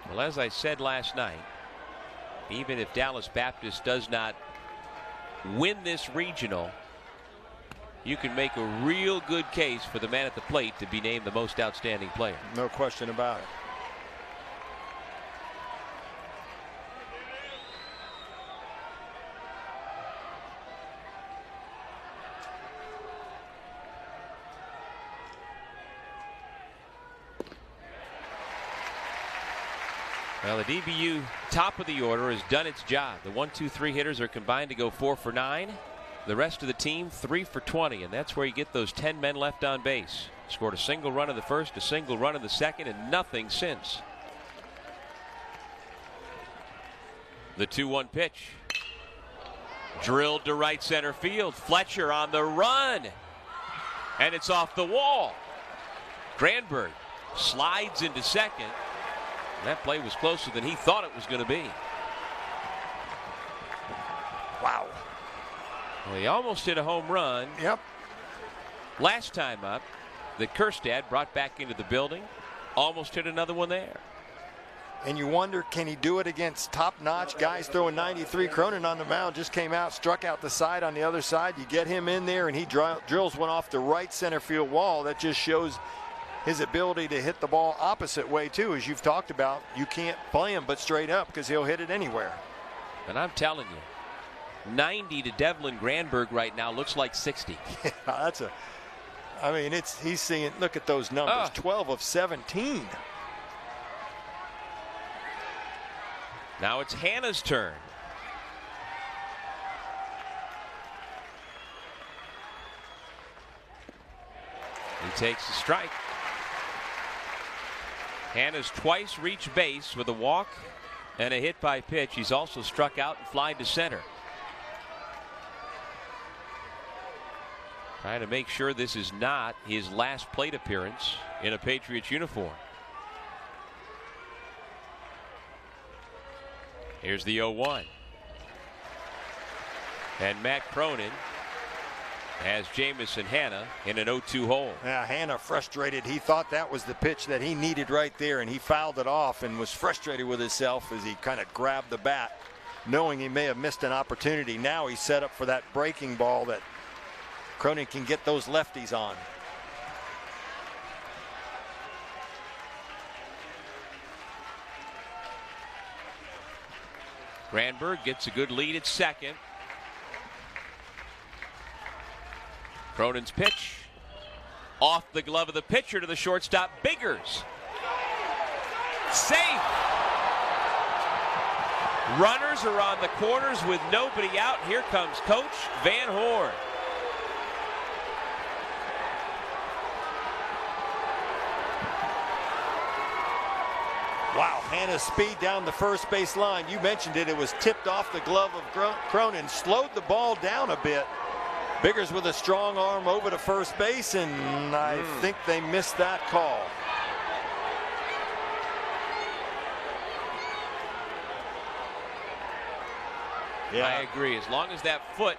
Well, as I said last night, even if Dallas Baptist does not win this regional, you can make a real good case for the man at the plate to be named the most outstanding player. No question about it. Well, the DBU top of the order has done its job. The 1, 2, 3 hitters are combined to go 4 for 9. The rest of the team 3 for 20, and that's where you get those 10 men left on base. Scored a single run in the first, a single run in the second, and nothing since. The 2-1 pitch. Drilled to right center field. Fletcher on the run. And it's off the wall. Granberg slides into second. That play was closer than he thought it was going to be. Wow. Well, he almost hit a home run. Yep. Last time up, that Kjerstad brought back into the building. Almost hit another one there. And you wonder, can he do it against top-notch guys throwing 93? Cronin on the mound just came out, struck out the side on the other side. You get him in there, and he drills one off the right center field wall. That just shows his ability to hit the ball opposite way, too. As you've talked about, you can't play him but straight up because he'll hit it anywhere. And I'm telling you, 90 to Devlin Granberg right now looks like 60. Yeah, I mean, he's seeing, look at those numbers, 12 of 17. Now it's Hanna's turn. He takes the strike. Hanna's twice reached base with a walk and a hit by pitch. He's also struck out and flied to center. Trying to make sure this is not his last plate appearance in a Patriots uniform. Here's the 0-1. And Matt Cronin has Jamison Hanna in an 0-2 hole. Yeah, Hanna frustrated. He thought that was the pitch that he needed right there, and he fouled it off and was frustrated with himself as he kind of grabbed the bat, knowing he may have missed an opportunity. Now he's set up for that breaking ball that Cronin can get those lefties on. Granberg gets a good lead at second. Cronin's pitch off the glove of the pitcher to the shortstop, Biggers. Safe. Runners are on the corners with nobody out. Here comes Coach Van Horn. Wow, Hanna's speed down the first base line. You mentioned it. It was tipped off the glove of Cronin. Slowed the ball down a bit. Biggers with a strong arm over to first base, and I think they missed that call. Yeah, I agree. As long as that foot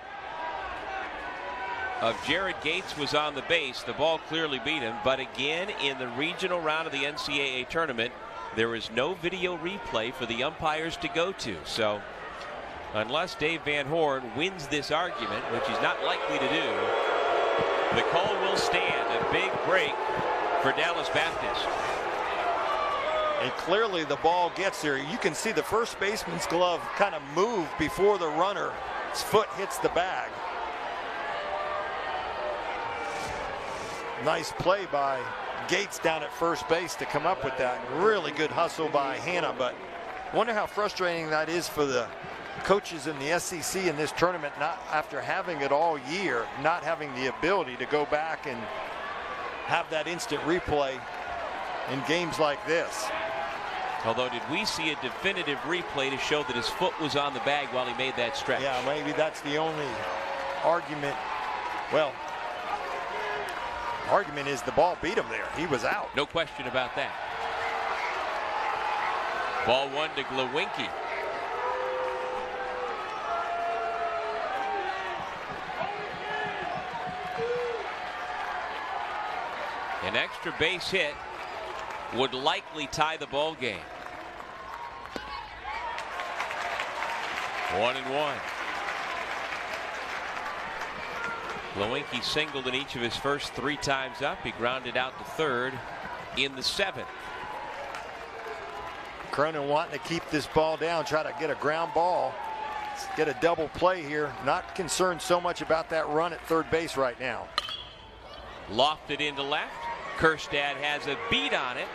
of Jared Gates was on the base, the ball clearly beat him. But again, in the regional round of the NCAA tournament, there is no video replay for the umpires to go to. So unless Dave Van Horn wins this argument, which he's not likely to do, the call will stand. A big break for Dallas Baptist. And clearly the ball gets there. You can see the first baseman's glove kind of move before the runner's foot hits the bag. Nice play by Gates down at first base to come up with that. Really good hustle by Hanna, but Wonder how frustrating that is for the coaches in the SEC in this tournament, not after having it all year, not having the ability to go back and have that instant replay in games like this. Although, did we see a definitive replay to show that his foot was on the bag while he made that stretch? Yeah, maybe that's the only argument. Well, argument is the ball beat him there. He was out. No question about that. Ball one to Glowinky. An extra base hit would likely tie the ball game. 1-1. Glowinky singled in each of his first 3 times up. He grounded out to third in the 7th. Cronin wanting to keep this ball down, try to get a ground ball, get a double play here. Not concerned so much about that run at third base right now. Lofted into left. Kerstad has a beat on it.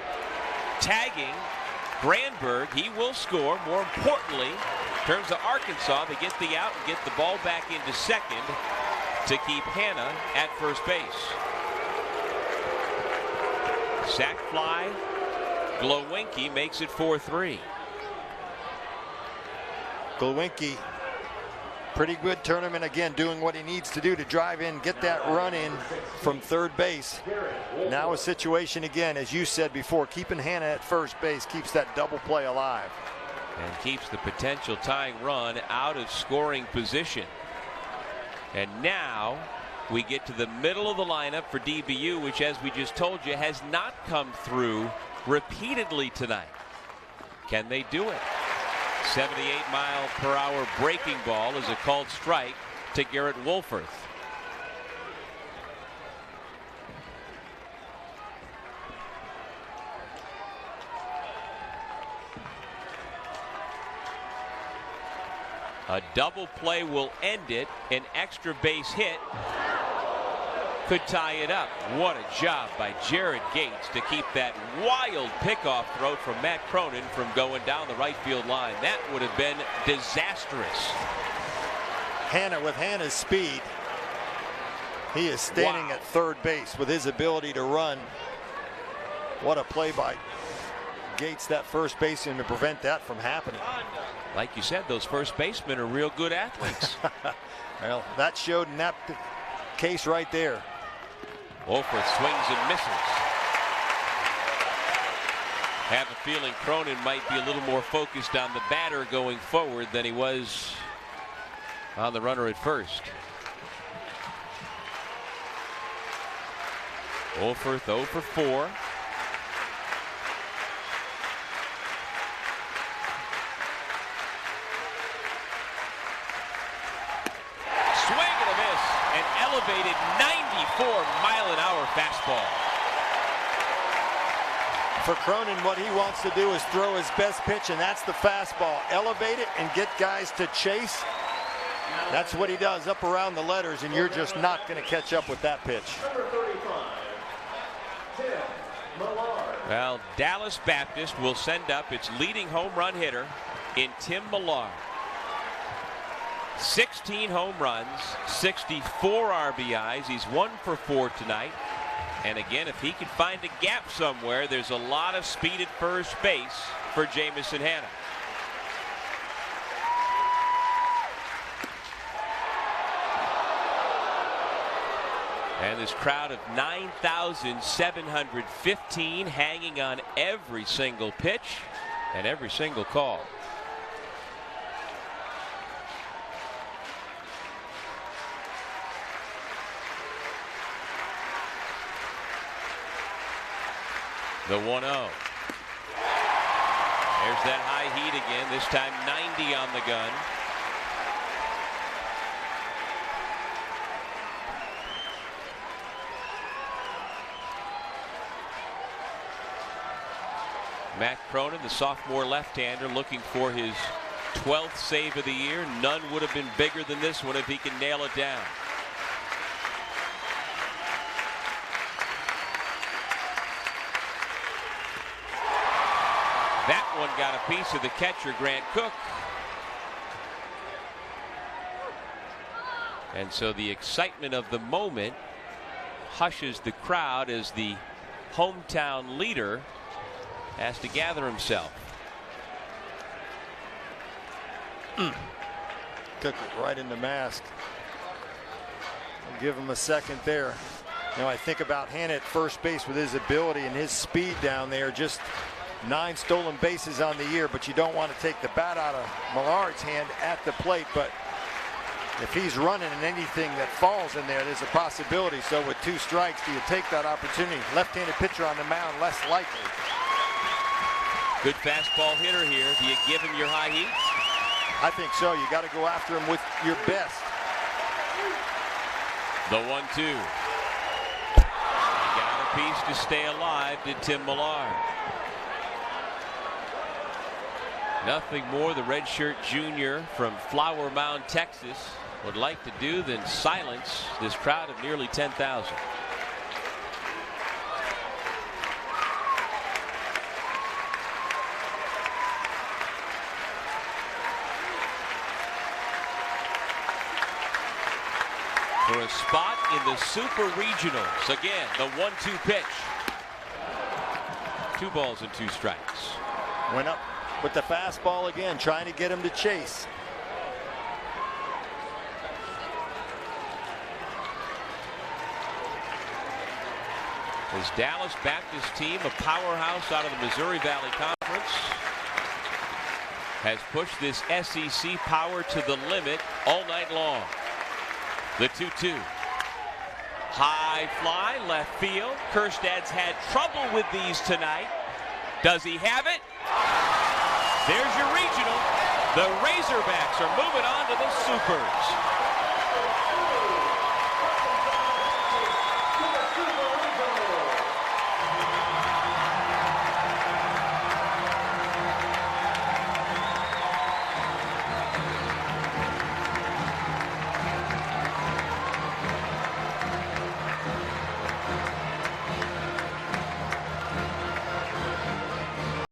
Tagging Granberg. He will score. More importantly, in terms of Arkansas, they get the out and get the ball back into second to keep Hannah at first base. Sac fly. Glowinky makes it 4-3. Glowinky, pretty good tournament again, doing what he needs to do to drive in, get that run in from third base. Now a situation again, as you said before, keeping Hannah at first base keeps that double play alive. And keeps the potential tying run out of scoring position. And now we get to the middle of the lineup for DBU, which, as we just told you, has not come through repeatedly tonight. Can they do it? 78-mile-per-hour breaking ball is a called strike to Garrett Wolforth. A double play will end it. An extra base hit could tie it up. What a job by Jared Gates to keep that wild pickoff throw from Matt Cronin from going down the right field line. That would have been disastrous. Hannah, with Hannah's speed, he is standing at third base with his ability to run. What a play by Gates, that first baseman, to prevent that from happening. Like you said, those first basemen are real good athletes. Well, that showed in that case right there. Wolforth swings and misses. Have a feeling Cronin might be a little more focused on the batter going forward than he was on the runner at first. Wolforth 0 for 4. Elevated 94-mile-an-hour fastball. For Cronin, what he wants to do is throw his best pitch, and that's the fastball. Elevate it and get guys to chase. That's what he does up around the letters, and you're just not going to catch up with that pitch. Well, Dallas Baptist will send up its leading home run hitter in Tim Millard. 16 home runs, 64 RBIs. He's 1 for 4 tonight. And again, if he can find a gap somewhere, there's a lot of speed at first base for Jamison Hannah. And this crowd of 9,715 hanging on every single pitch and every single call. The 1-0. There's that high heat again, this time 90 on the gun. Matt Cronin, the sophomore left-hander, looking for his 12th save of the year. None would have been bigger than this one if he can nail it down. That one got a piece of the catcher, Grant Cook. And so the excitement of the moment hushes the crowd as the hometown leader has to gather himself. Cook it right in the mask. I'll give him a second there. You know, I think about Hanna at first base with his ability and his speed down there. Just 9 stolen bases on the year, but you don't want to take the bat out of Millard's hand at the plate. But if he's running and anything that falls in there, there's a possibility. So with 2 strikes, do you take that opportunity? Left-handed pitcher on the mound, less likely. Good fastball hitter here. Do you give him your high heat? I think so. You got to go after him with your best. The 1-2. Got a piece to stay alive, did Tim Millard. Nothing more the redshirt junior from Flower Mound, Texas would like to do than silence this crowd of nearly 10,000. For a spot in the Super Regionals. Again, the 1-2 pitch. 2 balls and 2 strikes. Went up with the fastball again, trying to get him to chase. This Dallas Baptist team, a powerhouse out of the Missouri Valley Conference, has pushed this SEC power to the limit all night long. The 2-2. High fly, left field. Kerstad's had trouble with these tonight. Does he have it? There's your regional. The Razorbacks are moving on to the Supers.